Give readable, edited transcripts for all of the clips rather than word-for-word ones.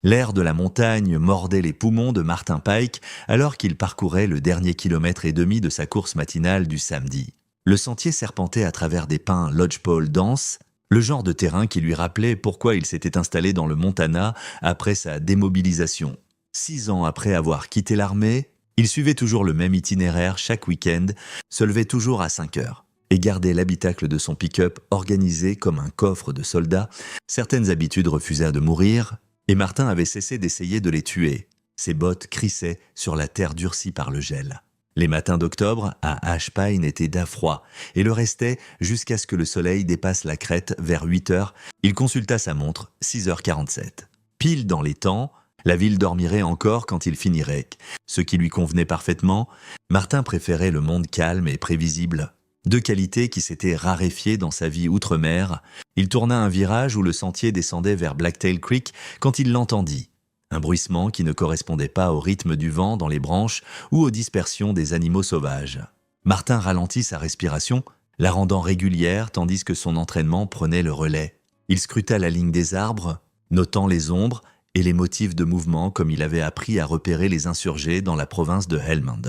L'air de la montagne mordait les poumons de Martin Pike alors qu'il parcourait le dernier kilomètre et demi de sa course matinale du samedi. Le sentier serpentait à travers des pins lodgepole denses, le genre de terrain qui lui rappelait pourquoi il s'était installé dans le Montana après sa démobilisation. 6 ans après avoir quitté l'armée, il suivait toujours le même itinéraire chaque week-end, se levait toujours à 5 heures et gardait l'habitacle de son pick-up organisé comme un coffre de soldats. Certaines habitudes refusèrent de mourir, et Martin avait cessé d'essayer de les tuer. Ses bottes crissaient sur la terre durcie par le gel. Les matins d'octobre, à Ashpine, étaient d'affroi, et le restaient jusqu'à ce que le soleil dépasse la crête vers 8 heures. Il consulta sa montre, 6h47. Pile dans les temps, la ville dormirait encore quand il finirait. Ce qui lui convenait parfaitement, Martin préférait le monde calme et prévisible. Deux qualités qui s'étaient raréfiées dans sa vie outre-mer. Il tourna un virage où le sentier descendait vers Blacktail Creek quand il l'entendit. Un bruissement qui ne correspondait pas au rythme du vent dans les branches ou aux dispersions des animaux sauvages. Martin ralentit sa respiration, la rendant régulière tandis que son entraînement prenait le relais. Il scruta la ligne des arbres, notant les ombres et les motifs de mouvement comme il avait appris à repérer les insurgés dans la province de Helmand.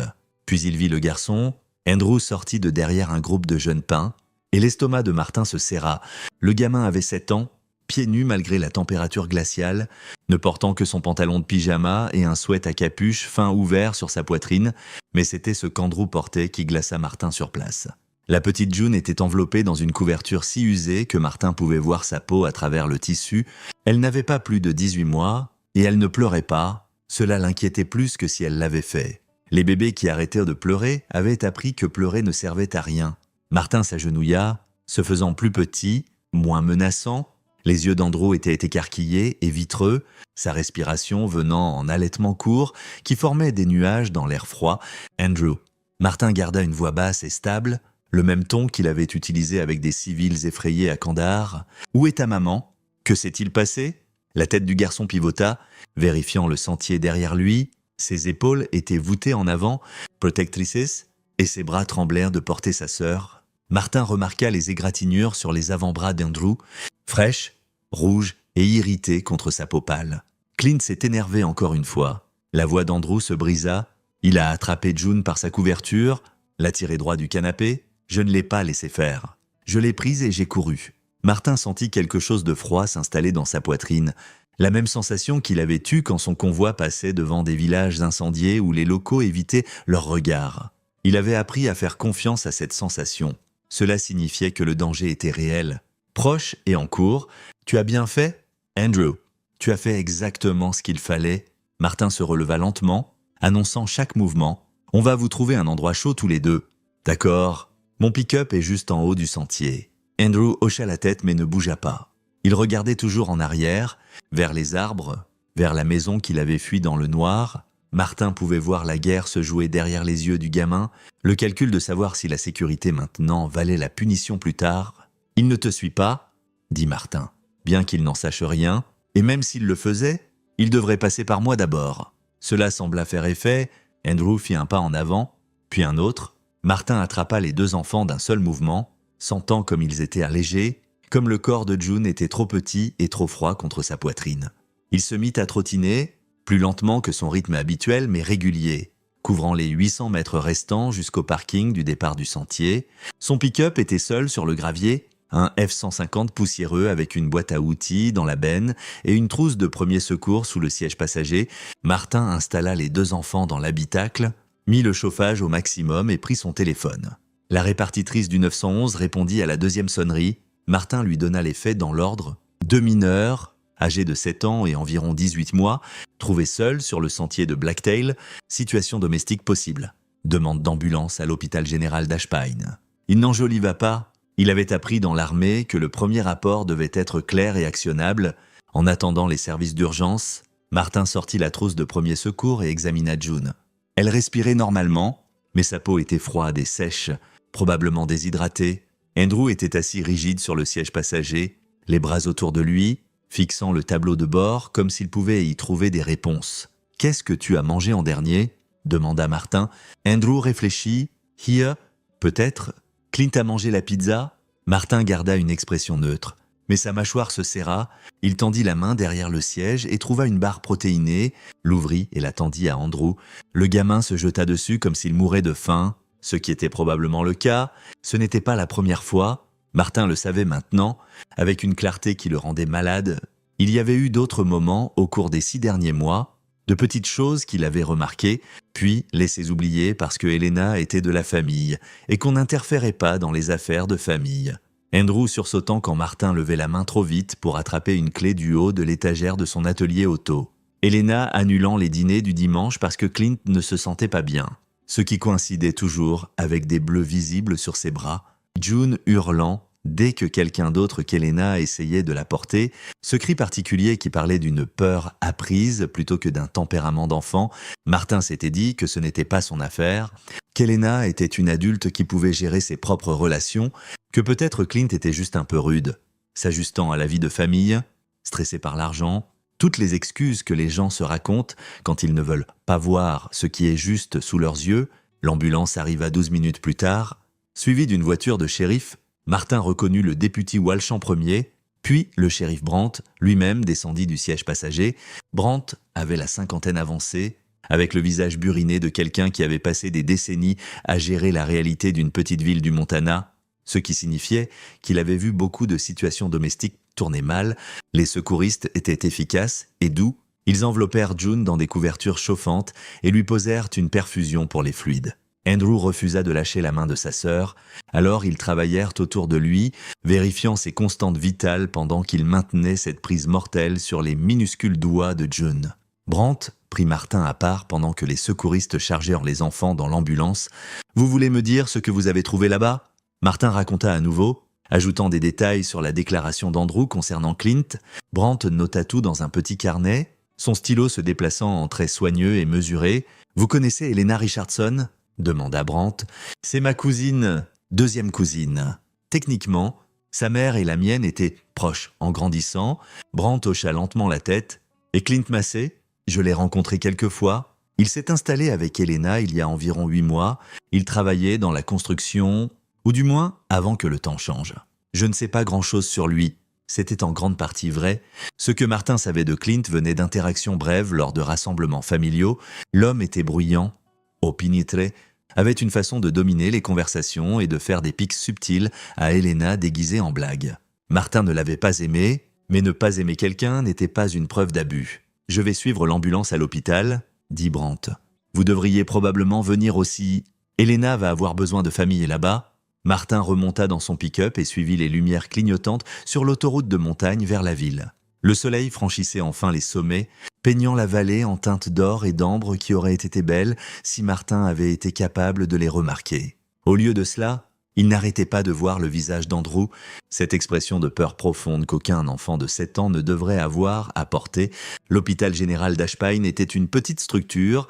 Puis il vit le garçon. Andrew sortit de derrière un groupe de jeunes pins, et l'estomac de Martin se serra. Le gamin avait 7 ans, pieds nus malgré la température glaciale, ne portant que son pantalon de pyjama et un sweat à capuche fin ouvert sur sa poitrine, mais c'était ce qu'Andrew portait qui glaça Martin sur place. La petite June était enveloppée dans une couverture si usée que Martin pouvait voir sa peau à travers le tissu. Elle n'avait pas plus de 18 mois, et elle ne pleurait pas. Cela l'inquiétait plus que si elle l'avait fait. Les bébés qui arrêtèrent de pleurer avaient appris que pleurer ne servait à rien. Martin s'agenouilla, se faisant plus petit, moins menaçant. Les yeux d'Andrew étaient écarquillés et vitreux, sa respiration venant en halètements courts qui formaient des nuages dans l'air froid. « Andrew ». Martin garda une voix basse et stable, le même ton qu'il avait utilisé avec des civils effrayés à Kandahar. « Où est ta maman ? Que s'est-il passé ?» La tête du garçon pivota, vérifiant le sentier derrière lui. Ses épaules étaient voûtées en avant, protectrices, et ses bras tremblèrent de porter sa sœur. Martin remarqua les égratignures sur les avant-bras d'Andrew, fraîches, rouges et irritées contre sa peau pâle. Clint s'est énervé encore une fois. La voix d'Andrew se brisa. Il a attrapé June par sa couverture, l'a tiré droit du canapé. Je ne l'ai pas laissé faire. Je l'ai prise et j'ai couru. Martin sentit quelque chose de froid s'installer dans sa poitrine. La même sensation qu'il avait eue quand son convoi passait devant des villages incendiés où les locaux évitaient leur regard. Il avait appris à faire confiance à cette sensation. Cela signifiait que le danger était réel. Proche et en cours, « Tu as bien fait, Andrew. Tu as fait exactement ce qu'il fallait. » Martin se releva lentement, annonçant chaque mouvement. « On va vous trouver un endroit chaud tous les deux. »« D'accord. Mon pick-up est juste en haut du sentier. » Andrew hocha la tête mais ne bougea pas. Il regardait toujours en arrière, vers les arbres, vers la maison qu'il avait fui dans le noir. Martin pouvait voir la guerre se jouer derrière les yeux du gamin, le calcul de savoir si la sécurité maintenant valait la punition plus tard. « Il ne te suit pas ?» dit Martin. Bien qu'il n'en sache rien, et même s'il le faisait, il devrait passer par moi d'abord. Cela sembla faire effet. Andrew fit un pas en avant, puis un autre. Martin attrapa les 2 enfants d'un seul mouvement, sentant comme ils étaient allégés, comme le corps de June était trop petit et trop froid contre sa poitrine. Il se mit à trottiner, plus lentement que son rythme habituel mais régulier, couvrant les 800 mètres restants jusqu'au parking du départ du sentier. Son pick-up était seul sur le gravier, un F-150 poussiéreux avec une boîte à outils dans la benne et une trousse de premier secours sous le siège passager. Martin installa les 2 enfants dans l'habitacle, mit le chauffage au maximum et prit son téléphone. La répartitrice du 911 répondit à la 2e sonnerie. Martin lui donna les faits dans l'ordre. 2 mineurs, âgés de 7 ans et environ 18 mois, trouvés seuls sur le sentier de Blacktail, situation domestique possible. Demande d'ambulance à l'hôpital général d'Ashpine. Il n'enjoliva pas. Il avait appris dans l'armée que le premier rapport devait être clair et actionnable. En attendant les services d'urgence, Martin sortit la trousse de premier secours et examina June. Elle respirait normalement, mais sa peau était froide et sèche, probablement déshydratée. Andrew était assis rigide sur le siège passager, les bras autour de lui, fixant le tableau de bord comme s'il pouvait y trouver des réponses. « Qu'est-ce que tu as mangé en dernier ?» demanda Martin. Andrew réfléchit. « Here, peut-être. Clint a mangé la pizza ?» Martin garda une expression neutre. Mais sa mâchoire se serra, il tendit la main derrière le siège et trouva une barre protéinée, l'ouvrit et la tendit à Andrew. Le gamin se jeta dessus comme s'il mourait de faim, ce qui était probablement le cas. Ce n'était pas la première fois, Martin le savait maintenant, avec une clarté qui le rendait malade. Il y avait eu d'autres moments au cours des 6 derniers mois, de petites choses qu'il avait remarquées, puis laissées oublier parce que Helena était de la famille et qu'on n'interférait pas dans les affaires de famille. Andrew sursautant quand Martin levait la main trop vite pour attraper une clé du haut de l'étagère de son atelier auto. Helena annulant les dîners du dimanche parce que Clint ne se sentait pas bien, ce qui coïncidait toujours avec des bleus visibles sur ses bras. June hurlant dès que quelqu'un d'autre qu'Helena essayait de la porter, ce cri particulier qui parlait d'une peur apprise plutôt que d'un tempérament d'enfant. Martin s'était dit que ce n'était pas son affaire, qu'Helena était une adulte qui pouvait gérer ses propres relations, que peut-être Clint était juste un peu rude, s'ajustant à la vie de famille, stressé par l'argent, toutes les excuses que les gens se racontent quand ils ne veulent pas voir ce qui est juste sous leurs yeux. L'ambulance arriva 12 minutes plus tard, suivie d'une voiture de shérif. Martin reconnut le député Walsh en premier, puis le shérif Brandt lui-même descendit du siège passager. Brandt avait la cinquantaine avancée, avec le visage buriné de quelqu'un qui avait passé des décennies à gérer la réalité d'une petite ville du Montana, ce qui signifiait qu'il avait vu beaucoup de situations domestiques tourner mal. Les secouristes étaient efficaces et doux. Ils enveloppèrent June dans des couvertures chauffantes et lui posèrent une perfusion pour les fluides. Andrew refusa de lâcher la main de sa sœur, alors ils travaillèrent autour de lui, vérifiant ses constantes vitales pendant qu'il maintenait cette prise mortelle sur les minuscules doigts de June. Brandt prit Martin à part pendant que les secouristes chargèrent les enfants dans l'ambulance. « Vous voulez me dire ce que vous avez trouvé là-bas » Martin raconta à nouveau, ajoutant des détails sur la déclaration d'Andrew concernant Clint. Brandt nota tout dans un petit carnet, son stylo se déplaçant en traits soigneux et mesurés. « Vous connaissez Helena Richardson ?» demanda Brandt. « C'est ma cousine, deuxième cousine. Techniquement, sa mère et la mienne étaient proches en grandissant. » Brandt hocha lentement la tête. « Et Clint Massey, je l'ai rencontré quelques fois. Il s'est installé avec Helena il y a environ 8 mois. Il travaillait dans la construction, ou du moins avant que le temps change. Je ne sais pas grand-chose sur lui. C'était en grande partie vrai. Ce que Martin savait de Clint venait d'interactions brèves lors de rassemblements familiaux. L'homme était bruyant, opiniâtré, avait une façon de dominer les conversations et de faire des pics subtils à Helena déguisée en blague. Martin ne l'avait pas aimé, mais ne pas aimer quelqu'un n'était pas une preuve d'abus. « Je vais suivre l'ambulance à l'hôpital », dit Brandt. « Vous devriez probablement venir aussi. Helena va avoir besoin de famille là-bas. » Martin remonta dans son pick-up et suivit les lumières clignotantes sur l'autoroute de montagne vers la ville. Le soleil franchissait enfin les sommets, peignant la vallée en teintes d'or et d'ambre qui auraient été belles si Martin avait été capable de les remarquer. Au lieu de cela, il n'arrêtait pas de voir le visage d'Andrew, cette expression de peur profonde qu'aucun enfant de 7 ans ne devrait avoir à porter. L'hôpital général d'Ashpine était une petite structure,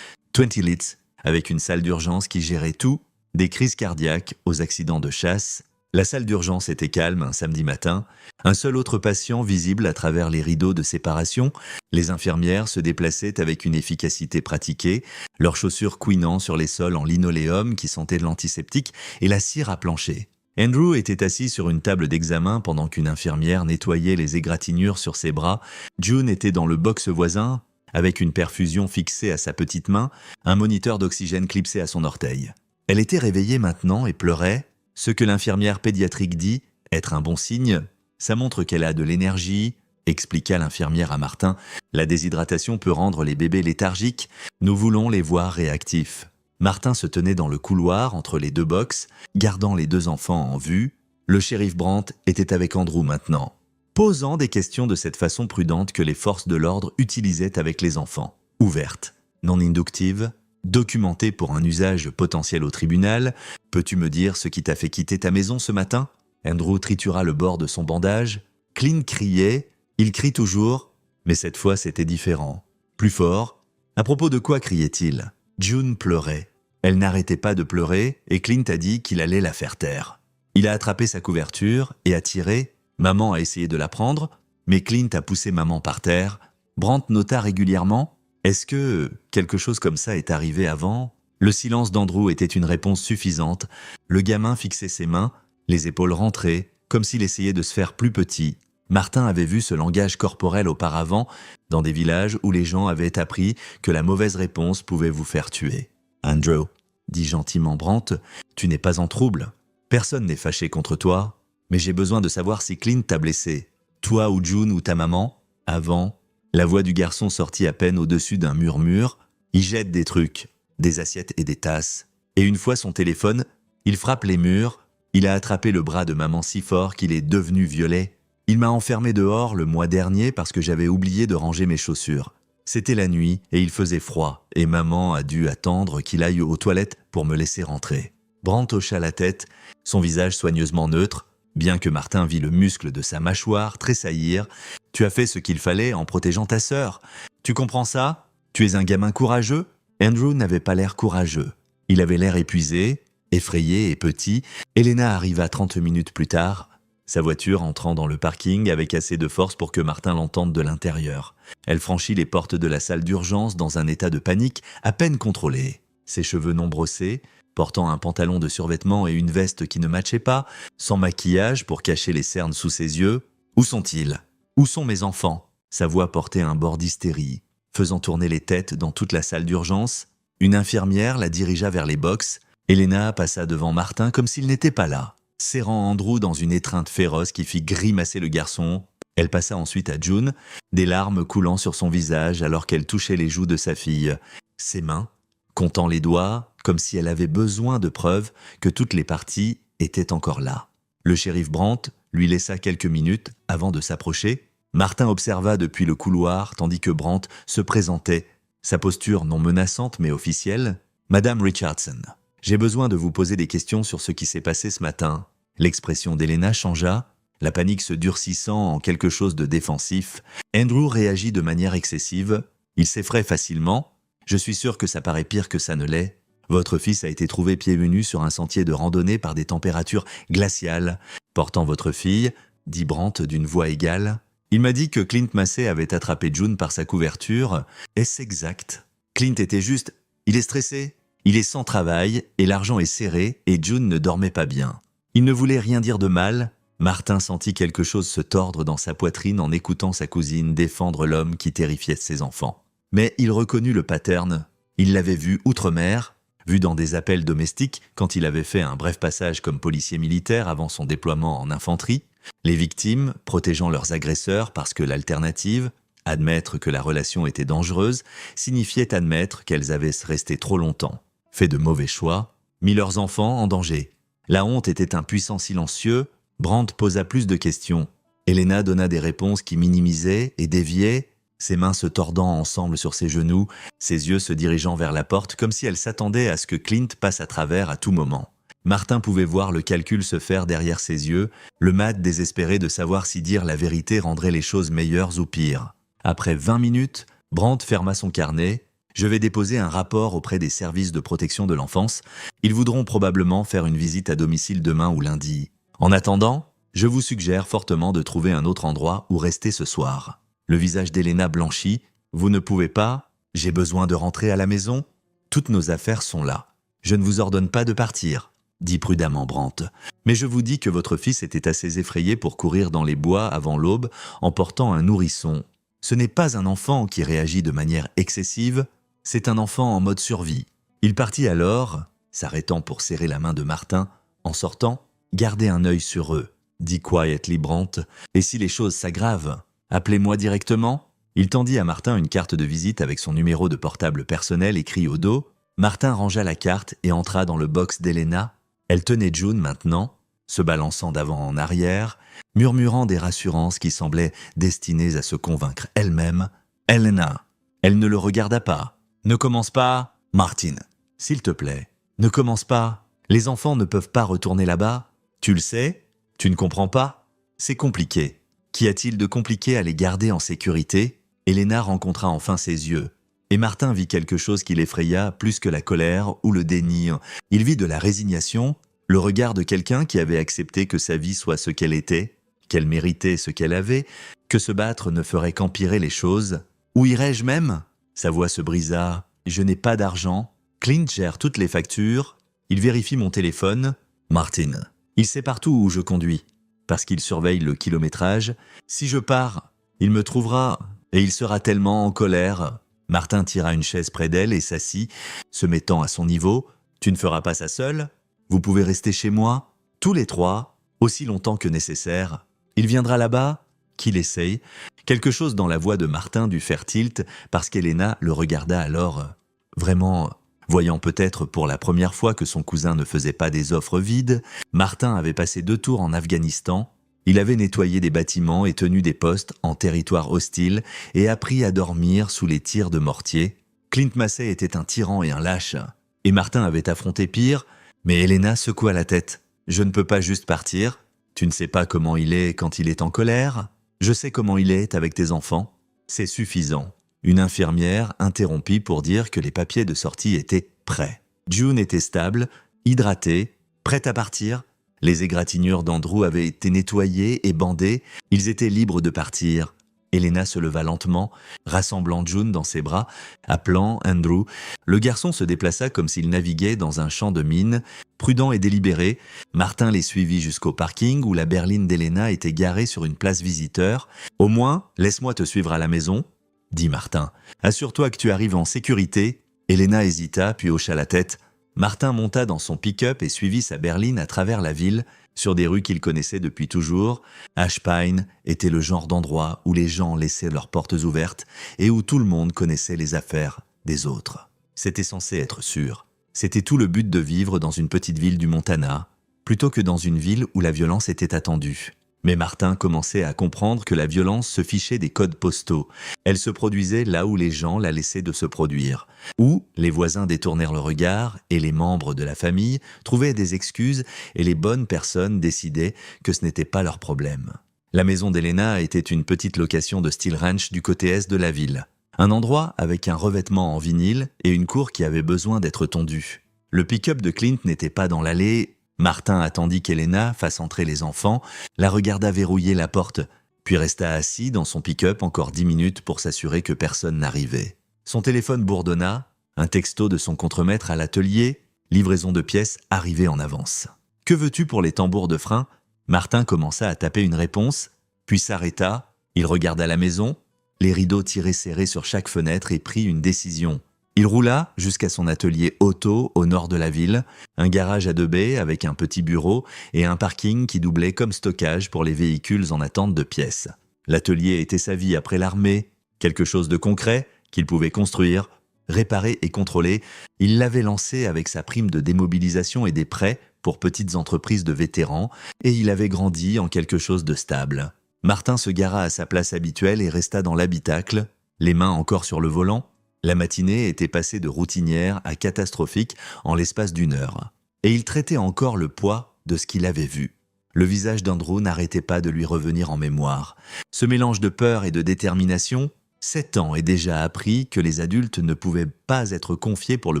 20 lits, avec une salle d'urgence qui gérait tout, des crises cardiaques aux accidents de chasse. La salle d'urgence était calme un samedi matin, un seul autre patient visible à travers les rideaux de séparation. Les infirmières se déplaçaient avec une efficacité pratiquée, leurs chaussures couinant sur les sols en linoléum qui sentaient de l'antiseptique et la cire à plancher. Andrew était assis sur une table d'examen pendant qu'une infirmière nettoyait les égratignures sur ses bras. June était dans le box voisin, avec une perfusion fixée à sa petite main, un moniteur d'oxygène clipsé à son orteil. Elle était réveillée maintenant et pleurait. Ce que l'infirmière pédiatrique dit être un bon signe, ça montre qu'elle a de l'énergie, expliqua l'infirmière à Martin. La déshydratation peut rendre les bébés léthargiques. Nous voulons les voir réactifs. Martin se tenait dans le couloir entre les deux box, gardant les 2 enfants en vue. Le shérif Brandt était avec Andrew maintenant, posant des questions de cette façon prudente que les forces de l'ordre utilisaient avec les enfants. Ouverte, non inductive, documentée pour un usage potentiel au tribunal. « Peux-tu me dire ce qui t'a fait quitter ta maison ce matin ?» Andrew tritura le bord de son bandage. Clint criait. Il crie toujours, mais cette fois c'était différent. Plus fort. À propos de quoi criait-il ? June pleurait. Elle n'arrêtait pas de pleurer et Clint a dit qu'il allait la faire taire. Il a attrapé sa couverture et a tiré. Maman a essayé de la prendre, mais Clint a poussé maman par terre. Brandt nota régulièrement. Est-ce que quelque chose comme ça est arrivé avant ? Le silence d'Andrew était une réponse suffisante. Le gamin fixait ses mains, les épaules rentrées, comme s'il essayait de se faire plus petit. Martin avait vu ce langage corporel auparavant dans des villages où les gens avaient appris que la mauvaise réponse pouvait vous faire tuer. « Andrew, dit gentiment Brandt, tu n'es pas en trouble. Personne n'est fâché contre toi, mais j'ai besoin de savoir si Clint t'a blessé. Toi ou June ou ta maman, avant. » La voix du garçon sortit à peine au-dessus d'un murmure. Il jette des trucs, des assiettes et des tasses. Et une fois son téléphone, il frappe les murs. Il a attrapé le bras de maman si fort qu'il est devenu violet. Il m'a enfermé dehors le mois dernier parce que j'avais oublié de ranger mes chaussures. C'était la nuit et il faisait froid, et maman a dû attendre qu'il aille aux toilettes pour me laisser rentrer. Brandt hocha la tête, son visage soigneusement neutre, bien que Martin vit le muscle de sa mâchoire tressaillir. « Tu as fait ce qu'il fallait en protégeant ta sœur. Tu comprends ça? Tu es un gamin courageux ?» Andrew n'avait pas l'air courageux. Il avait l'air épuisé, effrayé et petit. Elena arriva 30 minutes plus tard, sa voiture entrant dans le parking avec assez de force pour que Martin l'entende de l'intérieur. Elle franchit les portes de la salle d'urgence dans un état de panique à peine contrôlé. Ses cheveux non brossés, portant un pantalon de survêtement et une veste qui ne matchaient pas, sans maquillage pour cacher les cernes sous ses yeux. « Où sont-ils? Où sont mes enfants ?» Sa voix portait un bord d'hystérie, faisant tourner les têtes dans toute la salle d'urgence. Une infirmière la dirigea vers les box. Elena passa devant Martin comme s'il n'était pas là, serrant Andrew dans une étreinte féroce qui fit grimacer le garçon. Elle passa ensuite à June, des larmes coulant sur son visage alors qu'elle touchait les joues de sa fille. Ses mains, comptant les doigts, comme si elle avait besoin de preuves que toutes les parties étaient encore là. Le shérif Brandt lui laissa quelques minutes avant de s'approcher. Martin observa depuis le couloir tandis que Brandt se présentait, sa posture non menaçante mais officielle. « Madame Richardson, j'ai besoin de vous poser des questions sur ce qui s'est passé ce matin. » L'expression d'Elena changea, la panique se durcissant en quelque chose de défensif. Andrew réagit de manière excessive. Il s'effraie facilement. « Je suis sûr que ça paraît pire que ça ne l'est. Votre fils a été trouvé pieds nus sur un sentier de randonnée par des températures glaciales. Portant votre fille, dit Brandt d'une voix égale. Il m'a dit que Clint Massey avait attrapé June par sa couverture. Est-ce exact? Clint était juste, il est stressé. Il est sans travail et l'argent est serré et June ne dormait pas bien. Il ne voulait rien dire de mal. Martin sentit quelque chose se tordre dans sa poitrine en écoutant sa cousine défendre l'homme qui terrifiait ses enfants. Mais il reconnut le pattern. Il l'avait vu outre-mer, vu dans des appels domestiques quand il avait fait un bref passage comme policier militaire avant son déploiement en infanterie. Les victimes protégeant leurs agresseurs parce que l'alternative, admettre que la relation était dangereuse, signifiait admettre qu'elles avaient resté trop longtemps, fait de mauvais choix, mis leurs enfants en danger. La honte était un puissant silencieux. Brandt posa plus de questions. Elena donna des réponses qui minimisaient et déviaient, ses mains se tordant ensemble sur ses genoux, ses yeux se dirigeant vers la porte comme si elle s'attendait à ce que Clint passe à travers à tout moment. Martin pouvait voir le calcul se faire derrière ses yeux, le mat désespéré de savoir si dire la vérité rendrait les choses meilleures ou pires. Après 20 minutes, Brandt ferma son carnet. « Je vais déposer un rapport auprès des services de protection de l'enfance. Ils voudront probablement faire une visite à domicile demain ou lundi. En attendant, je vous suggère fortement de trouver un autre endroit où rester ce soir. » Le visage d'Elena blanchit. « Vous ne pouvez pas? J'ai besoin de rentrer à la maison? Toutes nos affaires sont là. Je ne vous ordonne pas de partir, » dit prudemment Brandt. « Mais je vous dis que votre fils était assez effrayé pour courir dans les bois avant l'aube en portant un nourrisson. Ce n'est pas un enfant qui réagit de manière excessive, c'est un enfant en mode survie. Il partit alors, s'arrêtant pour serrer la main de Martin, en sortant, gardez un œil sur eux, dit quietly Brandt, et si les choses s'aggravent, appelez-moi directement. » Il tendit à Martin une carte de visite avec son numéro de portable personnel écrit au dos. Martin rangea la carte et entra dans le box d'Elena. Elle tenait June maintenant, se balançant d'avant en arrière, murmurant des rassurances qui semblaient destinées à se convaincre elle-même. « Elena !» Elle ne le regarda pas. « Ne commence pas, Martin. S'il te plaît, ne commence pas. Les enfants ne peuvent pas retourner là-bas. Tu le sais? Tu ne comprends pas? C'est compliqué. Qu'y a-t-il de compliqué à les garder en sécurité ?» Elena rencontra enfin ses yeux. Et Martin vit quelque chose qui l'effraya plus que la colère ou le déni. Il vit de la résignation, le regard de quelqu'un qui avait accepté que sa vie soit ce qu'elle était, qu'elle méritait ce qu'elle avait, que se battre ne ferait qu'empirer les choses. « Où irais-je même ?» Sa voix se brisa. « Je n'ai pas d'argent. Clint gère toutes les factures. Il vérifie mon téléphone. Martin. Il sait partout où je conduis. parce qu'il surveille le kilométrage. Si je pars, il me trouvera et il sera tellement en colère. Martin tira une chaise près d'elle et s'assit, se mettant à son niveau. Tu ne feras pas ça seul. Vous pouvez rester chez moi, tous les trois, aussi longtemps que nécessaire. Il viendra là-bas, qu'il essaye. Quelque chose dans la voix de Martin dut faire tilt parce qu'Elena le regarda alors vraiment. Voyant peut-être pour la première fois que son cousin ne faisait pas des offres vides, Martin avait passé 2 tours en Afghanistan. Il avait nettoyé des bâtiments et tenu des postes en territoire hostile et appris à dormir sous les tirs de mortier. Clint Massey était un tyran et un lâche. Et Martin avait affronté pire, mais Elena secoua la tête. « Je ne peux pas juste partir. Tu ne sais pas comment il est quand il est en colère. Je sais comment il est avec tes enfants. C'est suffisant. » Une infirmière interrompit pour dire que les papiers de sortie étaient prêts. June était stable, hydratée, prête à partir. Les égratignures d'Andrew avaient été nettoyées et bandées. Ils étaient libres de partir. Elena se leva lentement, rassemblant June dans ses bras, appelant Andrew. Le garçon se déplaça comme s'il naviguait dans un champ de mines. Prudent et délibéré, Martin les suivit jusqu'au parking où la berline d'Elena était garée sur une place visiteur. « Au moins, laisse-moi te suivre à la maison », dit Martin. « Assure-toi que tu arrives en sécurité. » Elena hésita puis hocha la tête. Martin monta dans son pick-up et suivit sa berline à travers la ville, sur des rues qu'il connaissait depuis toujours. Ash Pine était le genre d'endroit où les gens laissaient leurs portes ouvertes et où tout le monde connaissait les affaires des autres. C'était censé être sûr. C'était tout le but de vivre dans une petite ville du Montana, plutôt que dans une ville où la violence était attendue. Mais Martin commençait à comprendre que la violence se fichait des codes postaux. Elle se produisait là où les gens la laissaient de se produire, où les voisins détournèrent le regard et les membres de la famille trouvaient des excuses et les bonnes personnes décidaient que ce n'était pas leur problème. La maison d'Elena était une petite location de style ranch du côté est de la ville. Un endroit avec un revêtement en vinyle et une cour qui avait besoin d'être tondue. Le pick-up de Clint n'était pas dans l'allée. Martin attendit qu'Elena fasse entrer les enfants, la regarda verrouiller la porte, puis resta assis dans son pick-up encore 10 minutes pour s'assurer que personne n'arrivait. Son téléphone bourdonna, un texto de son contremaître à l'atelier, livraison de pièces arrivée en avance. « Que veux-tu pour les tambours de frein ?» Martin commença à taper une réponse, puis s'arrêta, il regarda la maison, les rideaux tirés serrés sur chaque fenêtre et prit une décision. Il roula jusqu'à son atelier auto au nord de la ville, un garage à 2 baies avec un petit bureau et un parking qui doublait comme stockage pour les véhicules en attente de pièces. L'atelier était sa vie après l'armée, quelque chose de concret qu'il pouvait construire, réparer et contrôler. Il l'avait lancé avec sa prime de démobilisation et des prêts pour petites entreprises de vétérans et il avait grandi en quelque chose de stable. Martin se gara à sa place habituelle et resta dans l'habitacle, les mains encore sur le volant. La matinée était passée de routinière à catastrophique en l'espace d'1 heure. Et il traitait encore le poids de ce qu'il avait vu. Le visage d'Andrew n'arrêtait pas de lui revenir en mémoire. Ce mélange de peur et de détermination, 7 ans et déjà appris que les adultes ne pouvaient pas être confiés pour le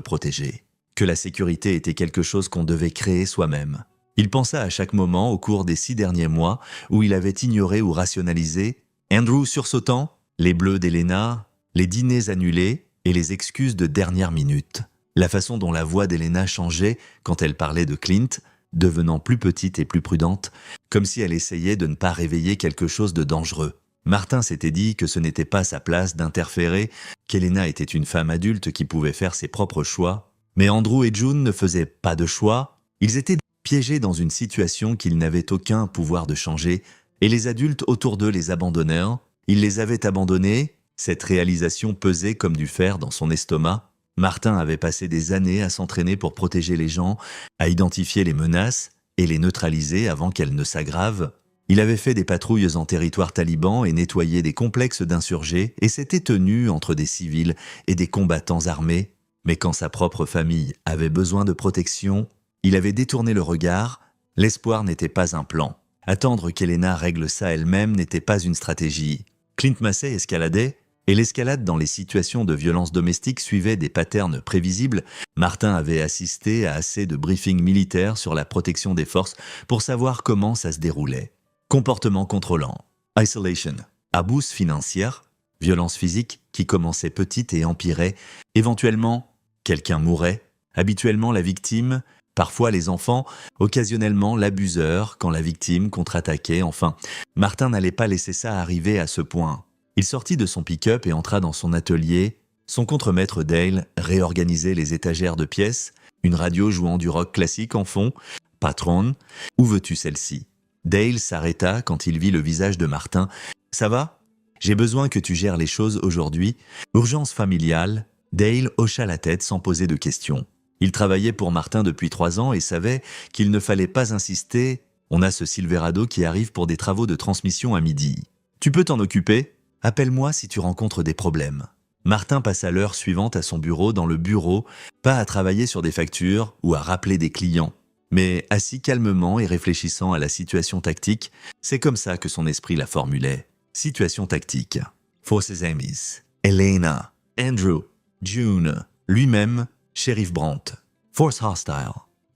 protéger. Que la sécurité était quelque chose qu'on devait créer soi-même. Il pensa à chaque moment au cours des 6 derniers mois où il avait ignoré ou rationalisé. Andrew sursautant, les bleus d'Elena, les dîners annulés, et les excuses de dernière minute. La façon dont la voix d'Elena changeait quand elle parlait de Clint, devenant plus petite et plus prudente, comme si elle essayait de ne pas réveiller quelque chose de dangereux. Martin s'était dit que ce n'était pas sa place d'interférer, qu'Elena était une femme adulte qui pouvait faire ses propres choix. Mais Andrew et June ne faisaient pas de choix. Ils étaient piégés dans une situation qu'ils n'avaient aucun pouvoir de changer, et les adultes autour d'eux les abandonnèrent. Ils les avaient abandonnés. Cette réalisation pesait comme du fer dans son estomac. Martin avait passé des années à s'entraîner pour protéger les gens, à identifier les menaces et les neutraliser avant qu'elles ne s'aggravent. Il avait fait des patrouilles en territoire taliban et nettoyé des complexes d'insurgés et s'était tenu entre des civils et des combattants armés. Mais quand sa propre famille avait besoin de protection, il avait détourné le regard. L'espoir n'était pas un plan. Attendre qu'Elena règle ça elle-même n'était pas une stratégie. Clint Massey escaladait, et l'escalade dans les situations de violence domestique suivait des patterns prévisibles. Martin avait assisté à assez de briefings militaires sur la protection des forces pour savoir comment ça se déroulait. Comportement contrôlant, isolation, abuse financière, violence physique qui commençait petite et empirait. Éventuellement, quelqu'un mourait. Habituellement, la victime Parfois les enfants, occasionnellement l'abuseur quand la victime contre-attaquait. Enfin, Martin n'allait pas laisser ça arriver à ce point. Il sortit de son pick-up et entra dans son atelier. Son contremaître Dale réorganisait les étagères de pièces, une radio jouant du rock classique en fond. « Patron, où veux-tu celle-ci » Dale s'arrêta quand il vit le visage de Martin. « Ça va ? J'ai besoin que tu gères les choses aujourd'hui. Urgence familiale. » Dale hocha la tête sans poser de questions. Il travaillait pour Martin depuis 3 ans et savait qu'il ne fallait pas insister. « On a ce Silverado qui arrive pour des travaux de transmission à midi. Tu peux t'en occuper ? Appelle-moi si tu rencontres des problèmes. » Martin passa l'heure suivante à son bureau, dans le bureau, pas à travailler sur des factures ou à rappeler des clients, mais assis calmement et réfléchissant à la situation tactique. C'est comme ça que son esprit la formulait. Situation tactique. For ses amis. Elena, Andrew, June, lui-même, Sheriff Brandt. Force hostile.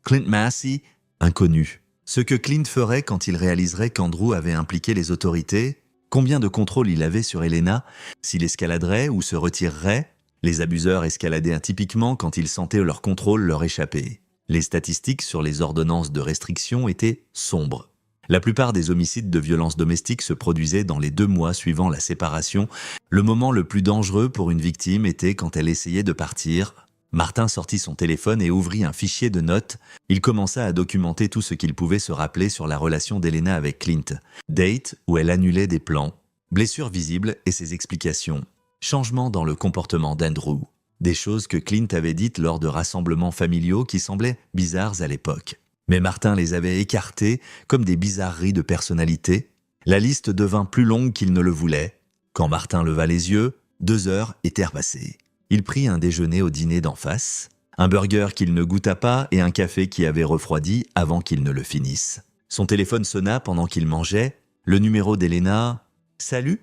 Clint Massey, inconnu. Ce que Clint ferait quand il réaliserait qu'Andrew avait impliqué les autorités, combien de contrôle il avait sur Elena, s'il escaladerait ou se retirerait. Les abuseurs escaladaient atypiquement quand ils sentaient leur contrôle leur échapper. Les statistiques sur les ordonnances de restriction étaient sombres. La plupart des homicides de violence domestique se produisaient dans les 2 mois suivant la séparation. Le moment le plus dangereux pour une victime était quand elle essayait de partir. Martin sortit son téléphone et ouvrit un fichier de notes. Il commença à documenter tout ce qu'il pouvait se rappeler sur la relation d'Elena avec Clint. Date où elle annulait des plans, blessures visibles et ses explications. Changement dans le comportement d'Andrew. Des choses que Clint avait dites lors de rassemblements familiaux qui semblaient bizarres à l'époque. Mais Martin les avait écartées comme des bizarreries de personnalité. La liste devint plus longue qu'il ne le voulait. Quand Martin leva les yeux, 2 heures étaient repassées. Il prit un déjeuner au dîner d'en face, un burger qu'il ne goûta pas et un café qui avait refroidi avant qu'il ne le finisse. Son téléphone sonna pendant qu'il mangeait. Le numéro d'Elena. « Salut »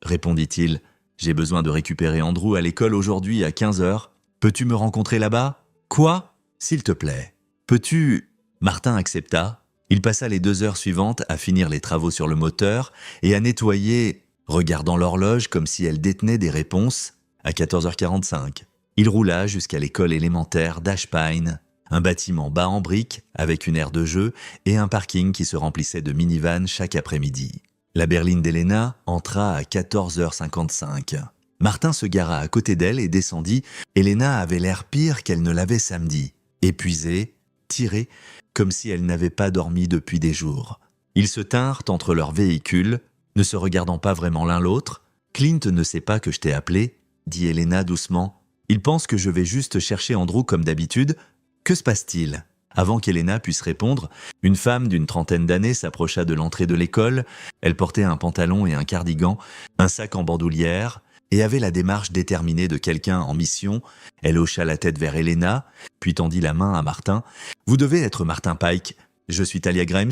répondit-il. « J'ai besoin de récupérer Andrew à l'école aujourd'hui à 15 heures. Peux-tu me rencontrer là-bas ?»« Quoi ? S'il te plaît. Peux-tu… » Martin accepta. Il passa les 2 heures suivantes à finir les travaux sur le moteur et à nettoyer, regardant l'horloge comme si elle détenait des réponses. À 14h45, il roula jusqu'à l'école élémentaire d'Ashpine, un bâtiment bas en briques avec une aire de jeu et un parking qui se remplissait de minivans chaque après-midi. La berline d'Elena entra à 14h55. Martin se gara à côté d'elle et descendit. Elena avait l'air pire qu'elle ne l'avait samedi, épuisée, tirée, comme si elle n'avait pas dormi depuis des jours. Ils se tinrent entre leurs véhicules, ne se regardant pas vraiment l'un l'autre. « Clint ne sait pas que je t'ai appelé ?» dit Elena doucement. « Il pense que je vais juste chercher Andrew comme d'habitude. Que se passe-t-il » Avant qu'Elena puisse répondre, une femme d'une 30aine d'années s'approcha de l'entrée de l'école. Elle portait un pantalon et un cardigan, un sac en bandoulière, et avait la démarche déterminée de quelqu'un en mission. Elle hocha la tête vers Elena, puis tendit la main à Martin. « Vous devez être Martin Pike. Je suis Talia Grimes,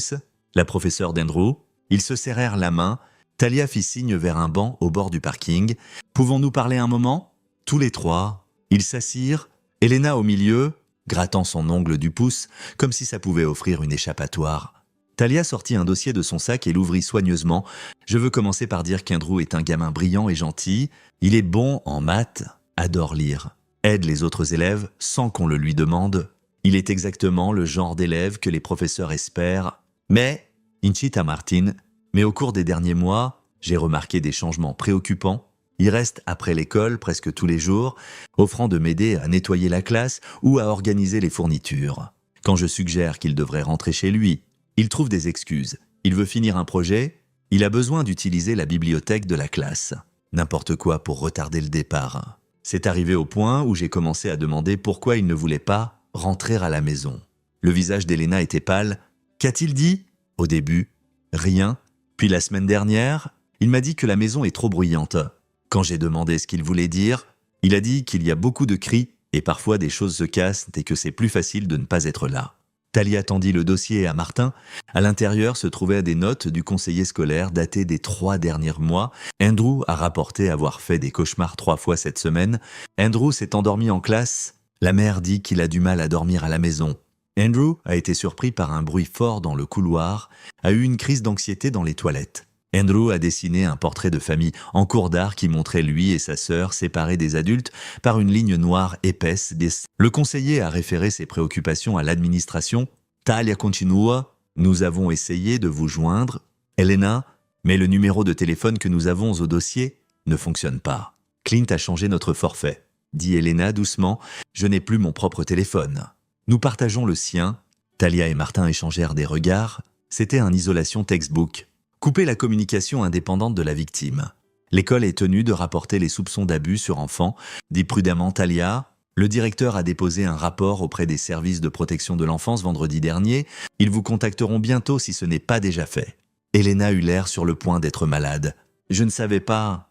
la professeure d'Andrew. » Ils se serrèrent la main. Talia fit signe vers un banc au bord du parking. « Pouvons-nous parler un moment ?» Tous les 3. Ils s'assirent, Elena au milieu, grattant son ongle du pouce, comme si ça pouvait offrir une échappatoire. Talia sortit un dossier de son sac et l'ouvrit soigneusement. « Je veux commencer par dire qu'Andrew est un gamin brillant et gentil. Il est bon en maths, adore lire, aide les autres élèves sans qu'on le lui demande. Il est exactement le genre d'élève que les professeurs espèrent. Mais, incita Martin, mais au cours des derniers mois, j'ai remarqué des changements préoccupants. Il reste après l'école presque tous les jours, offrant de m'aider à nettoyer la classe ou à organiser les fournitures. Quand je suggère qu'il devrait rentrer chez lui, il trouve des excuses. Il veut finir un projet, il a besoin d'utiliser la bibliothèque de la classe. N'importe quoi pour retarder le départ. C'est arrivé au point où j'ai commencé à demander pourquoi il ne voulait pas rentrer à la maison. Le visage d'Elena était pâle. Qu'a-t-il dit ? Au début, rien. Puis la semaine dernière, il m'a dit que la maison est trop bruyante. Quand j'ai demandé ce qu'il voulait dire, il a dit qu'il y a beaucoup de cris et parfois des choses se cassent et que c'est plus facile de ne pas être là. Talia tendit le dossier à Martin. À l'intérieur se trouvaient des notes du conseiller scolaire datées des 3 derniers mois. Andrew a rapporté avoir fait des cauchemars 3 fois cette semaine. Andrew s'est endormi en classe. La mère dit qu'il a du mal à dormir à la maison. Andrew a été surpris par un bruit fort dans le couloir, a eu une crise d'anxiété dans les toilettes. Andrew a dessiné un portrait de famille en cours d'art qui montrait lui et sa sœur séparés des adultes par une ligne noire épaisse. Le conseiller a référé ses préoccupations à l'administration. Talia continua. Nous avons essayé de vous joindre, Elena, mais le numéro de téléphone que nous avons au dossier ne fonctionne pas. Clint a changé notre forfait, dit Elena doucement. Je n'ai plus mon propre téléphone. Nous partageons le sien. Talia et Martin échangèrent des regards. C'était un isolation textbook. Couper la communication indépendante de la victime. L'école est tenue de rapporter les soupçons d'abus sur enfants, dit prudemment Talia. Le directeur a déposé un rapport auprès des services de protection de l'enfance vendredi dernier. Ils vous contacteront bientôt si ce n'est pas déjà fait. Elena eut l'air sur le point d'être malade. Je ne savais pas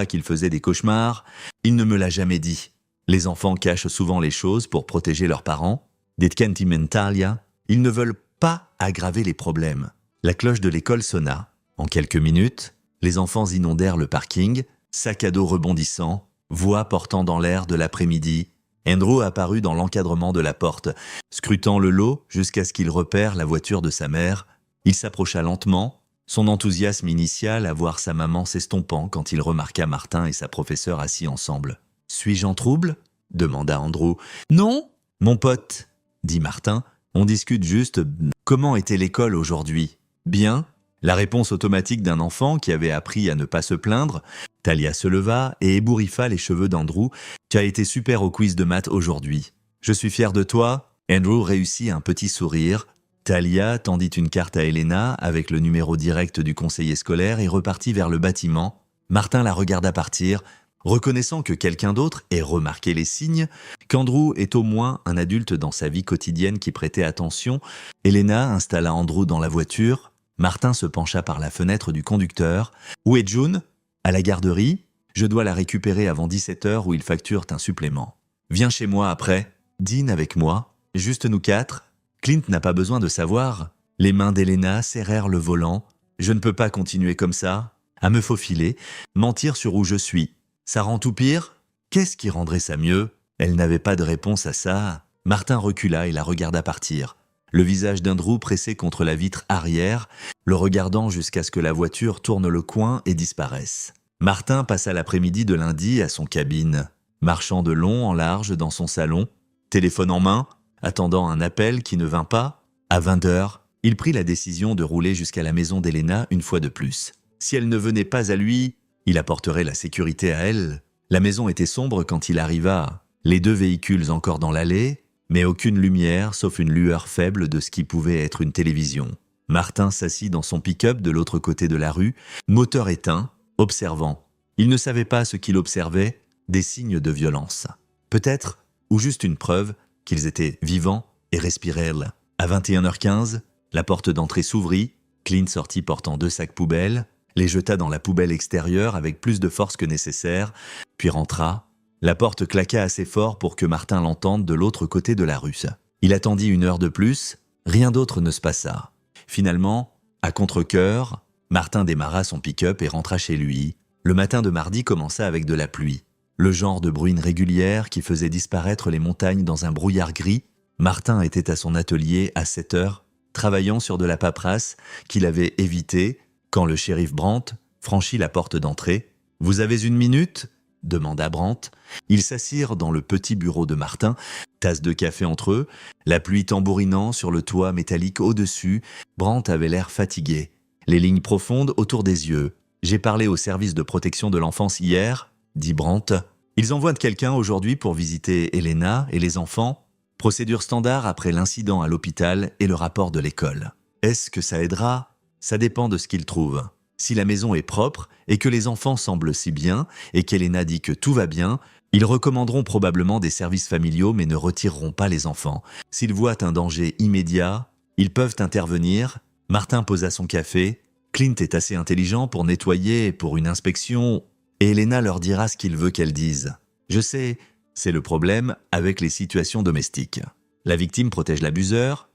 qu'il faisait des cauchemars. Il ne me l'a jamais dit. Les enfants cachent souvent les choses pour protéger leurs parents. Dit Talia, ils ne veulent pas aggraver les problèmes. La cloche de l'école sonna. En quelques minutes, les enfants inondèrent le parking, sac à dos rebondissant, voix portant dans l'air de l'après-midi. Andrew apparut dans l'encadrement de la porte, scrutant le lot jusqu'à ce qu'il repère la voiture de sa mère. Il s'approcha lentement, son enthousiasme initial à voir sa maman s'estompant quand il remarqua Martin et sa professeure assis ensemble. « Suis-je en trouble ?» demanda Andrew. « Non, mon pote, » dit Martin. « On discute juste. Comment était l'école aujourd'hui ? Bien ?» La réponse automatique d'un enfant qui avait appris à ne pas se plaindre. Talia se leva et ébouriffa les cheveux d'Andrew. « Tu as été super au quiz de maths aujourd'hui. Je suis fier de toi. » Andrew réussit un petit sourire. Talia tendit une carte à Elena avec le numéro direct du conseiller scolaire et repartit vers le bâtiment. Martin la regarda partir, reconnaissant que quelqu'un d'autre ait remarqué les signes, qu'Andrew est au moins un adulte dans sa vie quotidienne qui prêtait attention. Elena installa Andrew dans la voiture. Martin se pencha par la fenêtre du conducteur. « Où est June ? À la garderie ? Je dois la récupérer avant 17h où ils facturent un supplément. Viens chez moi après. Dîne avec moi. Juste nous quatre. » Clint n'a pas besoin de savoir. Les mains d'Elena serrèrent le volant. « Je ne peux pas continuer comme ça. À me faufiler. Mentir sur où je suis. Ça rend tout pire ? Qu'est-ce qui rendrait ça mieux ?» Elle n'avait pas de réponse à ça. Martin recula et la regarda partir. Le visage d'Andrew pressé contre la vitre arrière, le regardant jusqu'à ce que la voiture tourne le coin et disparaisse. Martin passa l'après-midi de lundi à son cabine, marchant de long en large dans son salon, téléphone en main, attendant un appel qui ne vint pas. À 20h, il prit la décision de rouler jusqu'à la maison d'Elena une fois de plus. Si elle ne venait pas à lui, il apporterait la sécurité à elle. La maison était sombre quand il arriva. Les deux véhicules encore dans l'allée, mais aucune lumière sauf une lueur faible de ce qui pouvait être une télévision. Martin s'assit dans son pick-up de l'autre côté de la rue, moteur éteint, observant. Il ne savait pas ce qu'il observait, des signes de violence. Peut-être, ou juste une preuve, qu'ils étaient vivants et respiraient. À 21h15, la porte d'entrée s'ouvrit, Clint sortit portant 2 sacs poubelles, les jeta dans la poubelle extérieure avec plus de force que nécessaire, puis rentra. La porte claqua assez fort pour que Martin l'entende de l'autre côté de la rue. Il attendit 1 heure de plus, rien d'autre ne se passa. Finalement, à contre-cœur, Martin démarra son pick-up et rentra chez lui. Le matin de mardi commença avec de la pluie. Le genre de bruine régulière qui faisait disparaître les montagnes dans un brouillard gris. Martin était à son atelier à 7h, travaillant sur de la paperasse qu'il avait évitée quand le shérif Brandt franchit la porte d'entrée. « Vous avez 1 minute ?» demanda Brandt. Ils s'assirent dans le petit bureau de Martin, tasse de café entre eux, la pluie tambourinant sur le toit métallique au-dessus. Brandt avait l'air fatigué, les lignes profondes autour des yeux. « J'ai parlé au service de protection de l'enfance hier, » dit Brandt. « Ils envoient quelqu'un aujourd'hui pour visiter Elena et les enfants. Procédure standard après l'incident à l'hôpital et le rapport de l'école. Est-ce que ça aidera ? Ça dépend de ce qu'ils trouvent. Si la maison est propre et que les enfants semblent si bien et qu'Elena dit que tout va bien, ils recommanderont probablement des services familiaux mais ne retireront pas les enfants. S'ils voient un danger immédiat, ils peuvent intervenir. » Martin posa son café. Clint est assez intelligent pour nettoyer, pour une inspection, et Elena leur dira ce qu'il veut qu'elle dise. Je sais, c'est le problème avec les situations domestiques. La victime protège l'abuseur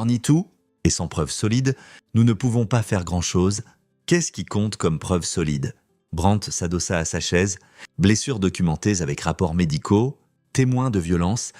nie tout, et sans preuve solide, nous ne pouvons pas faire grand-chose. Qu'est-ce qui compte comme preuve solide ? Brandt s'adossa à sa chaise, blessures documentées avec rapports médicaux, témoins de violence,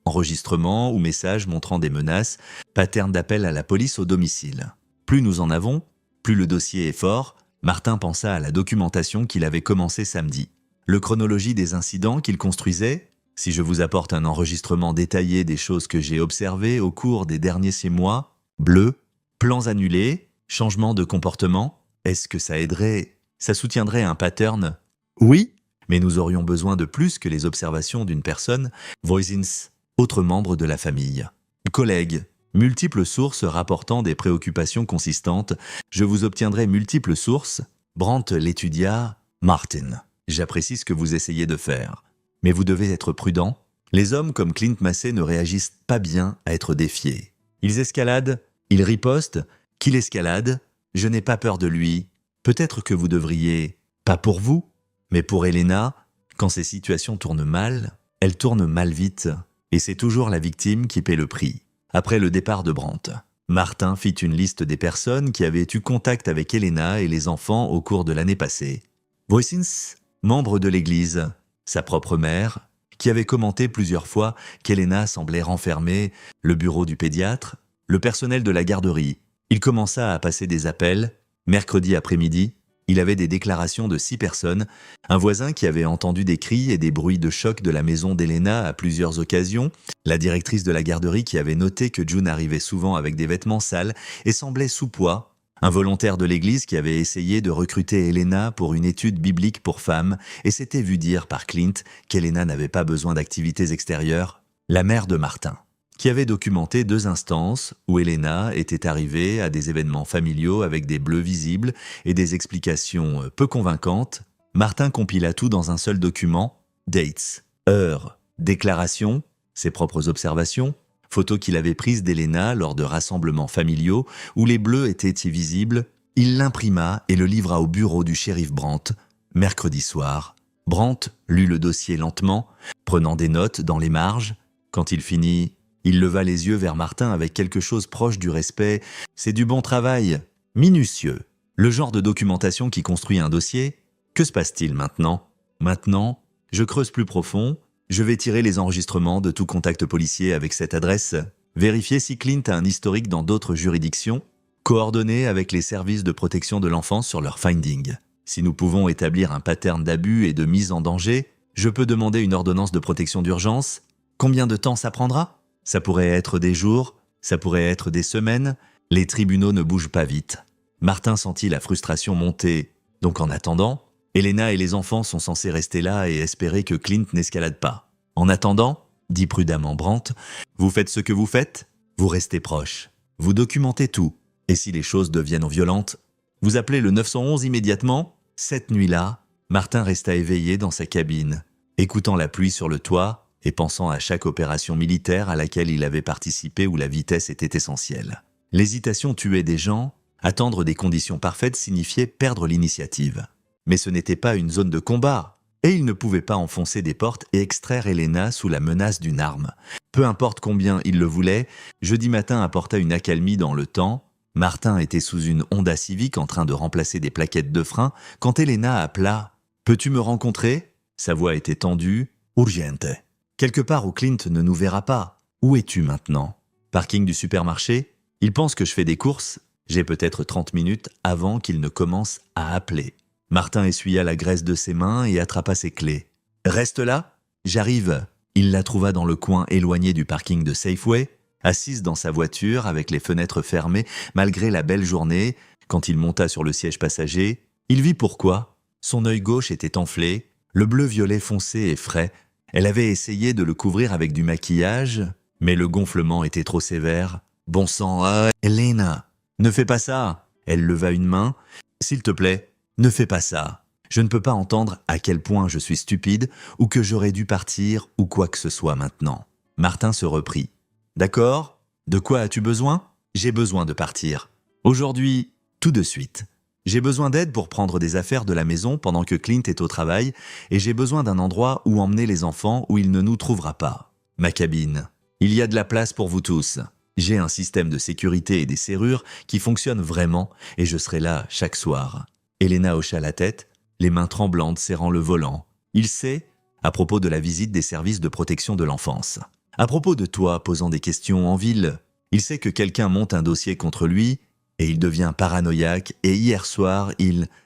enregistrements ou messages montrant des menaces, pattern d'appel à la police au domicile. Plus nous en avons, Plus le dossier est fort, Martin pensa à la documentation qu'il avait commencée samedi. Le chronologie des incidents qu'il construisait, si je vous apporte un enregistrement détaillé des choses que j'ai observées au cours des derniers 6 mois, bleu, plans annulés, changement de comportement, est-ce que ça aiderait, ça soutiendrait un pattern? Oui, mais nous aurions besoin de plus que les observations d'une personne, voisins, autres membres de la famille. Collègues, multiples sources rapportant des préoccupations consistantes, je vous obtiendrai multiples sources. Brandt l'étudia, Martin. J'apprécie ce que vous essayez de faire. Mais vous devez être prudent. Les hommes comme Clint Massey ne réagissent pas bien à être défiés. Ils escaladent, ils ripostent, qu'il escalade, je n'ai pas peur de lui. Peut-être que vous devriez, pas pour vous, mais pour Elena, quand ces situations tournent mal, elles tournent mal vite, et c'est toujours la victime qui paie le prix. Après le départ de Brandt, Martin fit une liste des personnes qui avaient eu contact avec Elena et les enfants au cours de l'année passée. Voisins, membre de l'église, sa propre mère, qui avait commenté plusieurs fois qu'Elena semblait renfermée, le bureau du pédiatre, le personnel de la garderie. Il commença à passer des appels. Mercredi après-midi, il avait des déclarations de 6 personnes, un voisin qui avait entendu des cris et des bruits de choc de la maison d'Elena à plusieurs occasions, la directrice de la garderie qui avait noté que June arrivait souvent avec des vêtements sales et semblait sous poids, un volontaire de l'église qui avait essayé de recruter Elena pour une étude biblique pour femmes et s'était vu dire par Clint qu'Elena n'avait pas besoin d'activités extérieures, la mère de Martin, qui avait documenté 2 instances où Elena était arrivée à des événements familiaux avec des bleus visibles et des explications peu convaincantes. Martin compila tout dans un seul document, dates, heures, déclarations, ses propres observations, photos qu'il avait prises d'Elena lors de rassemblements familiaux où les bleus étaient visibles. Il l'imprima et le livra au bureau du shérif Brandt, mercredi soir. Brandt lut le dossier lentement, prenant des notes dans les marges. Quand il finit, il leva les yeux vers Martin avec quelque chose proche du respect. « C'est du bon travail, minutieux. Le genre de documentation qui construit un dossier. Que se passe-t-il maintenant ? Maintenant, je creuse plus profond. Je vais tirer les enregistrements de tout contact policier avec cette adresse, vérifier si Clint a un historique dans d'autres juridictions, coordonner avec les services de protection de l'enfance sur leur finding. Si nous pouvons établir un pattern d'abus et de mise en danger, je peux demander une ordonnance de protection d'urgence. Combien de temps ça prendra ? Ça pourrait être des jours, ça pourrait être des semaines. Les tribunaux ne bougent pas vite. Martin sentit la frustration monter. Donc en attendant, Elena et les enfants sont censés rester là et espérer que Clint n'escalade pas. En attendant, dit prudemment Brandt, vous faites ce que vous faites, vous restez proche. Vous documentez tout. Et si les choses deviennent violentes, vous appelez le 911 immédiatement. Cette nuit-là, Martin resta éveillé dans sa cabine, écoutant la pluie sur le toit et pensant à chaque opération militaire à laquelle il avait participé où la vitesse était essentielle. L'hésitation tuait des gens, attendre des conditions parfaites signifiait perdre l'initiative. Mais ce n'était pas une zone de combat, et il ne pouvait pas enfoncer des portes et extraire Elena sous la menace d'une arme. Peu importe combien il le voulait, jeudi matin apporta une accalmie dans le temps. Martin était sous une Honda Civic en train de remplacer des plaquettes de frein quand Elena appela « Peux-tu me rencontrer ?» Sa voix était tendue, urgente. Quelque part où Clint ne nous verra pas. Où es-tu maintenant ? Parking du supermarché ? Il pense que je fais des courses. J'ai peut-être 30 minutes avant qu'il ne commence à appeler. Martin essuya la graisse de ses mains et attrapa ses clés. « Reste là, j'arrive !» Il la trouva dans le coin éloigné du parking de Safeway, assise dans sa voiture avec les fenêtres fermées malgré la belle journée. Quand il monta sur le siège passager, il vit pourquoi. Son œil gauche était enflé, le bleu-violet foncé et frais. Elle avait essayé de le couvrir avec du maquillage, mais le gonflement était trop sévère. « Bon sang, Elena, ne fais pas ça !» Elle leva une main. « S'il te plaît, ne fais pas ça. Je ne peux pas entendre à quel point je suis stupide ou que j'aurais dû partir ou quoi que ce soit maintenant. » Martin se reprit. « D'accord ? De quoi as-tu besoin ? J'ai besoin de partir. Aujourd'hui, tout de suite. J'ai besoin d'aide pour prendre des affaires de la maison pendant que Clint est au travail et j'ai besoin d'un endroit où emmener les enfants où il ne nous trouvera pas. Ma cabine. Il y a de la place pour vous tous. J'ai un système de sécurité et des serrures qui fonctionnent vraiment et je serai là chaque soir. » Elena hocha la tête, les mains tremblantes serrant le volant. Il sait, à propos de la visite des services de protection de l'enfance. À propos de toi posant des questions en ville. Il sait que quelqu'un monte un dossier contre lui. Et il devient paranoïaque, et hier soir,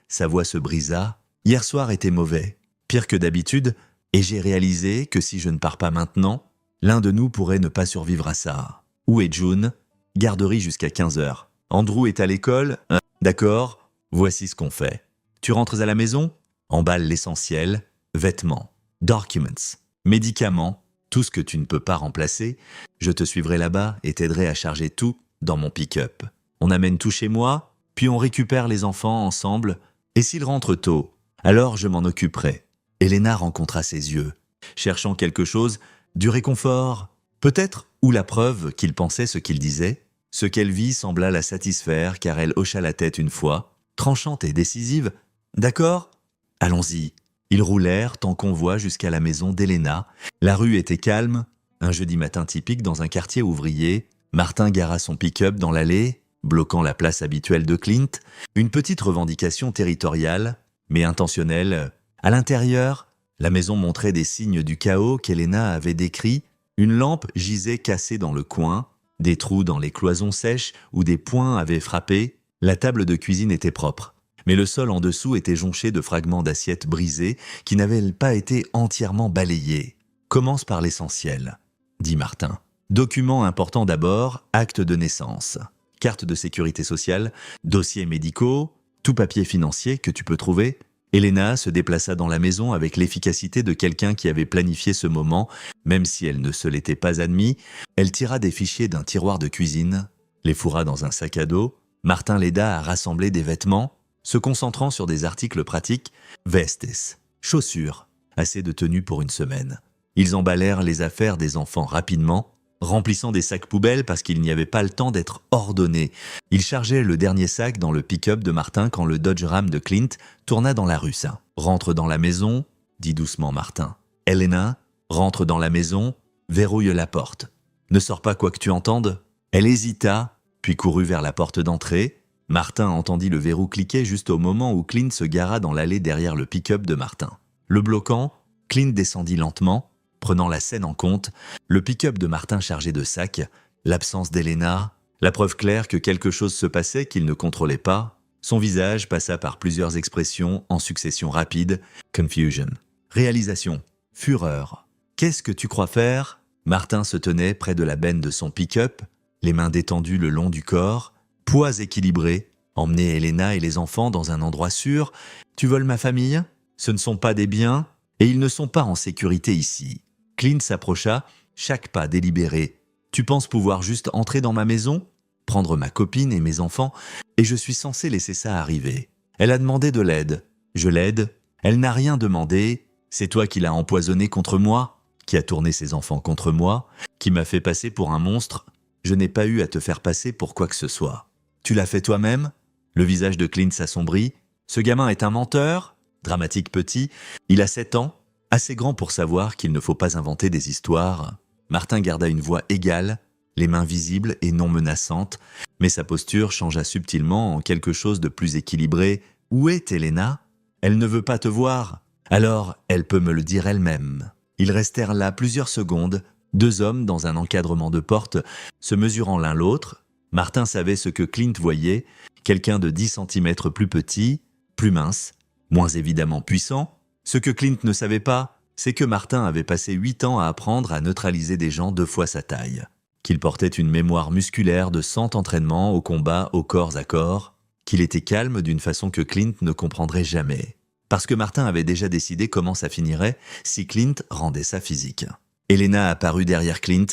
sa voix se brisa. Hier soir était mauvais, pire que d'habitude, et j'ai réalisé que si je ne pars pas maintenant, l'un de nous pourrait ne pas survivre à ça. Où est June? Garderie jusqu'à 15 heures. Andrew est à l'école? D'accord, voici ce qu'on fait. Tu rentres à la maison? Emballe l'essentiel, vêtements, documents, médicaments, tout ce que tu ne peux pas remplacer. Je te suivrai là-bas et t'aiderai à charger tout dans mon pick-up. On amène tout chez moi, puis on récupère les enfants ensemble, et s'ils rentrent tôt, alors je m'en occuperai. Elena rencontra ses yeux, cherchant quelque chose, du réconfort, peut-être, ou la preuve qu'il pensait ce qu'il disait. Ce qu'elle vit sembla la satisfaire car elle hocha la tête une fois, tranchante et décisive. D'accord? Allons-y. Ils roulèrent en convoi jusqu'à la maison d'Elena. La rue était calme, un jeudi matin typique dans un quartier ouvrier. Martin gara son pick-up dans l'allée, bloquant la place habituelle de Clint, une petite revendication territoriale, mais intentionnelle. À l'intérieur, la maison montrait des signes du chaos qu'Elena avait décrit. Une lampe gisait cassée dans le coin, des trous dans les cloisons sèches où des poings avaient frappé. La table de cuisine était propre, mais le sol en dessous était jonché de fragments d'assiettes brisées qui n'avaient pas été entièrement balayés. Commence par l'essentiel, dit Martin. Documents importants d'abord, acte de naissance, carte de sécurité sociale, dossiers médicaux, tout papier financier que tu peux trouver. Elena se déplaça dans la maison avec l'efficacité de quelqu'un qui avait planifié ce moment, même si elle ne se l'était pas admis. Elle tira des fichiers d'un tiroir de cuisine, les fourra dans un sac à dos. Martin l'aida à rassembler des vêtements, se concentrant sur des articles pratiques, vestes, chaussures, assez de tenues pour une semaine. Ils emballèrent les affaires des enfants rapidement, remplissant des sacs poubelles parce qu'il n'y avait pas le temps d'être ordonné. Ils chargeaient le dernier sac dans le pick-up de Martin quand le Dodge Ram de Clint tourna dans la rue. « Rentre dans la maison », dit doucement Martin. « Elena, rentre dans la maison, verrouille la porte. Ne sors pas quoi que tu entendes ». Elle hésita, puis courut vers la porte d'entrée. Martin entendit le verrou cliquer juste au moment où Clint se gara dans l'allée derrière le pick-up de Martin. Le bloquant, Clint descendit lentement, prenant la scène en compte, le pick-up de Martin chargé de sacs, l'absence d'Elena, la preuve claire que quelque chose se passait qu'il ne contrôlait pas. Son visage passa par plusieurs expressions en succession rapide. Confusion. Réalisation. Fureur. Qu'est-ce que tu crois faire? Martin se tenait près de la benne de son pick-up, les mains détendues le long du corps, poids équilibré, emmener Elena et les enfants dans un endroit sûr. Tu voles ma famille? Ce ne sont pas des biens, et ils ne sont pas en sécurité ici. Clint s'approcha, chaque pas délibéré. Tu penses pouvoir juste entrer dans ma maison, prendre ma copine et mes enfants, et je suis censé laisser ça arriver. Elle a demandé de l'aide. Je l'aide. Elle n'a rien demandé. C'est toi qui l'as empoisonné contre moi, qui a tourné ses enfants contre moi, qui m'a fait passer pour un monstre. Je n'ai pas eu à te faire passer pour quoi que ce soit. Tu l'as fait toi-même? Le visage de Clint s'assombrit. Ce gamin est un menteur, dramatique petit. Il a 7 ans, assez grand pour savoir qu'il ne faut pas inventer des histoires. Martin garda une voix égale, les mains visibles et non menaçantes, mais sa posture changea subtilement en quelque chose de plus équilibré. Où est Elena? Elle ne veut pas te voir. Alors, elle peut me le dire elle-même. Ils restèrent là plusieurs secondes, 2 hommes dans un encadrement de porte, se mesurant l'un l'autre. Martin savait ce que Clint voyait, quelqu'un de 10 centimètres plus petit, plus mince, moins évidemment puissant. Ce que Clint ne savait pas, c'est que Martin avait passé 8 ans à apprendre à neutraliser des gens 2 fois sa taille, qu'il portait une mémoire musculaire de 100 entraînements au combat au corps à corps, qu'il était calme d'une façon que Clint ne comprendrait jamais, parce que Martin avait déjà décidé comment ça finirait si Clint rendait sa physique. Elena apparut derrière Clint,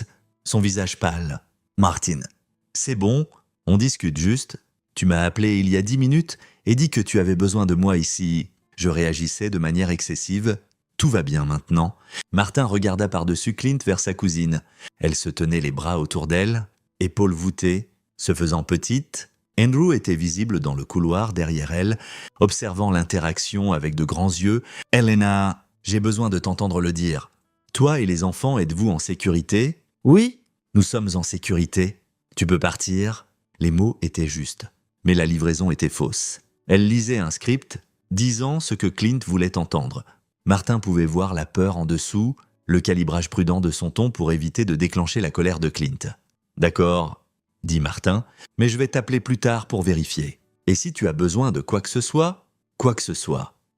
son visage pâle. « Martin, c'est bon, on discute juste. Tu m'as appelé il y a 10 minutes et dit que tu avais besoin de moi ici. » Je réagissais de manière excessive. Tout va bien maintenant. Martin regarda par-dessus Clint vers sa cousine. Elle se tenait les bras autour d'elle, épaules voûtées, se faisant petite. Andrew était visible dans le couloir derrière elle, observant l'interaction avec de grands yeux. « Elena, j'ai besoin de t'entendre le dire. Toi et les enfants, êtes-vous en sécurité? »« Oui, nous sommes en sécurité. Tu peux partir. » Les mots étaient justes, mais la livraison était fausse. Elle lisait un script, disant ce que Clint voulait entendre. Martin pouvait voir la peur en dessous, le calibrage prudent de son ton pour éviter de déclencher la colère de Clint. « D'accord, dit Martin, mais je vais t'appeler plus tard pour vérifier. Et si tu as besoin de quoi que ce soit,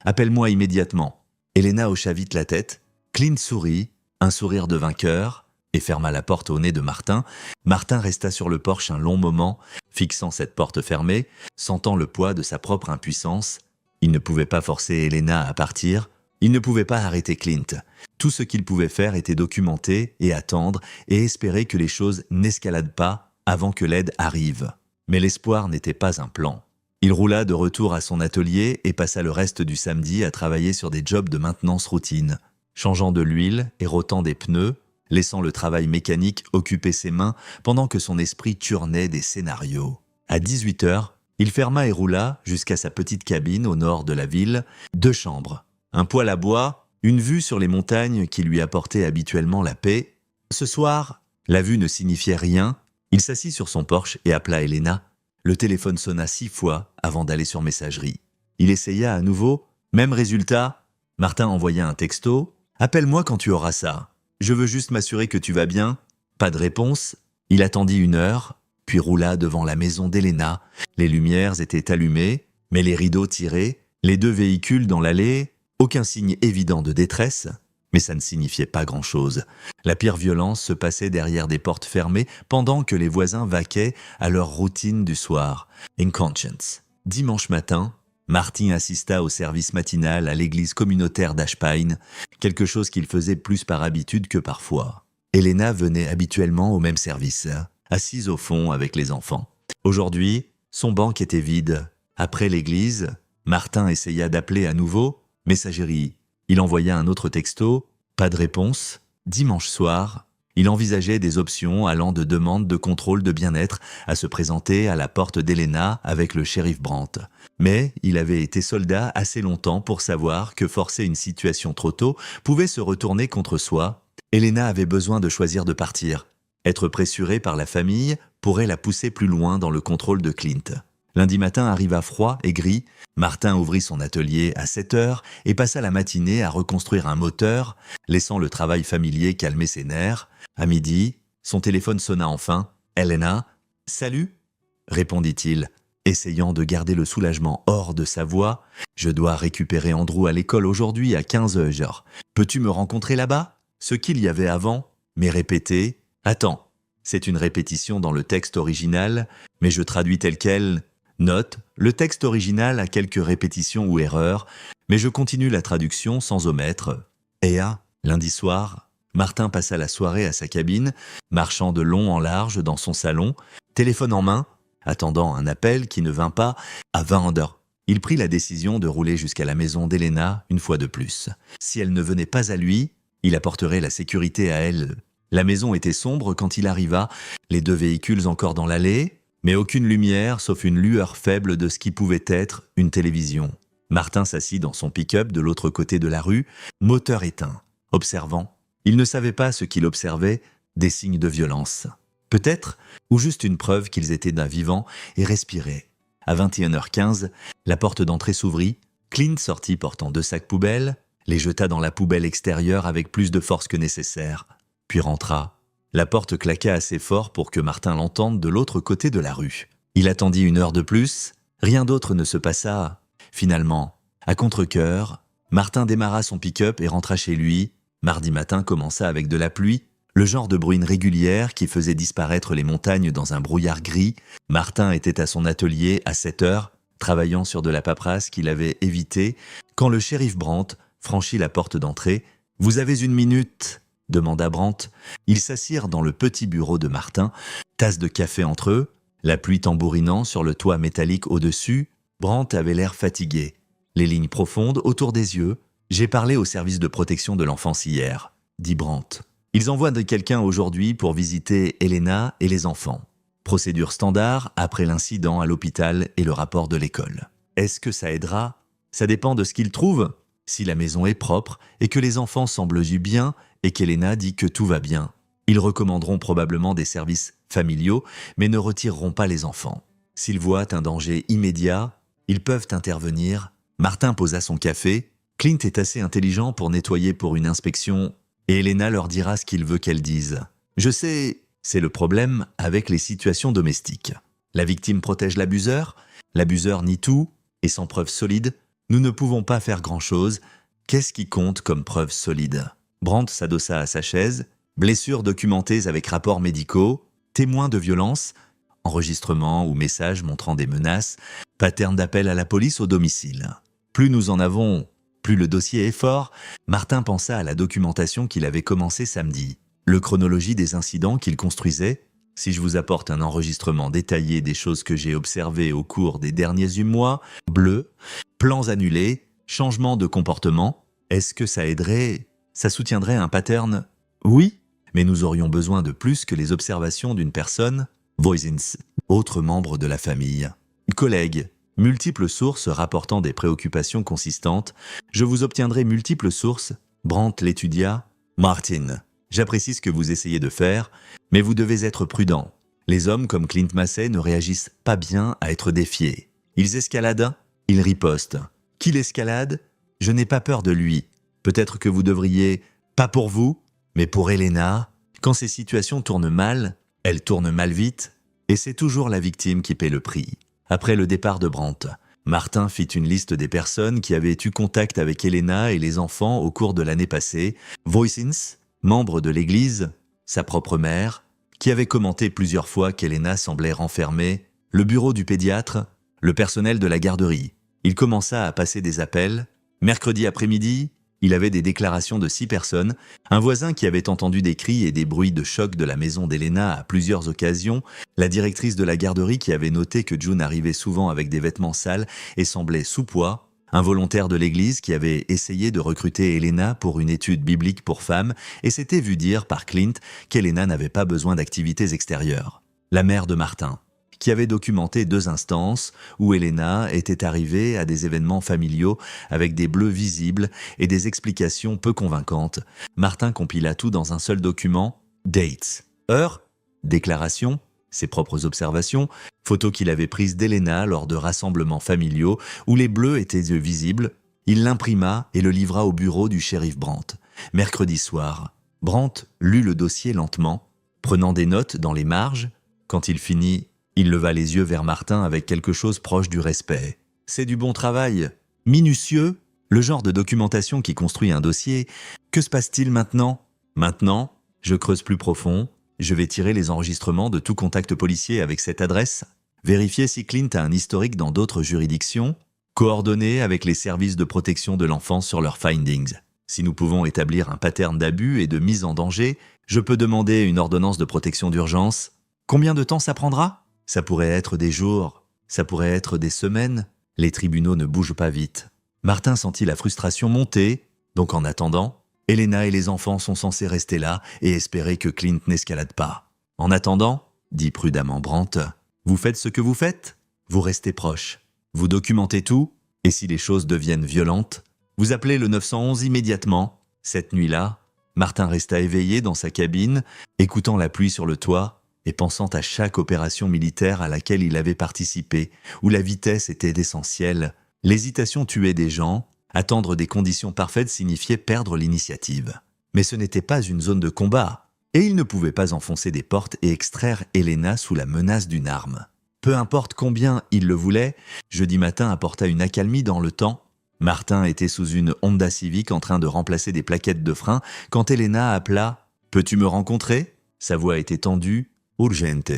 appelle-moi immédiatement. Elena hocha vite la tête. Clint sourit, un sourire de vainqueur, et ferma la porte au nez de Martin. Martin resta sur le porche un long moment, fixant cette porte fermée, sentant le poids de sa propre impuissance. Il ne pouvait pas forcer Elena à partir, il ne pouvait pas arrêter Clint. Tout ce qu'il pouvait faire était documenter et attendre et espérer que les choses n'escaladent pas avant que l'aide arrive. Mais l'espoir n'était pas un plan. Il roula de retour à son atelier et passa le reste du samedi à travailler sur des jobs de maintenance routine, changeant de l'huile et rotant des pneus, laissant le travail mécanique occuper ses mains pendant que son esprit turnait des scénarios. À 18h, il ferma et roula jusqu'à sa petite cabine au nord de la ville, 2 chambres, un poêle à bois, une vue sur les montagnes qui lui apportait habituellement la paix. Ce soir, la vue ne signifiait rien. Il s'assit sur son porche et appela Elena. Le téléphone sonna 6 fois avant d'aller sur messagerie. Il essaya à nouveau, même résultat. Martin envoya un texto. « Appelle-moi quand tu auras ça. Je veux juste m'assurer que tu vas bien. » Pas de réponse. Il attendit 1 heure, puis roula devant la maison d'Elena. Les lumières étaient allumées, mais les rideaux tirés, les 2 véhicules dans l'allée, aucun signe évident de détresse. Mais ça ne signifiait pas grand-chose. La pire violence se passait derrière des portes fermées pendant que les voisins vaquaient à leur routine du soir. Inconscience. Dimanche matin, Martin assista au service matinal à l'église communautaire d'Ashpine, quelque chose qu'il faisait plus par habitude que par foi. Elena venait habituellement au même service, assise au fond avec les enfants. Aujourd'hui, son banc était vide. Après l'église, Martin essaya d'appeler à nouveau. Messagerie. Il envoya un autre texto. Pas de réponse. Dimanche soir, il envisageait des options allant de demandes de contrôle de bien-être à se présenter à la porte d'Elena avec le shérif Brandt. Mais il avait été soldat assez longtemps pour savoir que forcer une situation trop tôt pouvait se retourner contre soi. Elena avait besoin de choisir de partir. Être pressurée par la famille pourrait la pousser plus loin dans le contrôle de Clint. Lundi matin arriva froid et gris. Martin ouvrit son atelier à 7h et passa la matinée à reconstruire un moteur, laissant le travail familier calmer ses nerfs. À midi, son téléphone sonna enfin. « Elena, salut ?» répondit-il, essayant de garder le soulagement hors de sa voix. « Je dois récupérer Andrew à l'école aujourd'hui à 15h. Peux-tu me rencontrer là-bas ?» Ce qu'il y avait avant, mais répété. « Attends, c'est une répétition dans le texte original, mais je traduis tel quel. » Note, le texte original a quelques répétitions ou erreurs, mais je continue la traduction sans omettre. Lundi soir, Martin passa la soirée à sa cabine, marchant de long en large dans son salon, téléphone en main, attendant un appel qui ne vint pas à 20h. Il prit la décision de rouler jusqu'à la maison d'Elena une fois de plus. Si elle ne venait pas à lui, il apporterait la sécurité à elle. La maison était sombre quand il arriva, les 2 véhicules encore dans l'allée, mais aucune lumière sauf une lueur faible de ce qui pouvait être une télévision. Martin s'assit dans son pick-up de l'autre côté de la rue, moteur éteint, observant. Il ne savait pas ce qu'il observait, des signes de violence. Peut-être, ou juste une preuve qu'ils étaient d'un vivant et respiraient. À 21h15, la porte d'entrée s'ouvrit. Clint sortit portant 2 sacs poubelles, les jeta dans la poubelle extérieure avec plus de force que nécessaire, puis rentra. La porte claqua assez fort pour que Martin l'entende de l'autre côté de la rue. Il attendit 1 heure de plus, rien d'autre ne se passa. Finalement, à contre-cœur, Martin démarra son pick-up et rentra chez lui. Mardi matin commença avec de la pluie, le genre de bruine régulière qui faisait disparaître les montagnes dans un brouillard gris. Martin était à son atelier à 7h, travaillant sur de la paperasse qu'il avait évitée, quand le shérif Brandt franchit la porte d'entrée. « Vous avez 1 minute ?» demanda Brandt. Ils s'assirent dans le petit bureau de Martin, tasse de café entre eux, la pluie tambourinant sur le toit métallique au-dessus. Brandt avait l'air fatigué, les lignes profondes autour des yeux. « J'ai parlé au service de protection de l'enfance hier, » dit Brandt. « Ils envoient quelqu'un aujourd'hui pour visiter Elena et les enfants. Procédure standard après l'incident à l'hôpital et le rapport de l'école. Est-ce que ça aidera ? Ça dépend de ce qu'ils trouvent. Si la maison est propre et que les enfants semblent bien et qu'Elena dit que tout va bien, ils recommanderont probablement des services familiaux, mais ne retireront pas les enfants. S'ils voient un danger immédiat, ils peuvent intervenir. » Martin posa son café. Clint est assez intelligent pour nettoyer pour une inspection, et Elena leur dira ce qu'il veut qu'elle dise. « Je sais, C'est le problème avec les situations domestiques. La victime protège l'abuseur nie tout, et sans preuve solide, nous ne pouvons pas faire grand-chose. Qu'est-ce qui compte comme preuve solide? Brandt s'adossa à sa chaise, blessures documentées avec rapports médicaux, témoins de violence, enregistrements ou messages montrant des menaces, pattern d'appel à la police au domicile. Plus nous en avons, plus le dossier est fort. Martin pensa à la documentation qu'il avait commencée samedi, le chronologie des incidents qu'il construisait. Si je vous apporte un enregistrement détaillé des choses que j'ai observées au cours des derniers 8 mois, bleu, plans annulés, changement de comportement, est-ce que ça aiderait, ça soutiendrait un pattern? Oui, mais nous aurions besoin de plus que les observations d'une personne, voisins, autres membres de la famille, collègues, multiples sources rapportant des préoccupations consistantes. Je vous obtiendrai multiples sources. Brandt l'étudia. Martin, j'apprécie ce que vous essayez de faire, mais vous devez être prudent. Les hommes comme Clint Massey ne réagissent pas bien à être défiés. Ils escaladent, ils ripostent. Qui l'escalade? Je n'ai pas peur de lui. Peut-être que vous devriez, pas pour vous, mais pour Elena. Quand ces situations tournent mal, elles tournent mal vite, et c'est toujours la victime qui paie le prix. Après le départ de Brandt, Martin fit une liste des personnes qui avaient eu contact avec Elena et les enfants au cours de l'année passée. Voisins, membre de l'église, sa propre mère, qui avait commenté plusieurs fois qu'Elena semblait renfermée, le bureau du pédiatre, le personnel de la garderie. Il commença à passer des appels. Mercredi après-midi, il avait des déclarations de 6 personnes, un voisin qui avait entendu des cris et des bruits de choc de la maison d'Elena à plusieurs occasions, la directrice de la garderie qui avait noté que June arrivait souvent avec des vêtements sales et semblait sous poids, un volontaire de l'église qui avait essayé de recruter Elena pour une étude biblique pour femmes et s'était vu dire par Clint qu'Elena n'avait pas besoin d'activités extérieures. La mère de Martin, qui avait documenté 2 instances où Elena était arrivée à des événements familiaux avec des bleus visibles et des explications peu convaincantes. Martin compila tout dans un seul document, dates, heure, déclaration, ses propres observations, photos qu'il avait prises d'Elena lors de rassemblements familiaux où les bleus étaient visibles. Il l'imprima et le livra au bureau du shérif Brandt. Mercredi soir, Brandt lut le dossier lentement, prenant des notes dans les marges. Quand il finit, il leva les yeux vers Martin avec quelque chose proche du respect. « C'est du bon travail, minutieux, le genre de documentation qui construit un dossier. Que se passe-t-il maintenant? Maintenant, je creuse plus profond. Je vais tirer les enregistrements de tout contact policier avec cette adresse, vérifier si Clint a un historique dans d'autres juridictions, coordonner avec les services de protection de l'enfance sur leurs findings. Si nous pouvons établir un pattern d'abus et de mise en danger, je peux demander une ordonnance de protection d'urgence. Combien de temps ça prendra? Ça pourrait être des jours, ça pourrait être des semaines. Les tribunaux ne bougent pas vite. » Martin sentit la frustration monter, donc en attendant, Elena et les enfants sont censés rester là et espérer que Clint n'escalade pas. « En attendant, dit prudemment Brandt, vous faites ce que vous faites, vous restez proche, vous documentez tout, et si les choses deviennent violentes, vous appelez le 911 immédiatement. » Cette nuit-là, Martin resta éveillé dans sa cabine, écoutant la pluie sur le toit, et pensant à chaque opération militaire à laquelle il avait participé, où la vitesse était essentielle. L'hésitation tuait des gens, attendre des conditions parfaites signifiait perdre l'initiative. Mais ce n'était pas une zone de combat, et il ne pouvait pas enfoncer des portes et extraire Elena sous la menace d'une arme. Peu importe combien il le voulait, jeudi matin apporta une accalmie dans le temps. Martin était sous une Honda Civic en train de remplacer des plaquettes de frein quand Elena appela « Peux-tu me rencontrer ?» Sa voix était tendue. Urgente.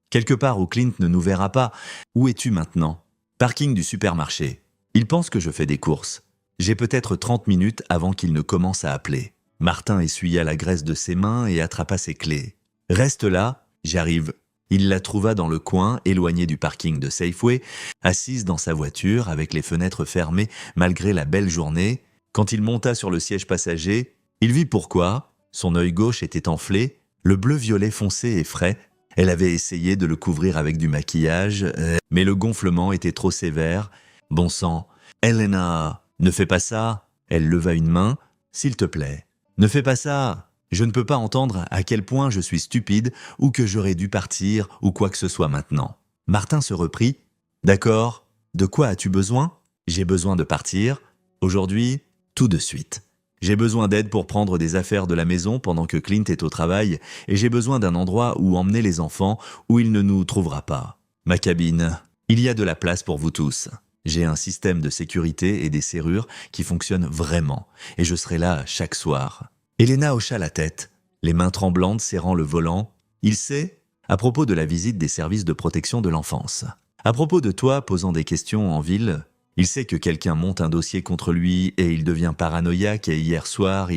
Quelque part où Clint ne nous verra pas. Où es-tu maintenant? Parking du supermarché. Il pense que je fais des courses. J'ai peut-être 30 minutes avant qu'il ne commence à appeler. Martin essuya la graisse de ses mains et attrapa ses clés. Reste là, j'arrive. Il la trouva dans le coin, éloignée du parking de Safeway, assise dans sa voiture avec les fenêtres fermées malgré la belle journée. Quand il monta sur le siège passager, il vit pourquoi. Son œil gauche était enflé, le bleu-violet foncé et frais. Elle avait essayé de le couvrir avec du maquillage, mais le gonflement était trop sévère. Bon sang, Elena, ne fais pas ça. Elle leva une main. S'il te plaît, ne fais pas ça. Je ne peux pas entendre à quel point je suis stupide ou que j'aurais dû partir ou quoi que ce soit maintenant. Martin se reprit. D'accord, de quoi as-tu besoin? J'ai besoin de partir. Aujourd'hui, tout de suite. J'ai besoin d'aide pour prendre des affaires de la maison pendant que Clint est au travail et j'ai besoin d'un endroit où emmener les enfants où il ne nous trouvera pas. Ma cabine, il y a de la place pour vous tous. J'ai un système de sécurité et des serrures qui fonctionnent vraiment et je serai là chaque soir. Elena hocha la tête, les mains tremblantes serrant le volant. Il sait, à propos de la visite des services de protection de l'enfance. À propos de toi posant des questions en ville, il sait que quelqu'un monte un dossier contre lui et il devient paranoïaque et hier soir,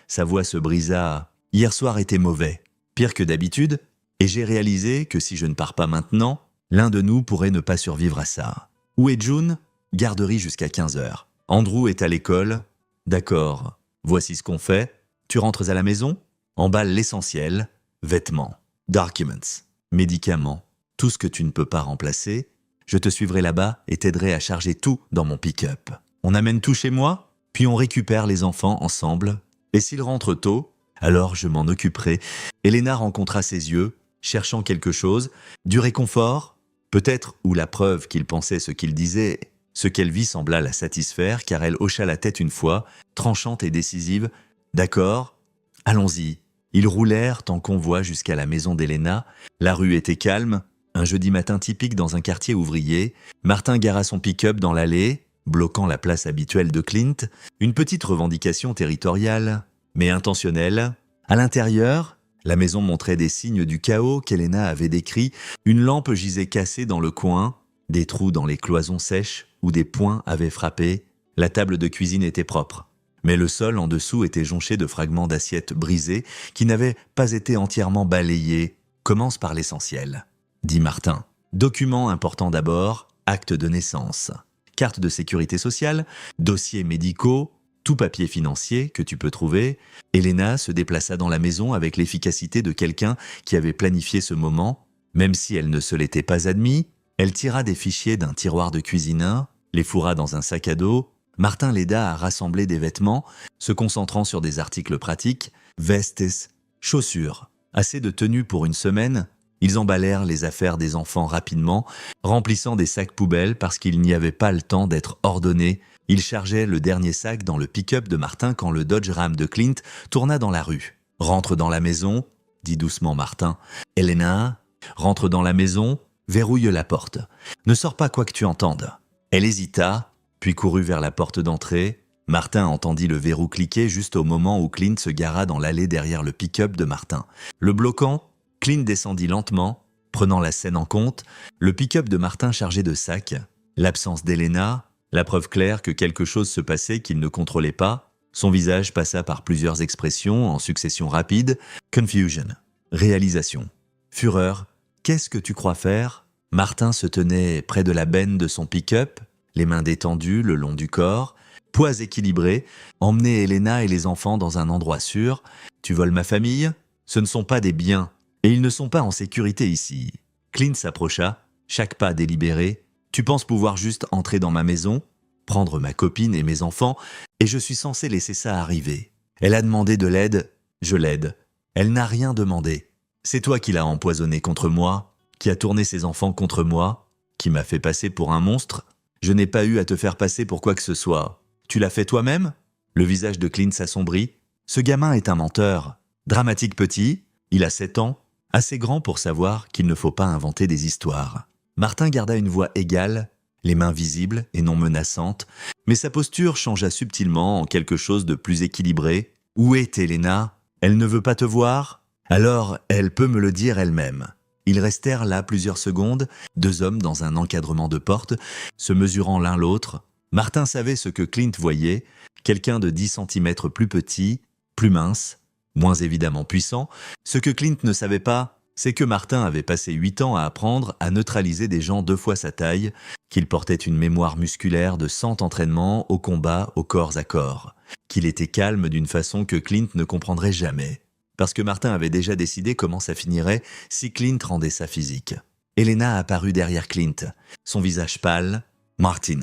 sa voix se brisa. Hier soir était mauvais, pire que d'habitude, et j'ai réalisé que si je ne pars pas maintenant, l'un de nous pourrait ne pas survivre à ça. Où est June? Garderie jusqu'à 15h. Andrew est à l'école. D'accord, voici ce qu'on fait. Tu rentres à la maison? Emballe l'essentiel. Vêtements, documents, médicaments, tout ce que tu ne peux pas remplacer. Je te suivrai là-bas et t'aiderai à charger tout dans mon pick-up. On amène tout chez moi, puis on récupère les enfants ensemble. Et s'ils rentrent tôt, alors je m'en occuperai. Elena rencontra ses yeux, cherchant quelque chose, du réconfort, peut-être ou la preuve qu'il pensait ce qu'il disait. Ce qu'elle vit sembla la satisfaire car elle hocha la tête une fois, tranchante et décisive. D'accord, allons-y. Ils roulèrent en convoi jusqu'à la maison d'Elena. La rue était calme, un jeudi matin typique dans un quartier ouvrier. Martin gara son pick-up dans l'allée, bloquant la place habituelle de Clint. Une petite revendication territoriale, mais intentionnelle. À l'intérieur, la maison montrait des signes du chaos qu'Elena avait décrit. Une lampe gisait cassée dans le coin, des trous dans les cloisons sèches où des poings avaient frappé. La table de cuisine était propre. Mais le sol en dessous était jonché de fragments d'assiettes brisées qui n'avaient pas été entièrement balayés. Commence par l'essentiel, dit Martin. Documents importants d'abord, acte de naissance, carte de sécurité sociale, dossiers médicaux, tout papier financier que tu peux trouver. Elena se déplaça dans la maison avec l'efficacité de quelqu'un qui avait planifié ce moment. Même si elle ne se l'était pas admis, elle tira des fichiers d'un tiroir de cuisine, les fourra dans un sac à dos. Martin l'aida à rassembler des vêtements, se concentrant sur des articles pratiques, vestes, chaussures, assez de tenues pour une semaine. Ils emballèrent les affaires des enfants rapidement, remplissant des sacs poubelles parce qu'il n'y avait pas le temps d'être ordonné. Ils chargeaient le dernier sac dans le pick-up de Martin quand le Dodge Ram de Clint tourna dans la rue. « Rentre dans la maison », dit doucement Martin. « Elena, rentre dans la maison, verrouille la porte. Ne sors pas quoi que tu entendes. » Elle hésita, puis courut vers la porte d'entrée. Martin entendit le verrou cliquer juste au moment où Clint se gara dans l'allée derrière le pick-up de Martin. Le bloquant, Clint descendit lentement, prenant la scène en compte, le pick-up de Martin chargé de sacs, l'absence d'Elena, la preuve claire que quelque chose se passait qu'il ne contrôlait pas. Son visage passa par plusieurs expressions en succession rapide. Confusion, réalisation, fureur. Qu'est-ce que tu crois faire? Martin se tenait près de la benne de son pick-up, les mains détendues le long du corps, poids équilibrés, emmener Elena et les enfants dans un endroit sûr. Tu voles ma famille? Ce ne sont pas des biens, et ils ne sont pas en sécurité ici. Clint s'approcha, chaque pas délibéré. Tu penses pouvoir juste entrer dans ma maison, prendre ma copine et mes enfants, et je suis censé laisser ça arriver. Elle a demandé de l'aide, je l'aide. Elle n'a rien demandé. C'est toi qui l'as empoisonné contre moi, qui a tourné ses enfants contre moi, qui m'a fait passer pour un monstre. Je n'ai pas eu à te faire passer pour quoi que ce soit. Tu l'as fait toi-même? Le visage de Clint s'assombrit. Ce gamin est un menteur. Dramatique petit, il a 7 ans, assez grand pour savoir qu'il ne faut pas inventer des histoires. Martin garda une voix égale, les mains visibles et non menaçantes, mais sa posture changea subtilement en quelque chose de plus équilibré. Où est Elena? Elle ne veut pas te voir? Alors, elle peut me le dire elle-même. Ils restèrent là plusieurs secondes, 2 hommes dans un encadrement de porte, se mesurant l'un l'autre. Martin savait ce que Clint voyait, quelqu'un de 10 centimètres plus petit, plus mince, moins évidemment puissant. Ce que Clint ne savait pas, c'est que Martin avait passé 8 ans à apprendre à neutraliser des gens 2 fois sa taille, qu'il portait une mémoire musculaire de 100 entraînements au combat au corps à corps, qu'il était calme d'une façon que Clint ne comprendrait jamais. Parce que Martin avait déjà décidé comment ça finirait si Clint rendait sa physique. Elena apparut derrière Clint, son visage pâle. « Martin,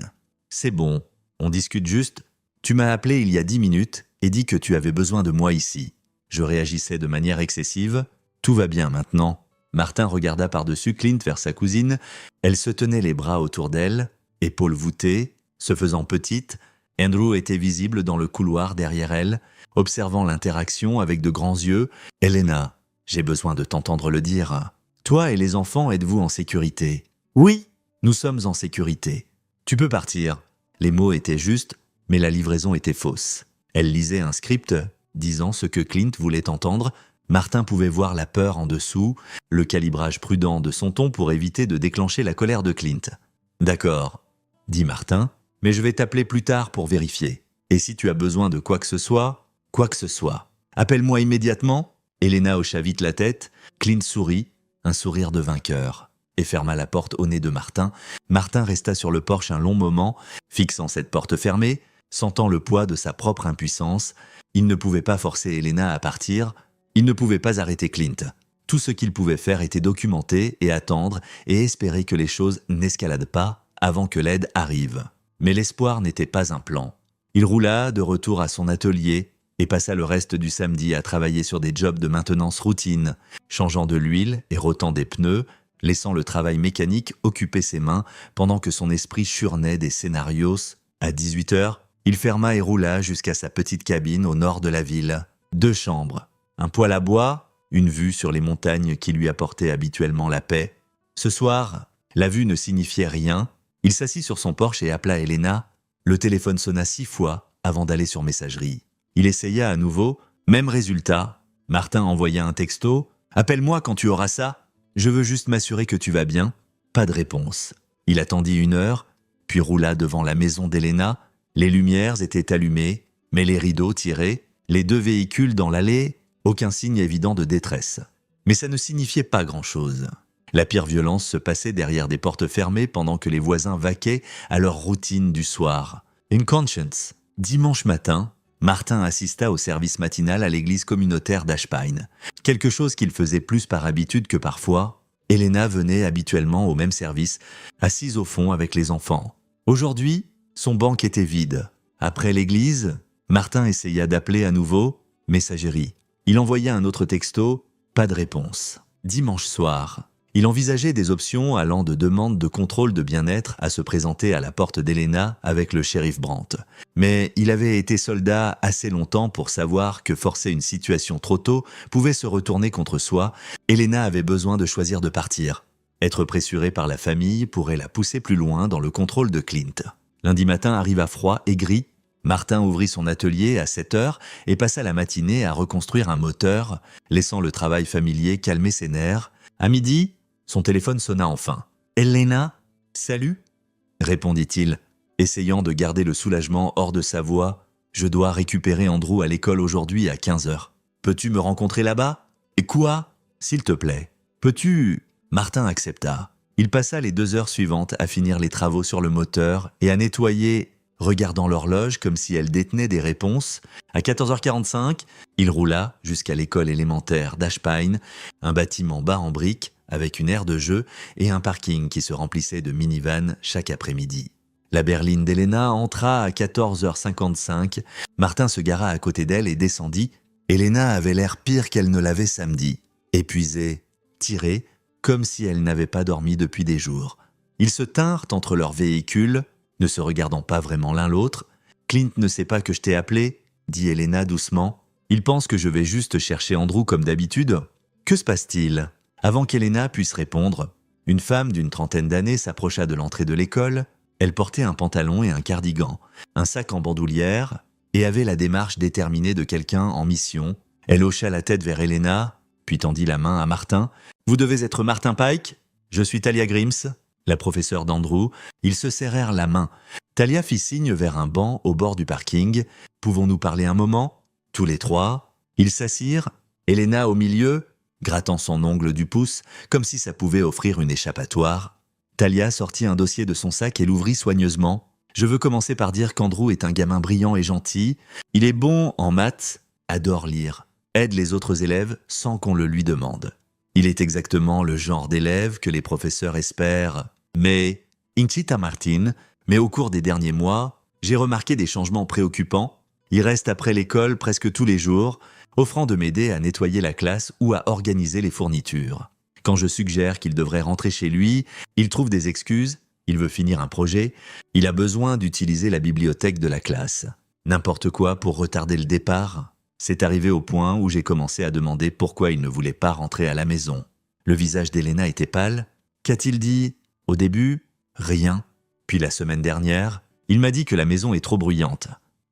c'est bon, on discute juste. Tu m'as appelé il y a 10 minutes et dit que tu avais besoin de moi ici. Je réagissais de manière excessive. Tout va bien maintenant. » Martin regarda par-dessus Clint vers sa cousine. Elle se tenait les bras autour d'elle, épaules voûtées, se faisant petite. Andrew était visible dans le couloir derrière elle, observant l'interaction avec de grands yeux. « Elena, j'ai besoin de t'entendre le dire. Toi et les enfants, êtes-vous en sécurité ?»« Oui, nous sommes en sécurité. Tu peux partir. » Les mots étaient justes, mais la livraison était fausse. Elle lisait un script disant ce que Clint voulait entendre. Martin pouvait voir la peur en dessous, le calibrage prudent de son ton pour éviter de déclencher la colère de Clint. « D'accord, » dit Martin, « mais je vais t'appeler plus tard pour vérifier. Et si tu as besoin de quoi que ce soit, appelle-moi immédiatement. » Elena hocha vite la tête. Clint sourit, un sourire de vainqueur, et ferma la porte au nez de Martin. Martin resta sur le porche un long moment, fixant cette porte fermée, sentant le poids de sa propre impuissance. Il ne pouvait pas forcer Elena à partir, il ne pouvait pas arrêter Clint. Tout ce qu'il pouvait faire était documenter et attendre et espérer que les choses n'escaladent pas avant que l'aide arrive. Mais l'espoir n'était pas un plan. Il roula de retour à son atelier et passa le reste du samedi à travailler sur des jobs de maintenance routine, changeant de l'huile et rotant des pneus, laissant le travail mécanique occuper ses mains pendant que son esprit churnait des scénarios. À 18h, il ferma et roula jusqu'à sa petite cabine au nord de la ville. 2 chambres, un poêle à bois, une vue sur les montagnes qui lui apportaient habituellement la paix. Ce soir, la vue ne signifiait rien. Il s'assit sur son porche et appela Elena. Le téléphone sonna 6 fois avant d'aller sur messagerie. Il essaya à nouveau, même résultat. Martin envoya un texto. « Appelle-moi quand tu auras ça. Je veux juste m'assurer que tu vas bien. » Pas de réponse. Il attendit 1 heure, puis roula devant la maison d'Elena. Les lumières étaient allumées, mais les rideaux tirés, les 2 véhicules dans l'allée, aucun signe évident de détresse. Mais ça ne signifiait pas grand-chose. La pire violence se passait derrière des portes fermées pendant que les voisins vaquaient à leur routine du soir. In conscience. Dimanche matin, Martin assista au service matinal à l'église communautaire d'Ashpine. Quelque chose qu'il faisait plus par habitude que parfois. Elena venait habituellement au même service, assise au fond avec les enfants. Aujourd'hui, son banc était vide. Après l'église, Martin essaya d'appeler à nouveau. Messagerie. Il envoya un autre texto. Pas de réponse. Dimanche soir, il envisageait des options allant de demandes de contrôle de bien-être à se présenter à la porte d'Elena avec le shérif Brandt. Mais il avait été soldat assez longtemps pour savoir que forcer une situation trop tôt pouvait se retourner contre soi. Elena avait besoin de choisir de partir. Être pressurée par la famille pourrait la pousser plus loin dans le contrôle de Clint. Lundi matin arriva froid et gris. Martin ouvrit son atelier à 7h et passa la matinée à reconstruire un moteur, laissant le travail familier calmer ses nerfs. À midi, son téléphone sonna enfin. « Elena, salut ?» répondit-il, essayant de garder le soulagement hors de sa voix. « Je dois récupérer Andrew à l'école aujourd'hui à 15h. Peux-tu me rencontrer là-bas ?»« Et quoi ? S'il te plaît. Peux-tu… » Martin accepta. Il passa les 2 heures suivantes à finir les travaux sur le moteur et à nettoyer, regardant l'horloge comme si elle détenait des réponses. À 14h45, il roula jusqu'à l'école élémentaire d'Ashpine, un bâtiment bas en briques avec une aire de jeu et un parking qui se remplissait de minivans chaque après-midi. La berline d'Elena entra à 14h55. Martin se gara à côté d'elle et descendit. Elena avait l'air pire qu'elle ne l'avait samedi, épuisée, tirée, comme si elle n'avait pas dormi depuis des jours. Ils se tinrent entre leurs véhicules, ne se regardant pas vraiment l'un l'autre. « Clint ne sait pas que je t'ai appelé ?» dit Elena doucement. « Il pense que je vais juste chercher Andrew comme d'habitude. Que se passe-t-il ?» Avant qu'Elena puisse répondre, une femme d'une 30aine d'années s'approcha de l'entrée de l'école. Elle portait un pantalon et un cardigan, un sac en bandoulière et avait la démarche déterminée de quelqu'un en mission. Elle hocha la tête vers Elena, puis tendit la main à Martin. « Vous devez être Martin Pike ? Je suis Talia Grims, la professeure d'Andrew. » Ils se serrèrent la main. Talia fit signe vers un banc au bord du parking. « Pouvons-nous parler un moment ?» Tous les 3. Ils s'assirent, Elena au milieu, grattant son ongle du pouce, comme si ça pouvait offrir une échappatoire. Talia sortit un dossier de son sac et l'ouvrit soigneusement. « Je veux commencer par dire qu'Andrew est un gamin brillant et gentil. Il est bon en maths, adore lire, aide les autres élèves sans qu'on le lui demande. Il est exactement le genre d'élève que les professeurs espèrent. Mais, Inchita Martin, mais au cours des derniers mois, j'ai remarqué des changements préoccupants. Il reste après l'école presque tous les jours, offrant de m'aider à nettoyer la classe ou à organiser les fournitures. Quand je suggère qu'il devrait rentrer chez lui, il trouve des excuses. il veut finir un projet, il a besoin d'utiliser la bibliothèque de la classe. N'importe quoi pour retarder le départ. C'est arrivé au point où j'ai commencé à demander pourquoi il ne voulait pas rentrer à la maison. Le visage d'Elena était pâle. Qu'a-t-il dit? Au début, rien. Puis la semaine dernière, il m'a dit que la maison est trop bruyante.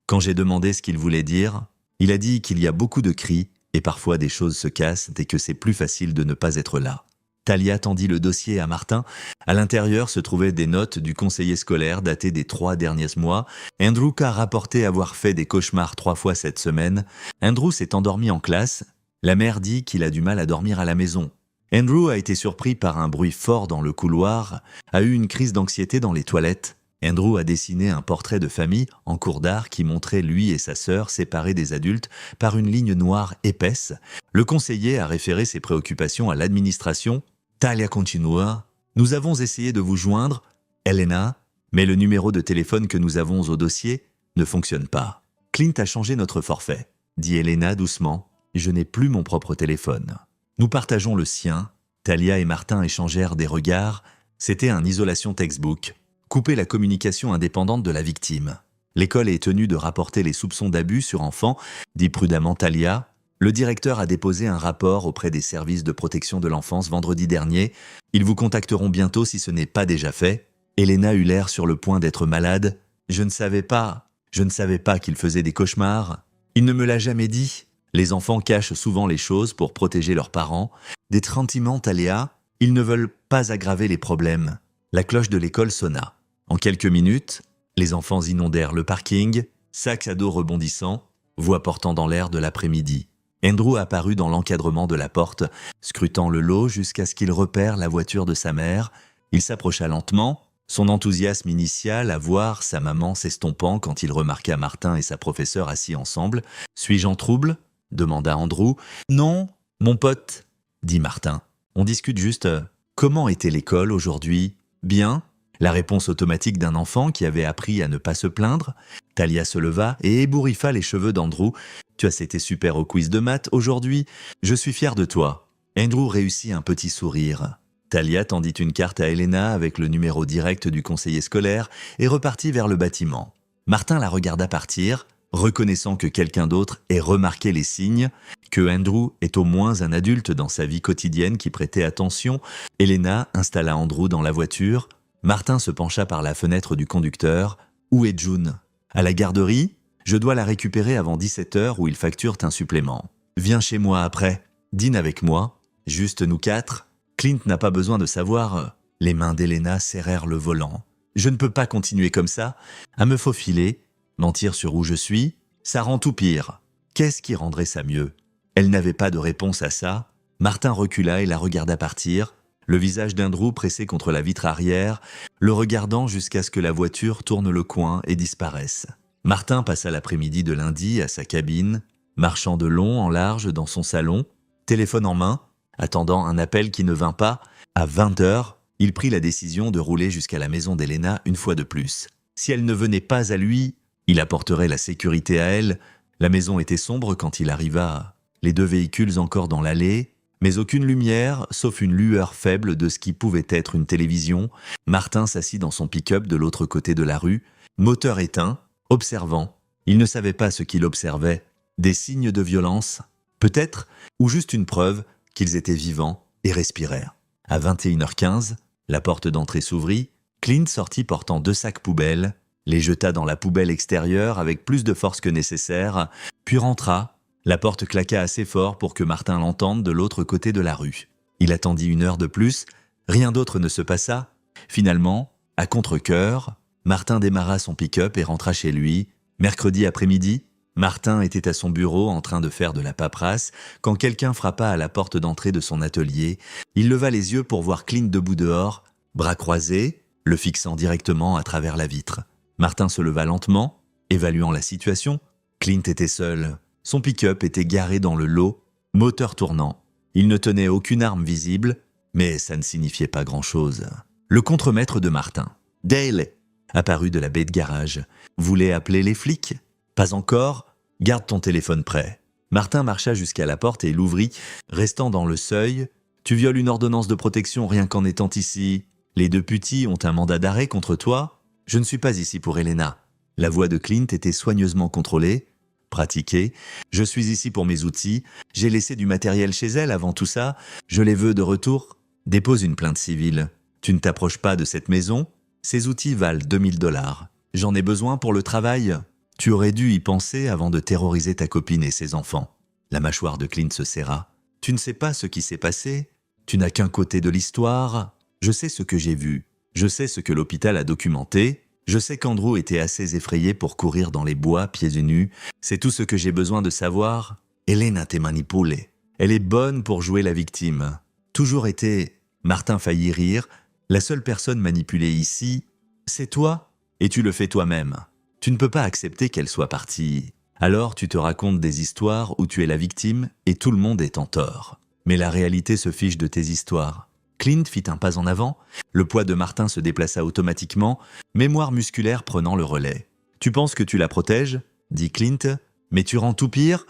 Quand j'ai demandé ce qu'il voulait dire, il a dit qu'il y a beaucoup de cris et parfois des choses se cassent et que c'est plus facile de ne pas être là. Talia tendit le dossier à Martin. À l'intérieur se trouvaient des notes du conseiller scolaire datées des 3 derniers mois. Andrew a rapporté avoir fait des cauchemars 3 fois cette semaine. Andrew s'est endormi en classe. La mère dit qu'il a du mal à dormir à la maison. Andrew a été surpris par un bruit fort dans le couloir, a eu une crise d'anxiété dans les toilettes. Andrew a dessiné un portrait de famille en cours d'art qui montrait lui et sa sœur séparés des adultes par une ligne noire épaisse. Le conseiller a référé ses préoccupations à l'administration. Talia continua. Nous avons essayé de vous joindre, Elena, mais le numéro de téléphone que nous avons au dossier ne fonctionne pas. Clint a changé notre forfait, dit Elena doucement. Je n'ai plus mon propre téléphone. Nous partageons le sien. Talia et Martin échangèrent des regards. C'était un isolation textbook. Couper la communication indépendante de la victime. L'école est tenue de rapporter les soupçons d'abus sur enfants, dit prudemment Talia. Le directeur a déposé un rapport auprès des services de protection de l'enfance vendredi dernier. Ils vous contacteront bientôt si ce n'est pas déjà fait. Elena eut l'air sur le point d'être malade. Je ne savais pas qu'il faisait des cauchemars. Il ne me l'a jamais dit. Les enfants cachent souvent les choses pour protéger leurs parents. Des sentiments, Talia, ils ne veulent pas aggraver les problèmes. La cloche de l'école sonna. En quelques minutes, les enfants inondèrent le parking, sacs à dos rebondissants, voix portant dans l'air de l'après-midi. Andrew apparut dans l'encadrement de la porte, scrutant le lot jusqu'à ce qu'il repère la voiture de sa mère. Il s'approcha lentement, son enthousiasme initial à voir sa maman s'estompant quand il remarqua Martin et sa professeure assis ensemble. « Suis-je en trouble ?» demanda Andrew. « Non, mon pote, » dit Martin. « On discute juste. Comment était l'école aujourd'hui? Bien ?» La réponse automatique d'un enfant qui avait appris à ne pas se plaindre. Talia se leva et ébouriffa les cheveux d'Andrew. « Tu as été super au quiz de maths aujourd'hui. Je suis fier de toi. » Andrew réussit un petit sourire. Talia tendit une carte à Elena avec le numéro direct du conseiller scolaire et repartit vers le bâtiment. Martin la regarda partir, reconnaissant que quelqu'un d'autre ait remarqué les signes, que Andrew est au moins un adulte dans sa vie quotidienne qui prêtait attention. Elena installa Andrew dans la voiture. Martin se pencha par la fenêtre du conducteur. « Où est June ? À la garderie ? Je dois la récupérer avant 17h où ils facturent un supplément. Viens chez moi après. Dîne avec moi. Juste nous 4. Clint n'a pas besoin de savoir. » Les mains d'Elena serrèrent le volant. « Je ne peux pas continuer comme ça, à me faufiler, mentir sur où je suis. Ça rend tout pire. Qu'est-ce qui rendrait ça mieux ?» Elle n'avait pas de réponse à ça. Martin recula et la regarda partir. Le visage d'Andrew pressé contre la vitre arrière, le regardant jusqu'à ce que la voiture tourne le coin et disparaisse. Martin passa l'après-midi de lundi à sa cabine, marchant de long en large dans son salon, téléphone en main, attendant un appel qui ne vint pas. À 20h, il prit la décision de rouler jusqu'à la maison d'Elena une fois de plus. Si elle ne venait pas à lui, il apporterait la sécurité à elle. La maison était sombre quand il arriva. Les 2 véhicules encore dans l'allée, mais aucune lumière, sauf une lueur faible de ce qui pouvait être une télévision. Martin s'assit dans son pick-up de l'autre côté de la rue, moteur éteint, observant. Il ne savait pas ce qu'il observait. Des signes de violence, peut-être, ou juste une preuve qu'ils étaient vivants et respiraient. À 21h15, la porte d'entrée s'ouvrit. Clint sortit portant 2 sacs poubelles, les jeta dans la poubelle extérieure avec plus de force que nécessaire, puis rentra. La porte claqua assez fort pour que Martin l'entende de l'autre côté de la rue. Il attendit 1 heure de plus, rien d'autre ne se passa. Finalement, à contre-cœur, Martin démarra son pick-up et rentra chez lui. Mercredi après-midi, Martin était à son bureau en train de faire de la paperasse quand quelqu'un frappa à la porte d'entrée de son atelier. Il leva les yeux pour voir Clint debout dehors, bras croisés, le fixant directement à travers la vitre. Martin se leva lentement, évaluant la situation. Clint était seul. Son pick-up était garé dans le lot, moteur tournant. Il ne tenait aucune arme visible, mais ça ne signifiait pas grand-chose. Le contremaître de Martin, Dale, apparut de la baie de garage. « Voulez appeler les flics ? Pas encore ? Garde ton téléphone prêt. » Martin marcha jusqu'à la porte et l'ouvrit, restant dans le seuil. « Tu violes une ordonnance de protection rien qu'en étant ici. » Les deux petits ont un mandat d'arrêt contre toi? Je ne suis pas ici pour Elena. La voix de Clint était soigneusement contrôlée, pratiquée. Je suis ici pour mes outils. J'ai laissé du matériel chez elle avant tout ça. Je les veux de retour. Dépose une plainte civile. Tu ne t'approches pas de cette maison. Ces outils valent 2000 $. J'en ai besoin pour le travail. Tu aurais dû y penser avant de terroriser ta copine et ses enfants. La mâchoire de Clint se serra. Tu ne sais pas ce qui s'est passé. Tu n'as qu'un côté de l'histoire. Je sais ce que j'ai vu. Je sais ce que l'hôpital a documenté. Je sais qu'Andrew était assez effrayé pour courir dans les bois, pieds nus. C'est tout ce que j'ai besoin de savoir. Elena te manipulé. Elle est bonne pour jouer la victime. Toujours été. Martin faillit rire. La seule personne manipulée ici, c'est toi, et tu le fais toi-même. Tu ne peux pas accepter qu'elle soit partie. Alors tu te racontes des histoires où tu es la victime et tout le monde est en tort. Mais la réalité se fiche de tes histoires. Clint fit un pas en avant, le poids de Martin se déplaça automatiquement, mémoire musculaire prenant le relais. « Tu penses que tu la protèges ?» dit Clint. « Mais tu rends tout pire.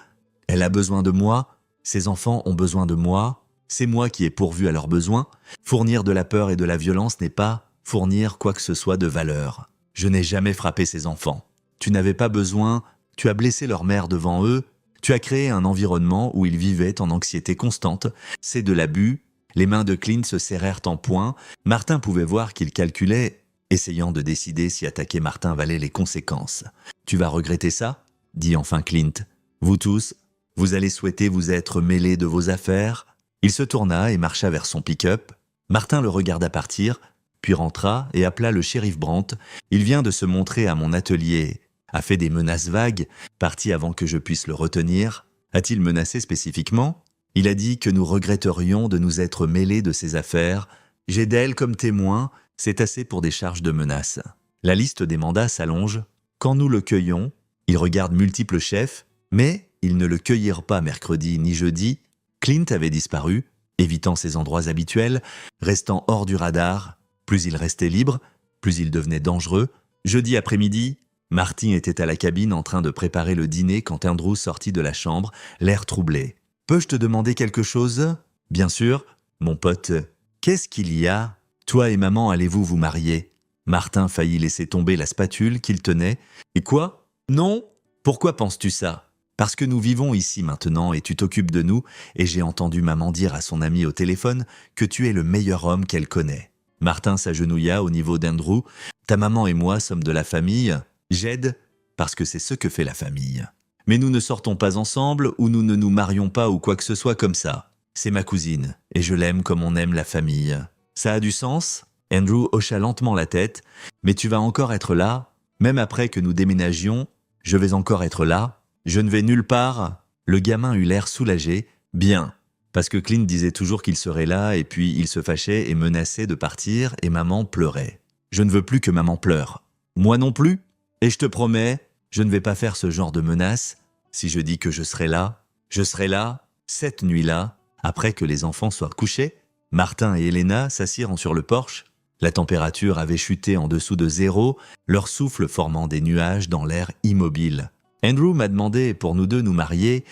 Elle a besoin de moi, ses enfants ont besoin de moi, c'est moi qui ai pourvu à leurs besoins. Fournir de la peur et de la violence n'est pas fournir quoi que ce soit de valeur. Je n'ai jamais frappé ces enfants. Tu n'avais pas besoin, tu as blessé leur mère devant eux, tu as créé un environnement où ils vivaient en anxiété constante, c'est de l'abus. » Les mains de Clint se serrèrent en poing. Martin pouvait voir qu'il calculait, essayant de décider si attaquer Martin valait les conséquences. « Tu vas regretter ça ?» dit enfin Clint. « Vous tous, vous allez souhaiter vous être mêlés de vos affaires ?» Il se tourna et marcha vers son pick-up. Martin le regarda partir, puis rentra et appela le shérif Brandt. « Il vient de se montrer à mon atelier. A fait des menaces vagues, parti avant que je puisse le retenir. A-t-il menacé spécifiquement ? Il a dit que nous regretterions de nous être mêlés de ses affaires. J'ai d'elle comme témoin, c'est assez pour des charges de menaces. La liste des mandats s'allonge. Quand nous le cueillons, il regarde multiples chefs, mais ils ne le cueillirent pas mercredi ni jeudi. Clint avait disparu, évitant ses endroits habituels, restant hors du radar. Plus il restait libre, plus il devenait dangereux. Jeudi après-midi, Martin était à la cabine en train de préparer le dîner quand Andrew sortit de la chambre, l'air troublé. « Peux-je te demander quelque chose ?»« Bien sûr, mon pote. Qu'est-ce qu'il y a ? Toi et maman allez-vous vous marier ?» Martin faillit laisser tomber la spatule qu'il tenait. « Et quoi ? Non ? Pourquoi penses-tu ça ? Parce que nous vivons ici maintenant et tu t'occupes de nous et j'ai entendu maman dire à son ami au téléphone que tu es le meilleur homme qu'elle connaît. » Martin s'agenouilla au niveau d'Andrew. « Ta maman et moi sommes de la famille. J'aide parce que c'est ce que fait la famille. » Mais nous ne sortons pas ensemble ou nous ne nous marions pas ou quoi que ce soit comme ça. C'est ma cousine, et je l'aime comme on aime la famille. Ça a du sens ? Andrew hocha lentement la tête. Mais tu vas encore être là ? Même après que nous déménagions, je vais encore être là ? Je ne vais nulle part ? Le gamin eut l'air soulagé. Bien. Parce que Clint disait toujours qu'il serait là, et puis il se fâchait et menaçait de partir, et maman pleurait. Je ne veux plus que maman pleure. Moi non plus ? Et je te promets, je ne vais pas faire ce genre de menace. Si je dis que je serai là, cette nuit-là, après que les enfants soient couchés. Martin et Elena s'assirent sur le porche. La température avait chuté en dessous de 0, leur souffle formant des nuages dans l'air immobile. Andrew m'a demandé pour nous deux nous marier.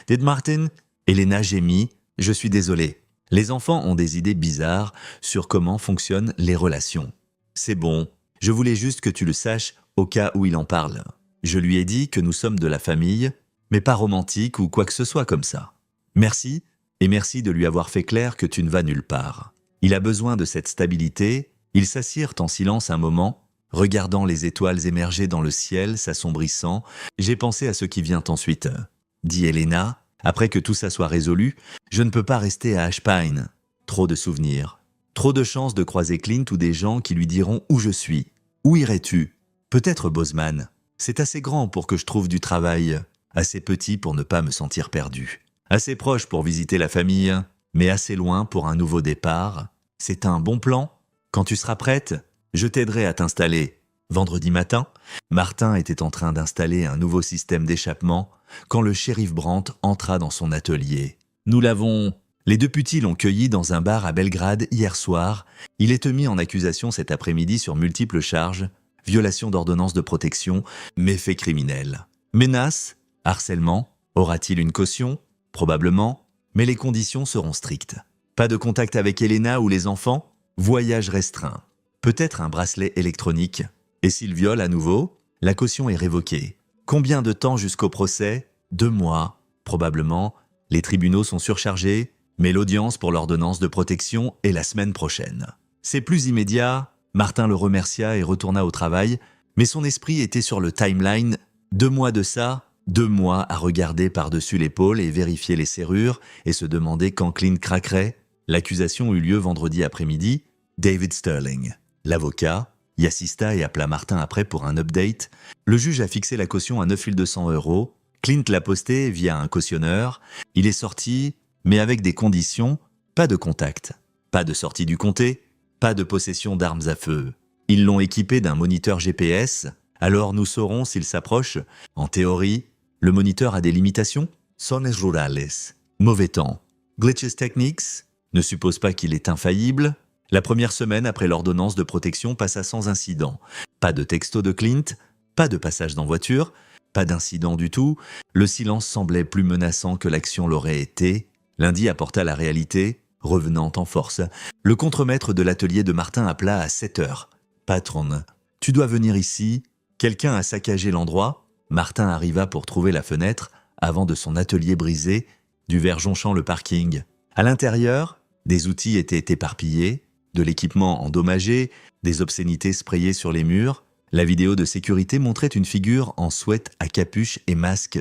Did Martin ? Elena gémit. Je suis désolé. Les enfants ont des idées bizarres sur comment fonctionnent les relations. C'est bon. Je voulais juste que tu le saches au cas où il en parle. Je lui ai dit que nous sommes de la famille, mais pas romantique ou quoi que ce soit comme ça. Merci, et merci de lui avoir fait clair que tu ne vas nulle part. Il a besoin de cette stabilité. Ils s'assirent en silence un moment, regardant les étoiles émerger dans le ciel, s'assombrissant. J'ai pensé à ce qui vient ensuite, dit Elena. Après que tout ça soit résolu, je ne peux pas rester à Ashpine. Trop de souvenirs. Trop de chances de croiser Clint ou des gens qui lui diront où je suis. Où irais-tu ? Peut-être Bozeman. C'est assez grand pour que je trouve du travail, assez petit pour ne pas me sentir perdu, assez proche pour visiter la famille, mais assez loin pour un nouveau départ. C'est un bon plan ? Quand tu seras prête, je t'aiderai à t'installer. Vendredi matin, Martin était en train d'installer un nouveau système d'échappement quand le shérif Brandt entra dans son atelier. Nous l'avons... Les deux petits l'ont cueilli dans un bar à Belgrade hier soir. Il est mis en accusation cet après-midi sur multiples charges, violation d'ordonnance de protection, méfaits criminels. Menaces, harcèlement, aura-t-il une caution ? Probablement, mais les conditions seront strictes. Pas de contact avec Elena ou les enfants, voyage restreint. Peut-être un bracelet électronique. Et s'il viole à nouveau, la caution est révoquée. Combien de temps jusqu'au procès? 2 mois, probablement. Les tribunaux sont surchargés, mais l'audience pour l'ordonnance de protection est la semaine prochaine. C'est plus immédiat, Martin le remercia et retourna au travail, mais son esprit était sur le timeline. 2 mois de ça, 2 mois à regarder par-dessus l'épaule et vérifier les serrures et se demander quand Clint craquerait. L'accusation eut lieu vendredi après-midi. David Sterling, l'avocat, y assista et appela Martin après pour un update. Le juge a fixé la caution à 9 200 €. Clint l'a posté via un cautionneur. Il est sorti, mais avec des conditions, pas de contact, pas de sortie du comté, pas de possession d'armes à feu. Ils l'ont équipé d'un moniteur GPS, alors nous saurons s'il s'approche. En théorie, le moniteur a des limitations. Zones rurales, mauvais temps, glitches techniques, ne suppose pas qu'il est infaillible. La première semaine après l'ordonnance de protection passa sans incident. Pas de texto de Clint, pas de passage dans voiture, pas d'incident du tout. Le silence semblait plus menaçant que l'action l'aurait été. Lundi apporta la réalité, revenant en force. Le contremaître de l'atelier de Martin appela à 7 heures. « Patron, tu dois venir ici. Quelqu'un a saccagé l'endroit. » Martin arriva pour trouver la fenêtre, avant de son atelier brisé, du verre jonchant le parking. À l'intérieur, des outils étaient éparpillés, de l'équipement endommagé, des obscénités sprayées sur les murs. La vidéo de sécurité montrait une figure en sweat à capuche et masque,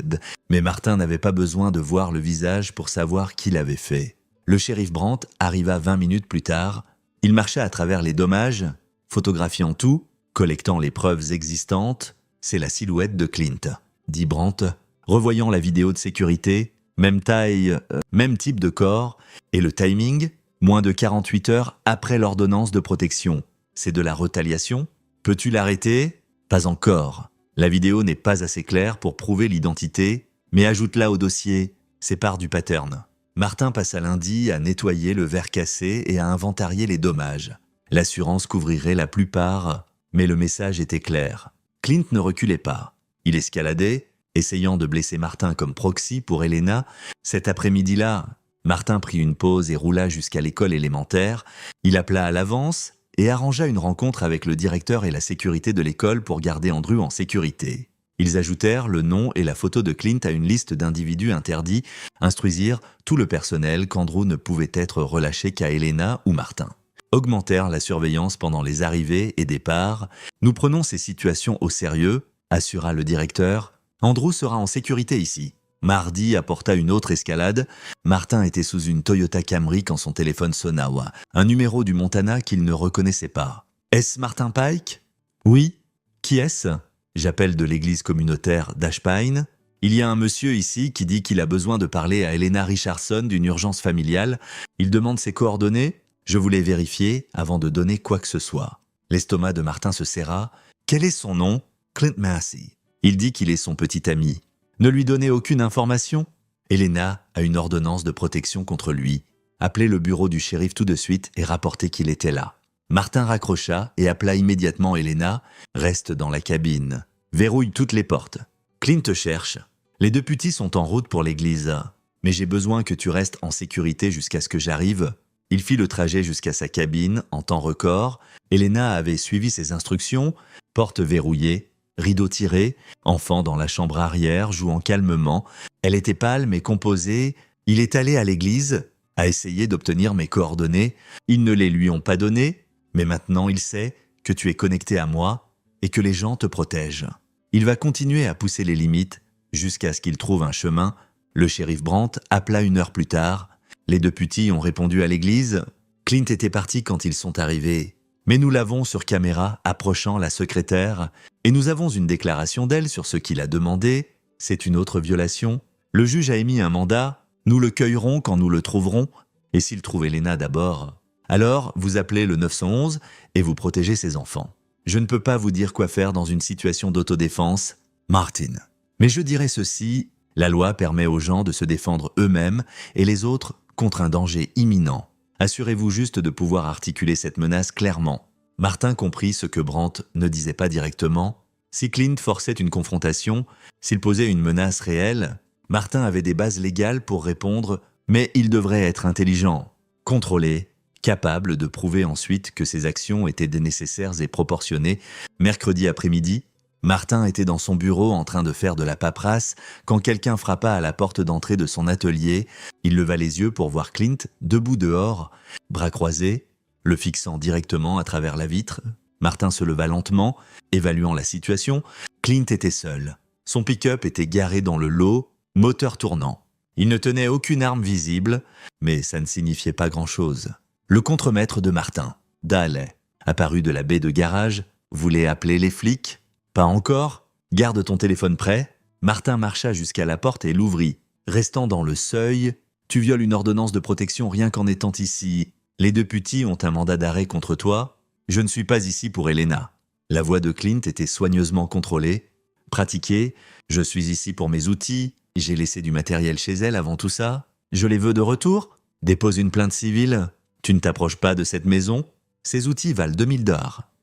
mais Martin n'avait pas besoin de voir le visage pour savoir qui l'avait fait. Le shérif Brandt arriva 20 minutes plus tard. Il marcha à travers les dommages, photographiant tout, collectant les preuves existantes. « C'est la silhouette de Clint », dit Brandt, revoyant la vidéo de sécurité, même taille, même type de corps, et le timing, moins de 48 heures après l'ordonnance de protection. C'est de la retaliation? Peux-tu l'arrêter? Pas encore. La vidéo n'est pas assez claire pour prouver l'identité, mais ajoute-la au dossier, c'est part du pattern. Martin passa lundi à nettoyer le verre cassé et à inventarier les dommages. L'assurance couvrirait la plupart, mais le message était clair. Clint ne reculait pas. Il escaladait, essayant de blesser Martin comme proxy pour Elena. Cet après-midi-là, Martin prit une pause et roula jusqu'à l'école élémentaire. Il appela à l'avance et arrangea une rencontre avec le directeur et la sécurité de l'école pour garder Andrew en sécurité. Ils ajoutèrent le nom et la photo de Clint à une liste d'individus interdits, instruisirent tout le personnel qu'Andrew ne pouvait être relâché qu'à Elena ou Martin. Augmentèrent la surveillance pendant les arrivées et départs. « Nous prenons ces situations au sérieux », assura le directeur. « Andrew sera en sécurité ici. » Mardi apporta une autre escalade. Martin était sous une Toyota Camry quand son téléphone sonna. Un numéro du Montana qu'il ne reconnaissait pas. « Est-ce Martin Pike ?»« Oui. Qui est-ce » ? J'appelle de l'église communautaire d'Ashpine. Il y a un monsieur ici qui dit qu'il a besoin de parler à Elena Richardson d'une urgence familiale. Il demande ses coordonnées. Je voulais vérifier avant de donner quoi que ce soit. L'estomac de Martin se serra. Quel est son nom? Clint Massey. Il dit qu'il est son petit ami. Ne lui donnez aucune information. Elena a une ordonnance de protection contre lui. Appelez le bureau du shérif tout de suite et rapportez qu'il était là. Martin raccrocha et appela immédiatement Elena. Reste dans la cabine. Verrouille toutes les portes. Clint te cherche. Les 2 petits sont en route pour l'église. Mais j'ai besoin que tu restes en sécurité jusqu'à ce que j'arrive. Il fit le trajet jusqu'à sa cabine en temps record. Elena avait suivi ses instructions. Porte verrouillée, rideau tiré, enfant dans la chambre arrière, jouant calmement. Elle était pâle mais composée. Il est allé à l'église, a essayé d'obtenir mes coordonnées. Ils ne les lui ont pas données, mais maintenant il sait que tu es connecté à moi et que les gens te protègent. Il va continuer à pousser les limites jusqu'à ce qu'il trouve un chemin. Le shérif Brandt appela 1 heure plus tard. Les 2 petits ont répondu à l'église. Clint était parti quand ils sont arrivés. Mais nous l'avons sur caméra approchant la secrétaire et nous avons une déclaration d'elle sur ce qu'il a demandé. C'est une autre violation. Le juge a émis un mandat. Nous le cueillerons quand nous le trouverons. Et s'il trouve Elena d'abord, alors vous appelez le 911 et vous protégez ses enfants. Je ne peux pas vous dire quoi faire dans une situation d'autodéfense, Martin. Mais je dirais ceci, la loi permet aux gens de se défendre eux-mêmes et les autres contre un danger imminent. Assurez-vous juste de pouvoir articuler cette menace clairement. Martin comprit ce que Brandt ne disait pas directement. Si Clint forçait une confrontation, s'il posait une menace réelle, Martin avait des bases légales pour répondre, mais il devrait être intelligent, contrôlé, capable de prouver ensuite que ses actions étaient nécessaires et proportionnées. Mercredi après-midi, Martin était dans son bureau en train de faire de la paperasse quand quelqu'un frappa à la porte d'entrée de son atelier. Il leva les yeux pour voir Clint, debout dehors, bras croisés, le fixant directement à travers la vitre. Martin se leva lentement, évaluant la situation. Clint était seul. Son pick-up était garé dans le lot, moteur tournant. Il ne tenait aucune arme visible, mais ça ne signifiait pas grand-chose. Le contremaître de Martin, Dale, apparu de la baie de garage, voulait appeler les flics. Pas encore. Garde ton téléphone prêt. Martin marcha jusqu'à la porte et l'ouvrit. Restant dans le seuil, tu violes une ordonnance de protection rien qu'en étant ici. Les deux petits ont un mandat d'arrêt contre toi. Je ne suis pas ici pour Elena. La voix de Clint était soigneusement contrôlée. Pratiquée. Je suis ici pour mes outils. J'ai laissé du matériel chez elle avant tout ça. Je les veux de retour. Dépose une plainte civile. Tu ne t'approches pas de cette maison. Ces outils valent 2000 $.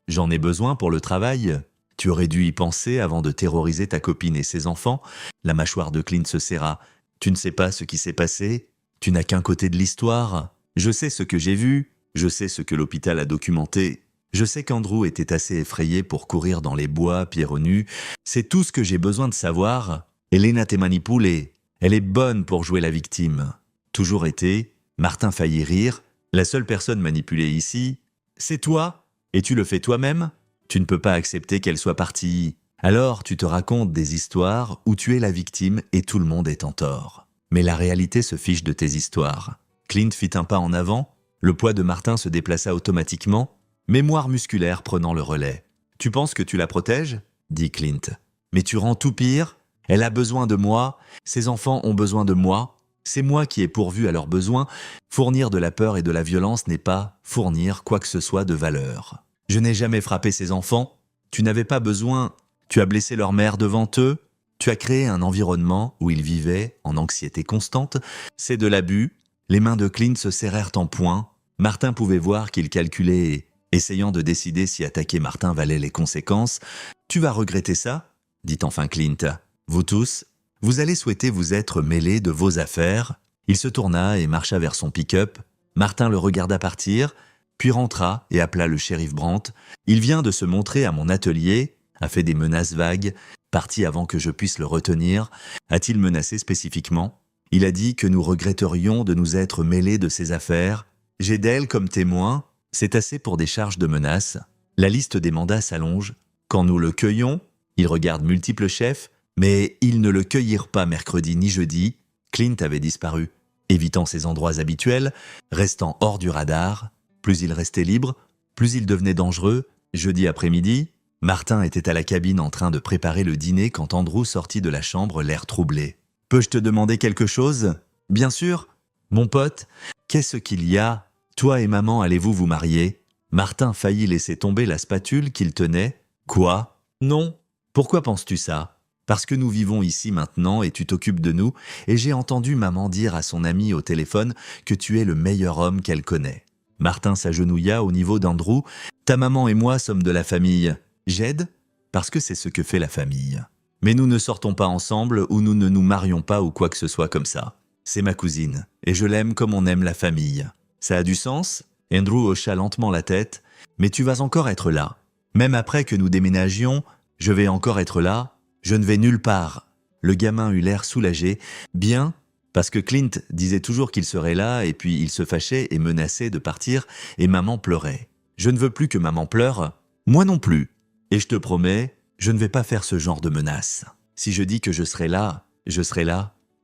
J'en ai besoin pour le travail. Tu aurais dû y penser avant de terroriser ta copine et ses enfants. La mâchoire de Clint se serra. Tu ne sais pas ce qui s'est passé. Tu n'as qu'un côté de l'histoire. Je sais ce que j'ai vu. Je sais ce que l'hôpital a documenté. Je sais qu'Andrew était assez effrayé pour courir dans les bois, pieds nus. C'est tout ce que j'ai besoin de savoir. Elena t'est manipulée. Elle est bonne pour jouer la victime. Toujours été, Martin faillit rire. La seule personne manipulée ici, c'est toi. Et tu le fais toi-même. Tu ne peux pas accepter qu'elle soit partie. Alors tu te racontes des histoires où tu es la victime et tout le monde est en tort. Mais la réalité se fiche de tes histoires. Clint fit un pas en avant. Le poids de Martin se déplaça automatiquement. Mémoire musculaire prenant le relais. « Tu penses que tu la protèges ?» dit Clint. « Mais tu rends tout pire. Elle a besoin de moi. Ses enfants ont besoin de moi. C'est moi qui ai pourvu à leurs besoins. Fournir de la peur et de la violence n'est pas fournir quoi que ce soit de valeur. Je n'ai jamais frappé ses enfants. Tu n'avais pas besoin. Tu as blessé leur mère devant eux. Tu as créé un environnement où ils vivaient en anxiété constante. C'est de l'abus. » Les mains de Clint se serrèrent en poing. Martin pouvait voir qu'il calculait, essayant de décider si attaquer Martin valait les conséquences. « Tu vas regretter ça ?» dit enfin Clint. « Vous tous, vous allez souhaiter vous être mêlés de vos affaires. » Il se tourna et marcha vers son pick-up. Martin le regarda partir, puis rentra et appela le shérif Brandt. « Il vient de se montrer à mon atelier, a fait des menaces vagues, parti avant que je puisse le retenir. A-t-il menacé spécifiquement ? Il a dit que nous regretterions de nous être mêlés de ses affaires. J'ai d'elle comme témoin. C'est assez pour des charges de menaces. La liste des mandats s'allonge. Quand nous le cueillons, il regarde multiples chefs, mais ils ne le cueillirent pas mercredi ni jeudi. Clint avait disparu, évitant ses endroits habituels, restant hors du radar. Plus il restait libre, plus il devenait dangereux. Jeudi après-midi, Martin était à la cabine en train de préparer le dîner quand Andrew sortit de la chambre, l'air troublé. « Peux-je te demander quelque chose ?»« Bien sûr. »« Mon pote, qu'est-ce qu'il y a ? Toi et maman, allez-vous vous marier ?» Martin faillit laisser tomber la spatule qu'il tenait. « Quoi ? Non. Pourquoi penses-tu ça ? Parce que nous vivons ici maintenant et tu t'occupes de nous, et j'ai entendu maman dire à son amie au téléphone que tu es le meilleur homme qu'elle connaît. » Martin s'agenouilla au niveau d'Andrew. « Ta maman et moi sommes de la famille. J'aide parce que c'est ce que fait la famille. Mais nous ne sortons pas ensemble ou nous ne nous marions pas ou quoi que ce soit comme ça. C'est ma cousine, et je l'aime comme on aime la famille. Ça a du sens ?» Andrew hocha lentement la tête. « Mais tu vas encore être là. Même après que nous déménagions, je vais encore être là. Je ne vais nulle part. » Le gamin eut l'air soulagé. « Bien, parce que Clint disait toujours qu'il serait là, et puis il se fâchait et menaçait de partir, et maman pleurait. Je ne veux plus que maman pleure. Moi non plus. Et je te promets, je ne vais pas faire ce genre de menaces. Si je dis que je serai là,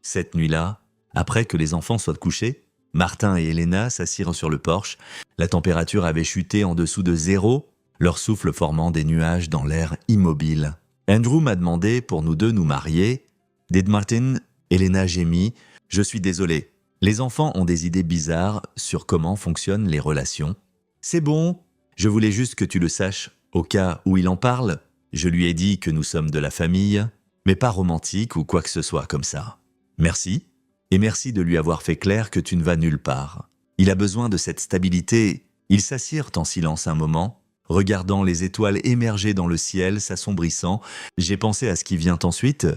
cette nuit-là, après que les enfants soient couchés. » Martin et Elena s'assirent sur le porche. La température avait chuté en dessous de 0, leur souffle formant des nuages dans l'air immobile. « Andrew m'a demandé pour nous deux nous marier. » Did Martin ? Elena gémit. « Je suis désolé. Les enfants ont des idées bizarres sur comment fonctionnent les relations. »« C'est bon. Je voulais juste que tu le saches. Au cas où il en parle, je lui ai dit que nous sommes de la famille, mais pas romantique ou quoi que ce soit comme ça. Merci. Et merci de lui avoir fait clair que tu ne vas nulle part. Il a besoin de cette stabilité. » Ils s'assirent en silence un moment, regardant les étoiles émerger dans le ciel, s'assombrissant. « J'ai pensé à ce qui vient ensuite, »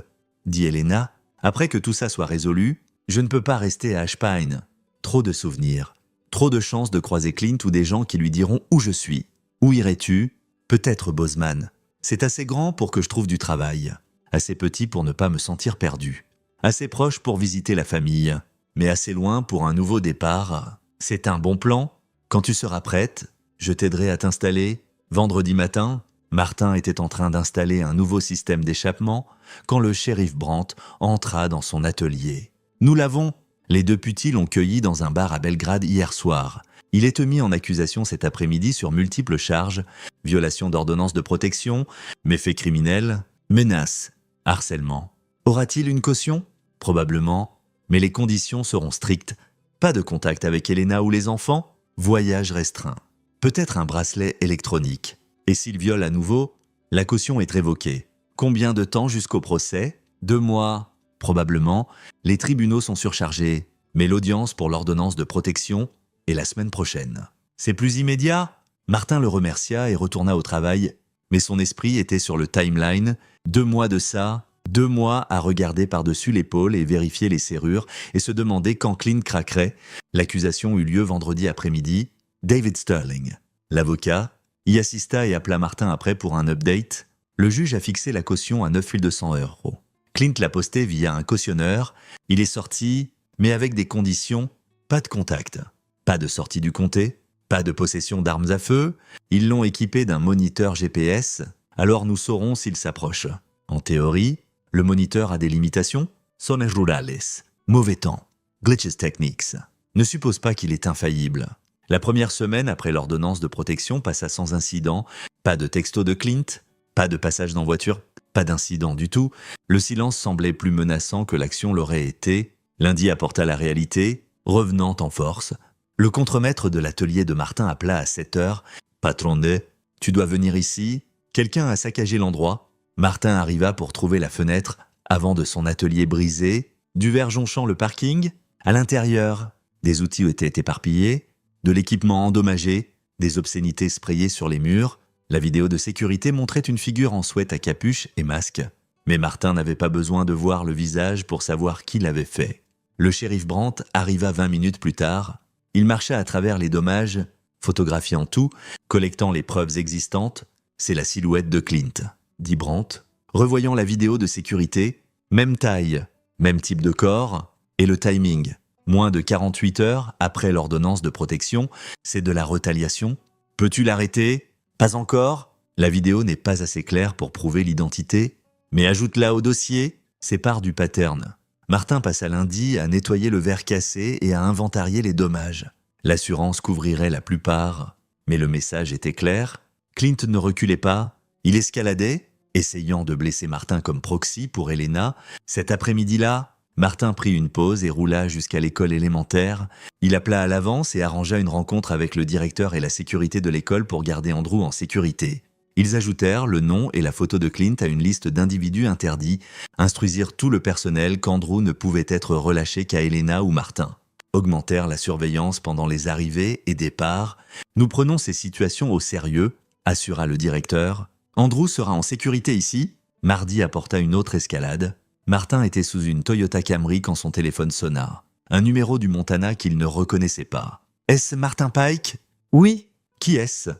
dit Elena. « Après que tout ça soit résolu, je ne peux pas rester à Ashpine. Trop de souvenirs. Trop de chances de croiser Clint ou des gens qui lui diront où je suis. Où irais-tu? Peut-être Bozeman. C'est assez grand pour que je trouve du travail. Assez petit pour ne pas me sentir perdu. Assez proche pour visiter la famille. Mais assez loin pour un nouveau départ. C'est un bon plan? Quand tu seras prête, je t'aiderai à t'installer. Vendredi matin, Martin était en train d'installer un nouveau système d'échappement quand le shérif Brandt entra dans son atelier. Nous l'avons. Les deux putis l'ont cueilli dans un bar à Belgrade hier soir. Il est mis en accusation cet après-midi sur multiples charges, violation d'ordonnance de protection, méfaits criminels, menaces, harcèlement. Aura-t-il une caution? Probablement, mais les conditions seront strictes. Pas de contact avec Elena ou les enfants, voyage restreint. Peut-être un bracelet électronique. Et s'il viole à nouveau, la caution est révoquée. Combien de temps jusqu'au procès? 2 mois. Probablement, les tribunaux sont surchargés, mais l'audience pour l'ordonnance de protection est la semaine prochaine. C'est plus immédiat? Martin le remercia et retourna au travail, mais son esprit était sur le timeline. 2 mois de ça, 2 mois à regarder par-dessus l'épaule et vérifier les serrures et se demander quand Clint craquerait. L'accusation eut lieu vendredi après-midi. David Sterling, l'avocat, y assista et appela Martin après pour un update. Le juge a fixé la caution à 9 200 €. Clint l'a posté via un cautionneur. Il est sorti, mais avec des conditions, pas de contact, pas de sortie du comté, pas de possession d'armes à feu. Ils l'ont équipé d'un moniteur GPS, alors nous saurons s'il s'approche. En théorie, le moniteur a des limitations. Zones rurales, mauvais temps, glitches techniques. Ne suppose pas qu'il est infaillible. La première semaine après l'ordonnance de protection passa sans incident. Pas de texto de Clint, pas de passage dans voiture, pas d'incident du tout. Le silence semblait plus menaçant que l'action l'aurait été. Lundi apporta la réalité, revenant en force. Le contremaître de l'atelier de Martin appela à 7 heures. « Patron de, tu dois venir ici ?» Quelqu'un a saccagé l'endroit. Martin arriva pour trouver la fenêtre avant de son atelier brisé, du verre jonchant le parking. À l'intérieur, des outils étaient éparpillés, de l'équipement endommagé, des obscénités sprayées sur les murs. La vidéo de sécurité montrait une figure en sweat à capuche et masque. Mais Martin n'avait pas besoin de voir le visage pour savoir qui l'avait fait. Le shérif Brandt arriva 20 minutes plus tard. Il marcha à travers les dommages, photographiant tout, collectant les preuves existantes. « C'est la silhouette de Clint », dit Brandt, revoyant la vidéo de sécurité. Même taille, même type de corps, et le timing. Moins de 48 heures après l'ordonnance de protection, c'est de la retaliation. Peux-tu l'arrêter? Pas encore. La vidéo n'est pas assez claire pour prouver l'identité, mais ajoute-la au dossier, c'est part du pattern. Martin passa lundi à nettoyer le verre cassé et à inventarier les dommages. L'assurance couvrirait la plupart, mais le message était clair. Clint ne reculait pas, il escaladait, essayant de blesser Martin comme proxy pour Elena. Cet après-midi-là, Martin prit une pause et roula jusqu'à l'école élémentaire. Il appela à l'avance et arrangea une rencontre avec le directeur et la sécurité de l'école pour garder Andrew en sécurité. Ils ajoutèrent le nom et la photo de Clint à une liste d'individus interdits, instruisirent tout le personnel qu'Andrew ne pouvait être relâché qu'à Elena ou Martin. Augmentèrent la surveillance pendant les arrivées et départs. « Nous prenons ces situations au sérieux », assura le directeur. « Andrew sera en sécurité ici ?» Mardi apporta une autre escalade. Martin était sous une Toyota Camry quand son téléphone sonna. Un numéro du Montana qu'il ne reconnaissait pas. « Est-ce Martin Pike ?»« Oui. »« Qui est-ce ?»«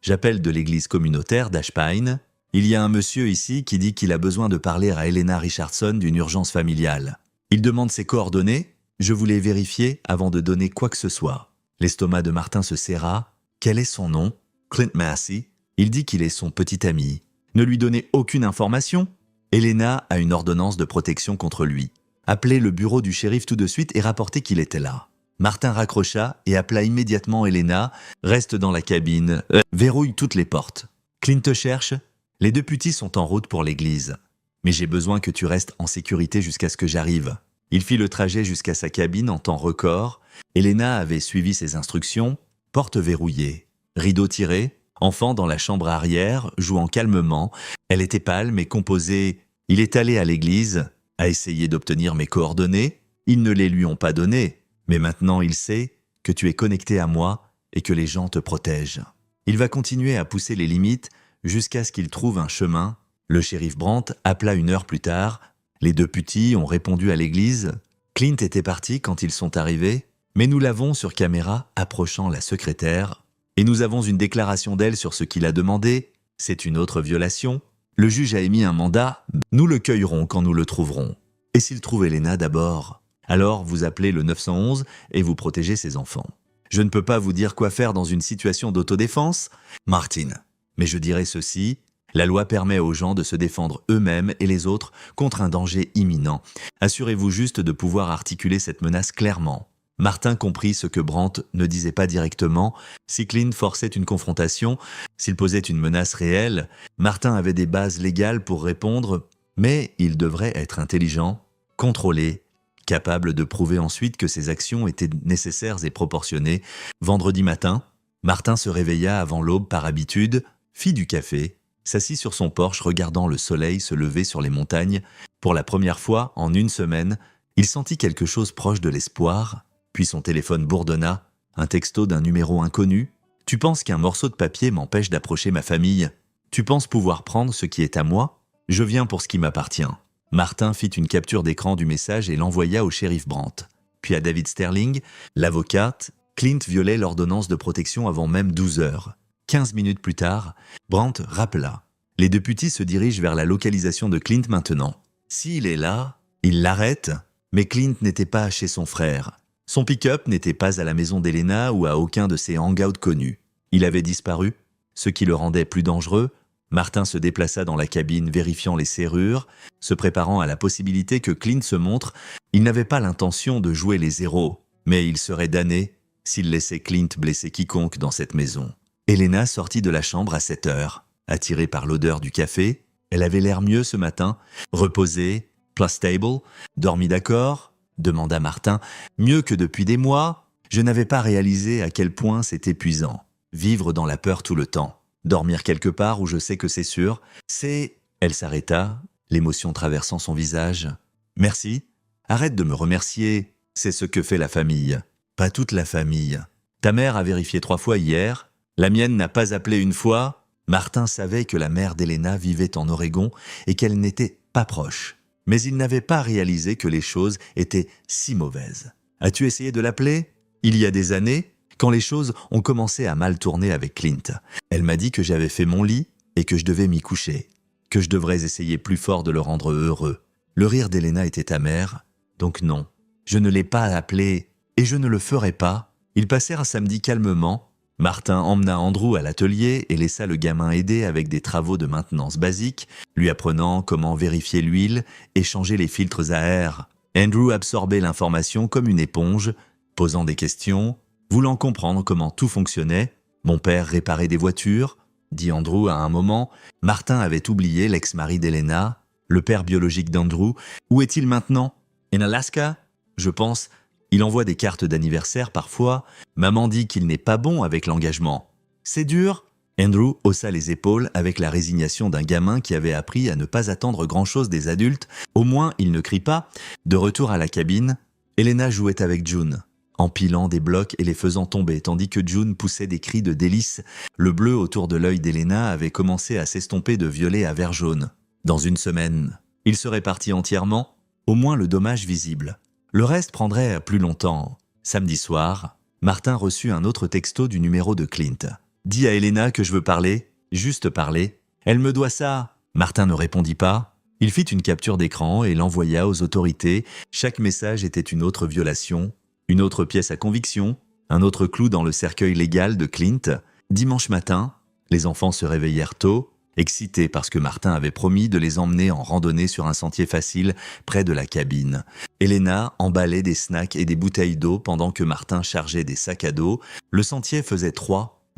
J'appelle de l'église communautaire d'Ashpine. Il y a un monsieur ici qui dit qu'il a besoin de parler à Elena Richardson d'une urgence familiale. Il demande ses coordonnées. Je voulais vérifier avant de donner quoi que ce soit. » L'estomac de Martin se serra. Quel est son nom? Clint Massey. Il dit qu'il est son petit ami. Ne lui donnez aucune information. Elena a une ordonnance de protection contre lui. Appelez le bureau du shérif tout de suite et rapportez qu'il était là. Martin raccrocha et appela immédiatement Elena. Reste dans la cabine. Verrouille toutes les portes. Clint te cherche. Les deux putis sont en route pour l'église. Mais j'ai besoin que tu restes en sécurité jusqu'à ce que j'arrive. Il fit le trajet jusqu'à sa cabine en temps record. Elena avait suivi ses instructions. Porte verrouillée. Rideau tiré. Enfant dans la chambre arrière, jouant calmement. Elle était pâle mais composée. Il est allé à l'église, a essayé d'obtenir mes coordonnées. Ils ne les lui ont pas données. Mais maintenant il sait que tu es connecté à moi et que les gens te protègent. Il va continuer à pousser les limites jusqu'à ce qu'il trouve un chemin. Le shérif Brandt appela 1 heure plus tard. Les deux putis ont répondu à l'église. Clint était parti quand ils sont arrivés. Mais nous l'avons sur caméra approchant la secrétaire, et nous avons une déclaration d'elle sur ce qu'il a demandé. C'est une autre violation. Le juge a émis un mandat. Nous le cueillerons quand nous le trouverons. Et s'il trouve Elena d'abord, alors vous appelez le 911 et vous protégez ses enfants. Je ne peux pas vous dire quoi faire dans une situation d'autodéfense, Martin. Mais je dirais ceci, la loi permet aux gens de se défendre eux-mêmes et les autres contre un danger imminent. Assurez-vous juste de pouvoir articuler cette menace clairement. Martin comprit ce que Brandt ne disait pas directement. Si Clint forçait une confrontation, s'il posait une menace réelle, Martin avait des bases légales pour répondre, mais il devrait être intelligent, contrôlé, capable de prouver ensuite que ses actions étaient nécessaires et proportionnées. Vendredi matin, Martin se réveilla avant l'aube par habitude, fit du café, s'assit sur son porche regardant le soleil se lever sur les montagnes. Pour la première fois en une semaine, il sentit quelque chose proche de l'espoir. Puis son téléphone bourdonna, un texto d'un numéro inconnu. « Tu penses qu'un morceau de papier m'empêche d'approcher ma famille? Tu penses pouvoir prendre ce qui est à moi? Je viens pour ce qui m'appartient. » Martin fit une capture d'écran du message et l'envoya au shérif Brandt. Puis à David Sterling, l'avocate, Clint violait l'ordonnance de protection avant même 12 heures. 15 minutes plus tard, Brandt rappela. Les députés se dirigent vers la localisation de Clint maintenant. S'il est là, il l'arrête, mais Clint n'était pas chez son frère. Son pick-up n'était pas à la maison d'Elena ou à aucun de ses hangouts connus. Il avait disparu, ce qui le rendait plus dangereux. Martin se déplaça dans la cabine vérifiant les serrures, se préparant à la possibilité que Clint se montre. Il n'avait pas l'intention de jouer les héros, mais il serait damné s'il laissait Clint blesser quiconque dans cette maison. Elena sortit de la chambre à 7 heures. Attirée par l'odeur du café, elle avait l'air mieux ce matin, reposée, plus stable, dormi d'accord, demanda Martin. Mieux que depuis des mois, je n'avais pas réalisé à quel point c'est épuisant. Vivre dans la peur tout le temps. Dormir quelque part où je sais que c'est sûr, c'est... Elle s'arrêta, l'émotion traversant son visage. Merci. Arrête de me remercier. C'est ce que fait la famille. Pas toute la famille. Ta mère a vérifié 3 fois hier. La mienne n'a pas appelé une fois. Martin savait que la mère d'Elena vivait en Oregon et qu'elle n'était pas proche. Mais il n'avait pas réalisé que les choses étaient si mauvaises. As-tu essayé de l'appeler? Il y a des années, quand les choses ont commencé à mal tourner avec Clint. Elle m'a dit que j'avais fait mon lit et que je devais m'y coucher, que je devrais essayer plus fort de le rendre heureux. Le rire d'Elena était amer, donc non, je ne l'ai pas appelé et je ne le ferai pas. Ils passèrent un samedi calmement. Martin emmena Andrew à l'atelier et laissa le gamin aider avec des travaux de maintenance basiques, lui apprenant comment vérifier l'huile et changer les filtres à air. Andrew absorbait l'information comme une éponge, posant des questions, voulant comprendre comment tout fonctionnait. Mon père réparait des voitures, dit Andrew à un moment. Martin avait oublié l'ex-mari d'Elena, le père biologique d'Andrew. Où est-il maintenant? En Alaska? Je pense. Il envoie des cartes d'anniversaire parfois. Maman dit qu'il n'est pas bon avec l'engagement. C'est dur? Andrew haussa les épaules avec la résignation d'un gamin qui avait appris à ne pas attendre grand-chose des adultes. Au moins, il ne crie pas. De retour à la cabine, Elena jouait avec June, empilant des blocs et les faisant tomber, tandis que June poussait des cris de délice. Le bleu autour de l'œil d'Elena avait commencé à s'estomper de violet à vert jaune. Dans une semaine, il serait parti entièrement, au moins le dommage visible. Le reste prendrait plus longtemps. Samedi soir, Martin reçut un autre texto du numéro de Clint. « Dis à Elena que je veux parler, juste parler. Elle me doit ça. » Martin ne répondit pas. Il fit une capture d'écran et l'envoya aux autorités. Chaque message était une autre violation, une autre pièce à conviction, un autre clou dans le cercueil légal de Clint. Dimanche matin, les enfants se réveillèrent tôt, excités parce que Martin avait promis de les emmener en randonnée sur un sentier facile près de la cabine. Elena emballait des snacks et des bouteilles d'eau pendant que Martin chargeait des sacs à dos. Le sentier faisait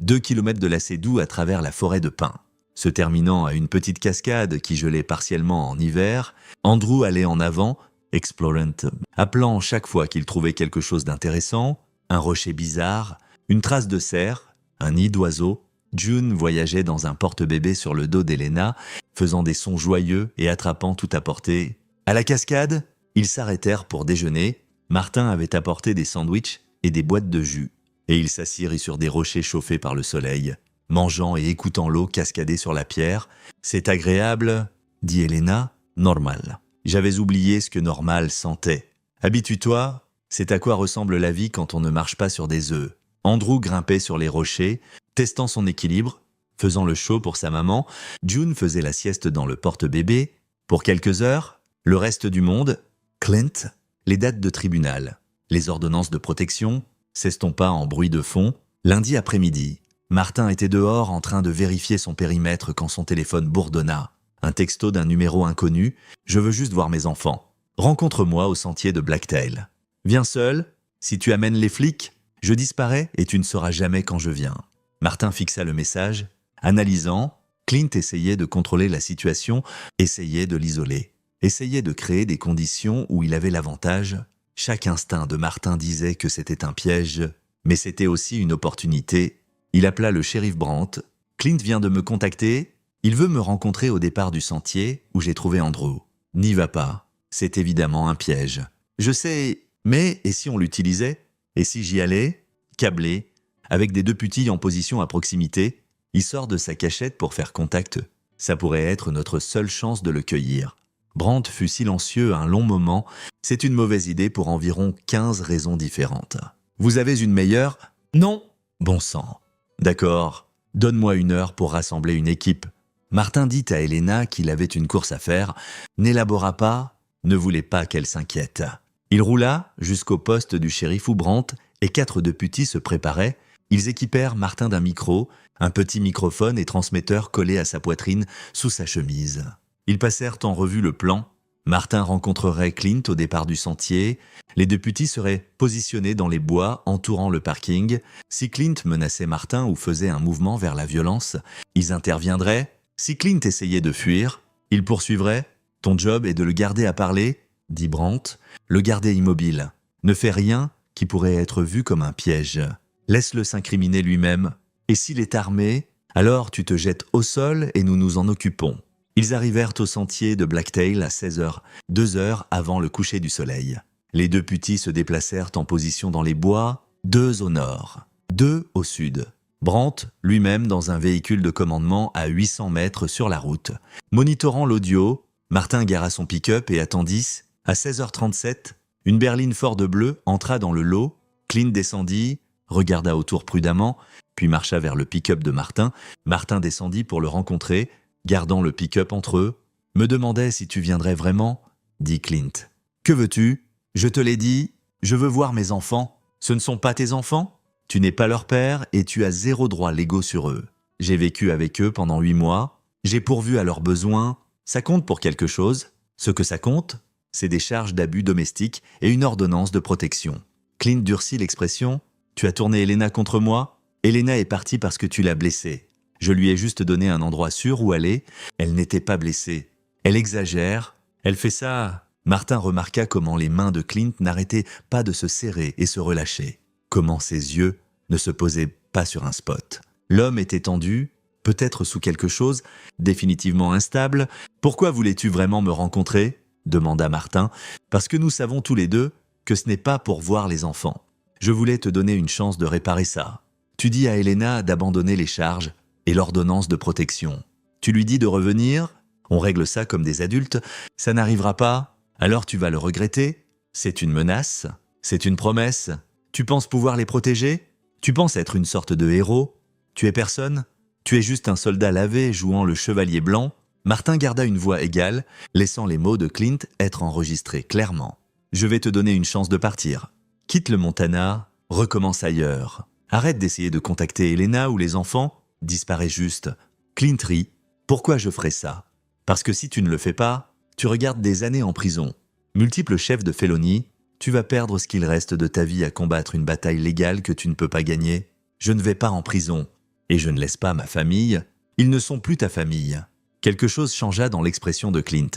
2 kilomètres de lacets doux à travers la forêt de pins. Se terminant à une petite cascade qui gelait partiellement en hiver, Andrew allait en avant, explorant, appelant chaque fois qu'il trouvait quelque chose d'intéressant, un rocher bizarre, une trace de cerf, un nid d'oiseau. June voyageait dans un porte-bébé sur le dos d'Elena, faisant des sons joyeux et attrapant tout à portée. À la cascade, ils s'arrêtèrent pour déjeuner. Martin avait apporté des sandwichs et des boîtes de jus, et ils s'assirent sur des rochers chauffés par le soleil, mangeant et écoutant l'eau cascader sur la pierre. « C'est agréable, » dit Elena. « Normal. J'avais oublié ce que normal sentait. Habitue-toi, C'est à quoi ressemble la vie quand on ne marche pas sur des œufs. Andrew grimpait sur les rochers, testant son équilibre, faisant le show pour sa maman. June faisait la sieste dans le porte-bébé. Pour quelques heures, le reste du monde, Clint, les dates de tribunal, les ordonnances de protection, s'estompa en bruit de fond. Lundi après-midi, Martin était dehors en train de vérifier son périmètre quand son téléphone bourdonna. Un texto d'un numéro inconnu. « Je veux juste voir mes enfants. Rencontre-moi au sentier de Blacktail. Viens seul. Si tu amènes les flics, je disparais et tu ne sauras jamais quand je viens. » Martin fixa le message. Analysant, Clint essayait de contrôler la situation, essayait de l'isoler, essayait de créer des conditions où il avait l'avantage. Chaque instinct de Martin disait que c'était un piège, mais c'était aussi une opportunité. Il appela le shérif Brandt. « Clint vient de me contacter. Il veut me rencontrer au départ du sentier où j'ai trouvé Andrew. N'y va pas. C'est évidemment un piège. Je sais, mais et si on l'utilisait? Et si j'y allais? Câblé, avec des deux putilles en position à proximité. Il sort de sa cachette pour faire contact. Ça pourrait être notre seule chance de le cueillir. » Brandt fut silencieux un long moment. C'est une mauvaise idée pour environ 15 raisons différentes. Vous avez une meilleure? Non. Bon sang. D'accord. Donne-moi 1 heure pour rassembler une équipe. Martin dit à Helena qu'il avait une course à faire, n'élabora pas, ne voulait pas qu'elle s'inquiète. Il roula jusqu'au poste du shérif où Brandt et 4 deputies se préparaient. Ils équipèrent Martin d'un micro, un petit microphone et transmetteur collé à sa poitrine sous sa chemise. Ils passèrent en revue le plan. Martin rencontrerait Clint au départ du sentier. Les deputies seraient positionnés dans les bois entourant le parking. Si Clint menaçait Martin ou faisait un mouvement vers la violence, ils interviendraient. Si Clint essayait de fuir, il poursuivrait. « Ton job est de le garder à parler », dit Brandt. « Le garder immobile. Ne fais rien qui pourrait être vu comme un piège. Laisse-le s'incriminer lui-même. Et s'il est armé, alors tu te jettes au sol et nous nous en occupons. » Ils arrivèrent au sentier de Blacktail à 16h, 2 heures avant le coucher du soleil. Les deputies se déplacèrent en position dans les bois, 2 au nord, 2 au sud. Brandt, lui-même dans un véhicule de commandement à 800 mètres sur la route. Monitorant l'audio, Martin gara son pick-up et attendit. À 16h37, une berline Ford bleue entra dans le lot. Clint descendit, regarda autour prudemment, puis marcha vers le pick-up de Martin. Martin descendit pour le rencontrer, gardant le pick-up entre eux. « Me demandais si tu viendrais vraiment ?» dit Clint. « Que veux-tu ? Je te l'ai dit, je veux voir mes enfants. Ce ne sont pas tes enfants ? Tu n'es pas leur père et tu as 0 droit légaux sur eux. J'ai vécu avec eux pendant 8 mois. J'ai pourvu à leurs besoins. Ça compte pour quelque chose. Ce que ça compte, c'est des charges d'abus domestiques et une ordonnance de protection. » Clint durcit l'expression. « Tu as tourné Helena contre moi ? Helena est partie parce que tu l'as blessée. Je lui ai juste donné un endroit sûr où aller. Elle n'était pas blessée. Elle exagère. Elle fait ça. » Martin remarqua comment les mains de Clint n'arrêtaient pas de se serrer et se relâcher. Comment ses yeux ne se posaient pas sur un spot. L'homme était tendu, peut-être sous quelque chose, définitivement instable. « Pourquoi voulais-tu vraiment me rencontrer ?» demanda Martin. « Parce que nous savons tous les deux que ce n'est pas pour voir les enfants. Je voulais te donner une chance de réparer ça. Tu dis à Helena d'abandonner les charges et l'ordonnance de protection. Tu lui dis de revenir, on règle ça comme des adultes, ça n'arrivera pas, alors tu vas le regretter. C'est une menace, c'est une promesse. Tu penses pouvoir les protéger? Tu penses être une sorte de héros? Tu es personne? Tu es juste un soldat lavé jouant le chevalier blanc. » Martin garda une voix égale, laissant les mots de Clint être enregistrés clairement. « Je vais te donner une chance de partir. Quitte le Montana, recommence ailleurs. Arrête d'essayer de contacter Helena ou les enfants, disparais juste. » Clint rit. « Pourquoi je ferais ça? Parce que si tu ne le fais pas, tu regardes des années en prison. Multiple chef de félonie, tu vas perdre ce qu'il reste de ta vie à combattre une bataille légale que tu ne peux pas gagner. Je ne vais pas en prison. Et je ne laisse pas ma famille. Ils ne sont plus ta famille. » Quelque chose changea dans l'expression de Clint.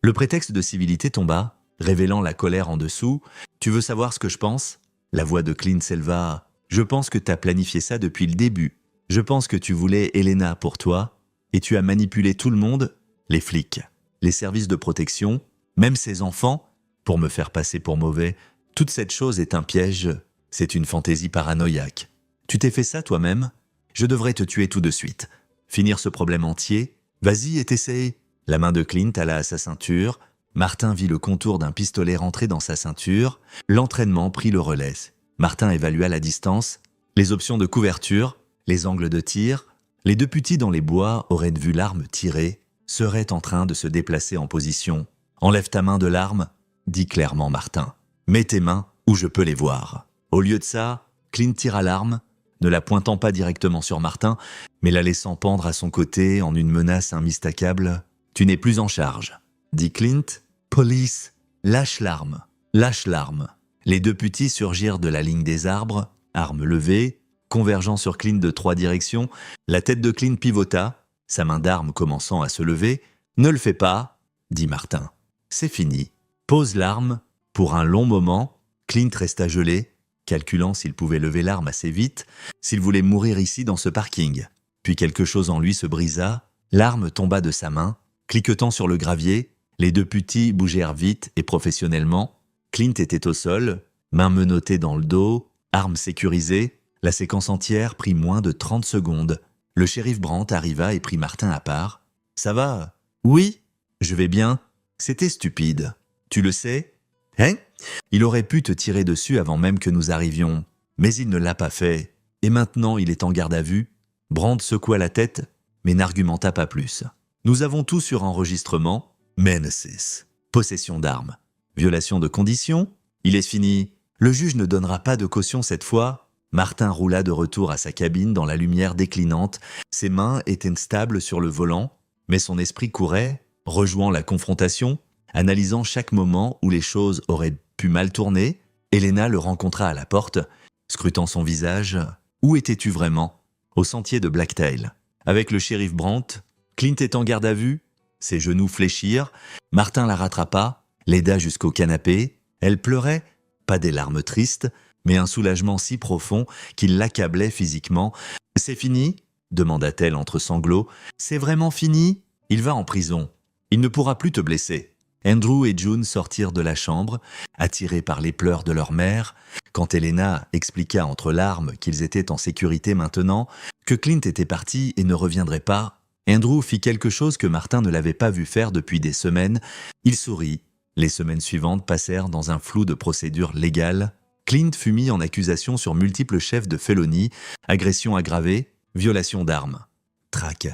Le prétexte de civilité tomba, révélant la colère en dessous. « Tu veux savoir ce que je pense ?» La voix de Clint s'éleva. « Je pense que tu as planifié ça depuis le début. Je pense que tu voulais Helena pour toi, et tu as manipulé tout le monde, les flics, les services de protection, même ses enfants, pour me faire passer pour mauvais. Toute cette chose est un piège, c'est une fantaisie paranoïaque. Tu t'es fait ça toi-même? Je devrais te tuer tout de suite. Finir ce problème entier. Vas-y et t'essaye. » La main de Clint alla à sa ceinture. Martin vit le contour d'un pistolet rentrer dans sa ceinture. L'entraînement prit le relais. Martin évalua la distance, les options de couverture, les angles de tir. Les deux petits dans les bois auraient vu l'arme tirer, seraient en train de se déplacer en position. « Enlève ta main de l'arme », dit clairement Martin. « Mets tes mains où je peux les voir. » Au lieu de ça, Clint tira l'arme, ne la pointant pas directement sur Martin, mais la laissant pendre à son côté en une menace immistacable. « Tu n'es plus en charge », dit Clint. « Police, lâche l'arme, lâche l'arme. » Les deux petits surgirent de la ligne des arbres, armes levées, convergeant sur Clint de 3 directions. La tête de Clint pivota, sa main d'arme commençant à se lever. « Ne le fais pas », dit Martin. « C'est fini. Pose l'arme. » Pour un long moment, Clint resta gelé, calculant s'il pouvait lever l'arme assez vite, s'il voulait mourir ici dans ce parking. Puis quelque chose en lui se brisa, l'arme tomba de sa main, cliquetant sur le gravier. Les deux petits bougèrent vite et professionnellement. Clint était au sol, main menottée dans le dos, arme sécurisée. La séquence entière prit moins de 30 secondes. Le shérif Brandt arriva et prit Martin à part. « Ça va ? » ?»« Oui, je vais bien. » »« C'était stupide. Tu le sais ? » ?»« Hein ? Il aurait pu te tirer dessus avant même que nous arrivions. Mais il ne l'a pas fait. Et maintenant, il est en garde à vue. » Brandt secoua la tête, mais n'argumenta pas plus. « Nous avons tout sur enregistrement. Menaces. Possession d'armes. Violation de conditions. Il est fini. Le juge ne donnera pas de caution cette fois. » Martin roula de retour à sa cabine dans la lumière déclinante. Ses mains étaient stables sur le volant, mais son esprit courait, rejouant la confrontation, analysant chaque moment où les choses auraient pu mal tourner. Elena le rencontra à la porte, scrutant son visage. « Où étais-tu vraiment ?»« Au sentier de Blacktail. Avec le shérif Brandt. Clint est en garde à vue. » Ses genoux fléchirent. Martin la rattrapa, l'aida jusqu'au canapé. Elle pleurait, pas des larmes tristes, mais un soulagement si profond qu'il l'accablait physiquement. « C'est fini ?» demanda-t-elle entre sanglots. « C'est vraiment fini ? Il va en prison. Il ne pourra plus te blesser. » Andrew et June sortirent de la chambre, attirés par les pleurs de leur mère. Quand Elena expliqua entre larmes qu'ils étaient en sécurité maintenant, que Clint était parti et ne reviendrait pas, Andrew fit quelque chose que Martin ne l'avait pas vu faire depuis des semaines. Il sourit. Les semaines suivantes passèrent dans un flou de procédures légales. Clint fut mis en accusation sur multiples chefs de félonie, agression aggravée, violation d'armes. Trac.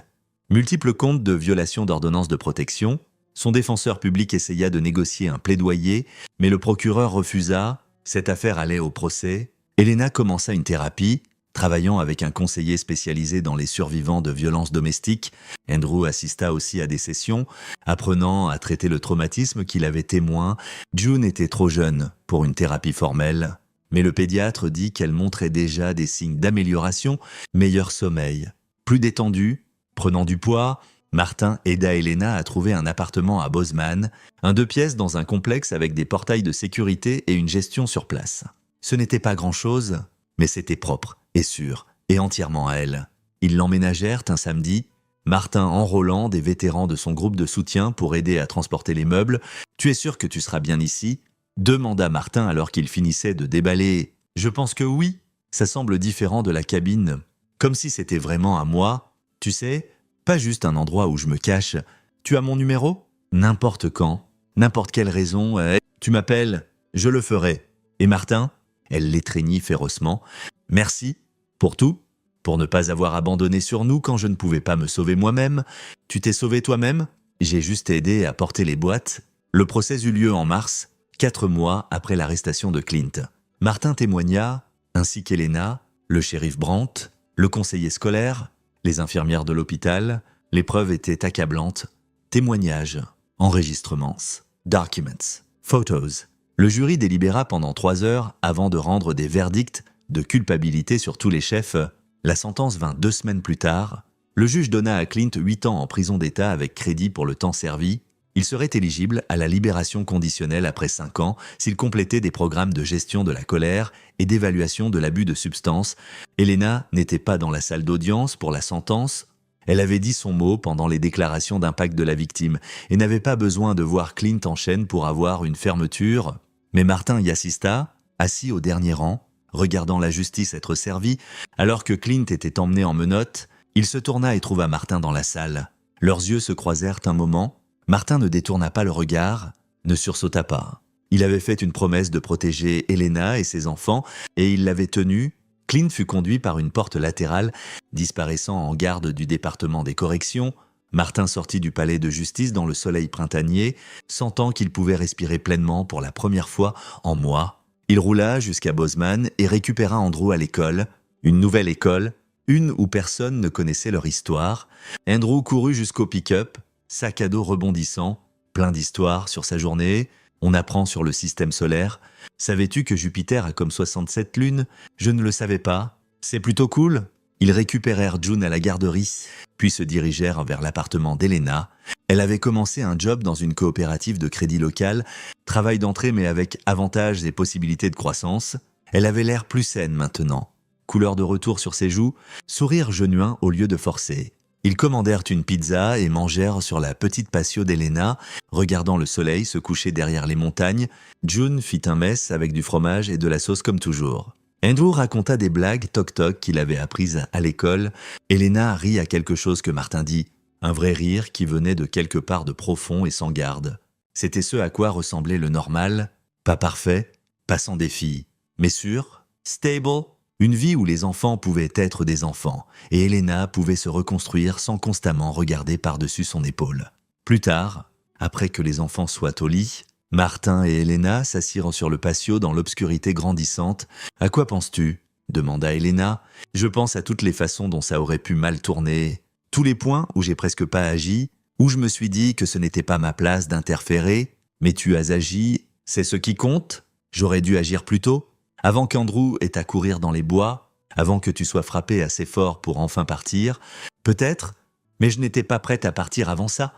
Multiples comptes de violation d'ordonnances de protection. Son défenseur public essaya de négocier un plaidoyer, mais le procureur refusa. Cette affaire allait au procès. Elena commença une thérapie, travaillant avec un conseiller spécialisé dans les survivants de violences domestiques. Andrew assista aussi à des sessions, apprenant à traiter le traumatisme qu'il avait témoin. June était trop jeune pour une thérapie formelle, mais le pédiatre dit qu'elle montrait déjà des signes d'amélioration, meilleur sommeil, plus détendu, prenant du poids. Martin aida Elena à trouver un appartement à Bozeman, un 2 pièces dans un complexe avec des portails de sécurité et une gestion sur place. Ce n'était pas grand-chose, mais c'était propre et sûr, et entièrement à elle. Ils l'emménagèrent un samedi, Martin enrôlant des vétérans de son groupe de soutien pour aider à transporter les meubles. « Tu es sûr que tu seras bien ici ?» demanda Martin alors qu'il finissait de déballer. « Je pense que oui. Ça semble différent de la cabine. Comme si c'était vraiment à moi. Tu sais, pas juste un endroit où je me cache. Tu as mon numéro ? N'importe quand, n'importe quelle raison. Tu m'appelles, je le ferai. Et Martin ?» Elle l'étreignit férocement. « Merci. Pour tout. Pour ne pas avoir abandonné sur nous quand je ne pouvais pas me sauver moi-même. Tu t'es sauvé toi-même ? J'ai juste aidé à porter les boîtes. » Le procès eut lieu en mars, 4 mois après l'arrestation de Clint. Martin témoigna, ainsi qu'Elena, le shérif Brandt, le conseiller scolaire, les infirmières de l'hôpital. Les preuves étaient accablantes. Témoignages, enregistrements, documents, photos. Le jury délibéra pendant 3 heures avant de rendre des verdicts de culpabilité sur tous les chefs. La sentence vint 2 semaines plus tard. Le juge donna à Clint 8 ans en prison d'État avec crédit pour le temps servi. Il serait éligible à la libération conditionnelle après 5 ans s'il complétait des programmes de gestion de la colère et d'évaluation de l'abus de substances. Elena n'était pas dans la salle d'audience pour la sentence. Elle avait dit son mot pendant les déclarations d'impact de la victime et n'avait pas besoin de voir Clint en chaîne pour avoir une fermeture. Mais Martin y assista, assis au dernier rang, regardant la justice être servie. Alors que Clint était emmené en menottes, il se tourna et trouva Martin dans la salle. Leurs yeux se croisèrent un moment. Martin ne détourna pas le regard. ne sursauta pas. Il avait fait une promesse de protéger Elena et ses enfants, et il l'avait tenue. Clint fut conduit par une porte latérale, disparaissant en garde du département des corrections. Martin sortit du palais de justice dans le soleil printanier, sentant qu'il pouvait respirer pleinement pour la première fois en mois. Il roula jusqu'à Bozeman et récupéra Andrew à l'école, une nouvelle école, une où personne ne connaissait leur histoire. Andrew courut jusqu'au pick-up, sac à dos rebondissant, plein d'histoires sur sa journée. On apprend sur le système solaire. Savais-tu que Jupiter a comme 67 lunes? Je ne le savais pas. C'est plutôt cool. Ils récupérèrent June à la garderie, puis se dirigèrent vers l'appartement d'Elena. Elle avait commencé un job dans une coopérative de crédit local, travail d'entrée mais avec avantages et possibilités de croissance. Elle avait l'air plus saine maintenant. Couleur de retour sur ses joues, sourire genuin au lieu de forcer. Ils commandèrent une pizza et mangèrent sur la petite patio d'Elena, regardant le soleil se coucher derrière les montagnes. June fit un mess avec du fromage et de la sauce comme toujours. Andrew raconta des blagues toc-toc qu'il avait apprises à l'école. Elena rit à quelque chose que Martin dit, un vrai rire qui venait de quelque part de profond et sans garde. C'était ce à quoi ressemblait le normal, pas parfait, pas sans défi, mais sûr, stable, une vie où les enfants pouvaient être des enfants, et Elena pouvait se reconstruire sans constamment regarder par-dessus son épaule. Plus tard, après que les enfants soient au lit, Martin et Elena s'assirent sur le patio dans l'obscurité grandissante. « À quoi penses-tu » demanda Elena. « Je pense à toutes les façons dont ça aurait pu mal tourner, tous les points où j'ai presque pas agi, où je me suis dit que ce n'était pas ma place d'interférer, mais tu as agi, c'est ce qui compte. J'aurais dû agir plus tôt. Avant qu'Andrew ait à courir dans les bois, avant que tu sois frappé assez fort pour enfin partir, peut-être, mais je n'étais pas prête à partir avant ça.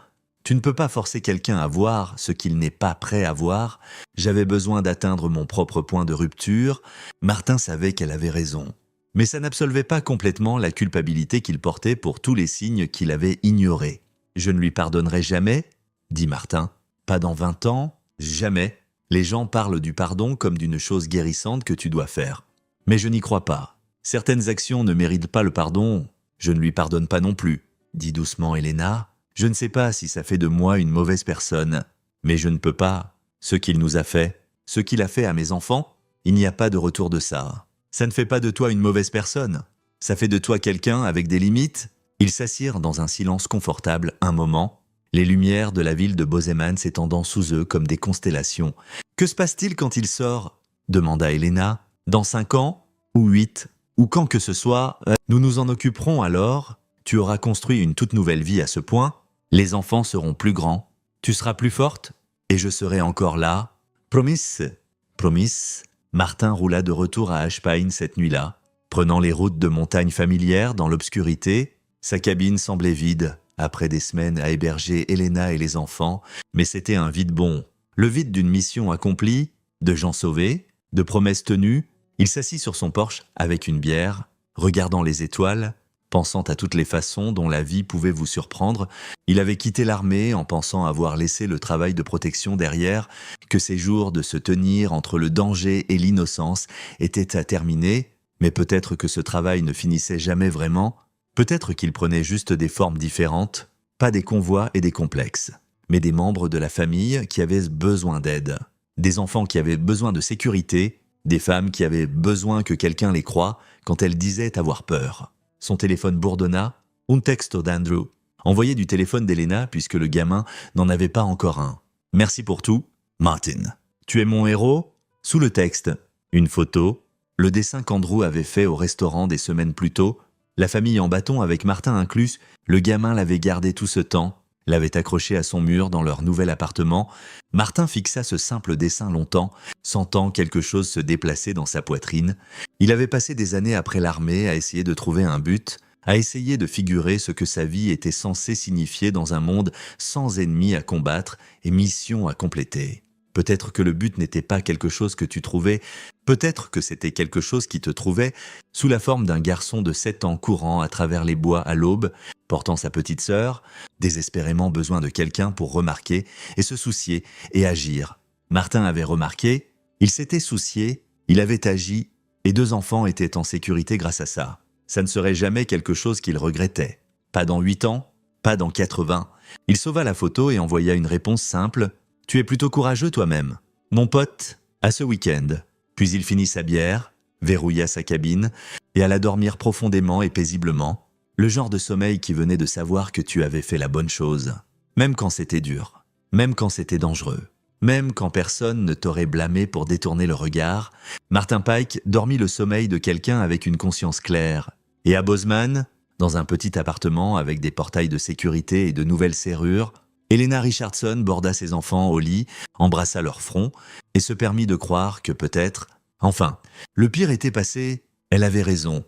Tu ne peux pas forcer quelqu'un à voir ce qu'il n'est pas prêt à voir. J'avais besoin d'atteindre mon propre point de rupture. » Martin savait qu'elle avait raison. Mais ça n'absolvait pas complètement la culpabilité qu'il portait pour tous les signes qu'il avait ignorés. « Je ne lui pardonnerai jamais, » dit Martin. « Pas dans 20 ans, jamais. Les gens parlent du pardon comme d'une chose guérissante que tu dois faire. Mais je n'y crois pas. Certaines actions ne méritent pas le pardon. Je ne lui pardonne pas non plus, » dit doucement Elena. « Je ne sais pas si ça fait de moi une mauvaise personne, mais je ne peux pas. Ce qu'il nous a fait, ce qu'il a fait à mes enfants, il n'y a pas de retour de ça. Ça ne fait pas de toi une mauvaise personne. Ça fait de toi quelqu'un avec des limites. » Ils s'assirent dans un silence confortable un moment, les lumières de la ville de Bozeman s'étendant sous eux comme des constellations. « Que se passe-t-il quand il sort ?» demanda Elena. « Dans 5 ans ou 8 ou quand que ce soit, nous nous en occuperons alors. Tu auras construit une toute nouvelle vie à ce point. Les enfants seront plus grands. Tu seras plus forte et je serai encore là. Promise, promise. » Martin roula de retour à Ashpine cette nuit-là, prenant les routes de montagne familières dans l'obscurité. Sa cabine semblait vide, après des semaines à héberger Elena et les enfants, mais c'était un vide bon. Le vide d'une mission accomplie, de gens sauvés, de promesses tenues. Il s'assit sur son porche avec une bière, regardant les étoiles, pensant à toutes les façons dont la vie pouvait vous surprendre. Il avait quitté l'armée en pensant avoir laissé le travail de protection derrière, que ses jours de se tenir entre le danger et l'innocence étaient à terminer, mais peut-être que ce travail ne finissait jamais vraiment. Peut-être qu'il prenait juste des formes différentes, pas des convois et des complexes, mais des membres de la famille qui avaient besoin d'aide, des enfants qui avaient besoin de sécurité, des femmes qui avaient besoin que quelqu'un les croie quand elles disaient avoir peur. Son téléphone bourdonna, un texto d'Andrew, envoyé du téléphone d'Elena puisque le gamin n'en avait pas encore un. « Merci pour tout, Martin. Tu es mon héros ?» Sous le texte, une photo, le dessin qu'Andrew avait fait au restaurant des semaines plus tôt. La famille en bâton avec Martin inclus, le gamin l'avait gardé tout ce temps, l'avait accroché à son mur dans leur nouvel appartement. Martin fixa ce simple dessin longtemps, sentant quelque chose se déplacer dans sa poitrine. Il avait passé des années après l'armée à essayer de trouver un but, à essayer de figurer ce que sa vie était censée signifier dans un monde sans ennemis à combattre et mission à compléter. Peut-être que le but n'était pas quelque chose que tu trouvais, peut-être que c'était quelque chose qui te trouvait sous la forme d'un garçon de 7 ans courant à travers les bois à l'aube, portant sa petite sœur, désespérément besoin de quelqu'un pour remarquer et se soucier et agir. Martin avait remarqué, il s'était soucié, il avait agi, et 2 enfants étaient en sécurité grâce à ça. Ça ne serait jamais quelque chose qu'il regrettait. Pas dans 8 ans, pas dans 80. Il sauva la photo et envoya une réponse simple. « Tu es plutôt courageux toi-même. Mon pote, à ce week-end. Puis il finit sa bière, verrouilla sa cabine et alla dormir profondément et paisiblement. Le genre de sommeil qui venait de savoir que tu avais fait la bonne chose. Même quand c'était dur. Même quand c'était dangereux. Même quand personne ne t'aurait blâmé pour détourner le regard, Martin Pike dormit le sommeil de quelqu'un avec une conscience claire. Et à Bozeman, dans un petit appartement avec des portails de sécurité et de nouvelles serrures, Helena Richardson borda ses enfants au lit, embrassa leur front et se permit de croire que peut-être... Enfin, le pire était passé, elle avait raison.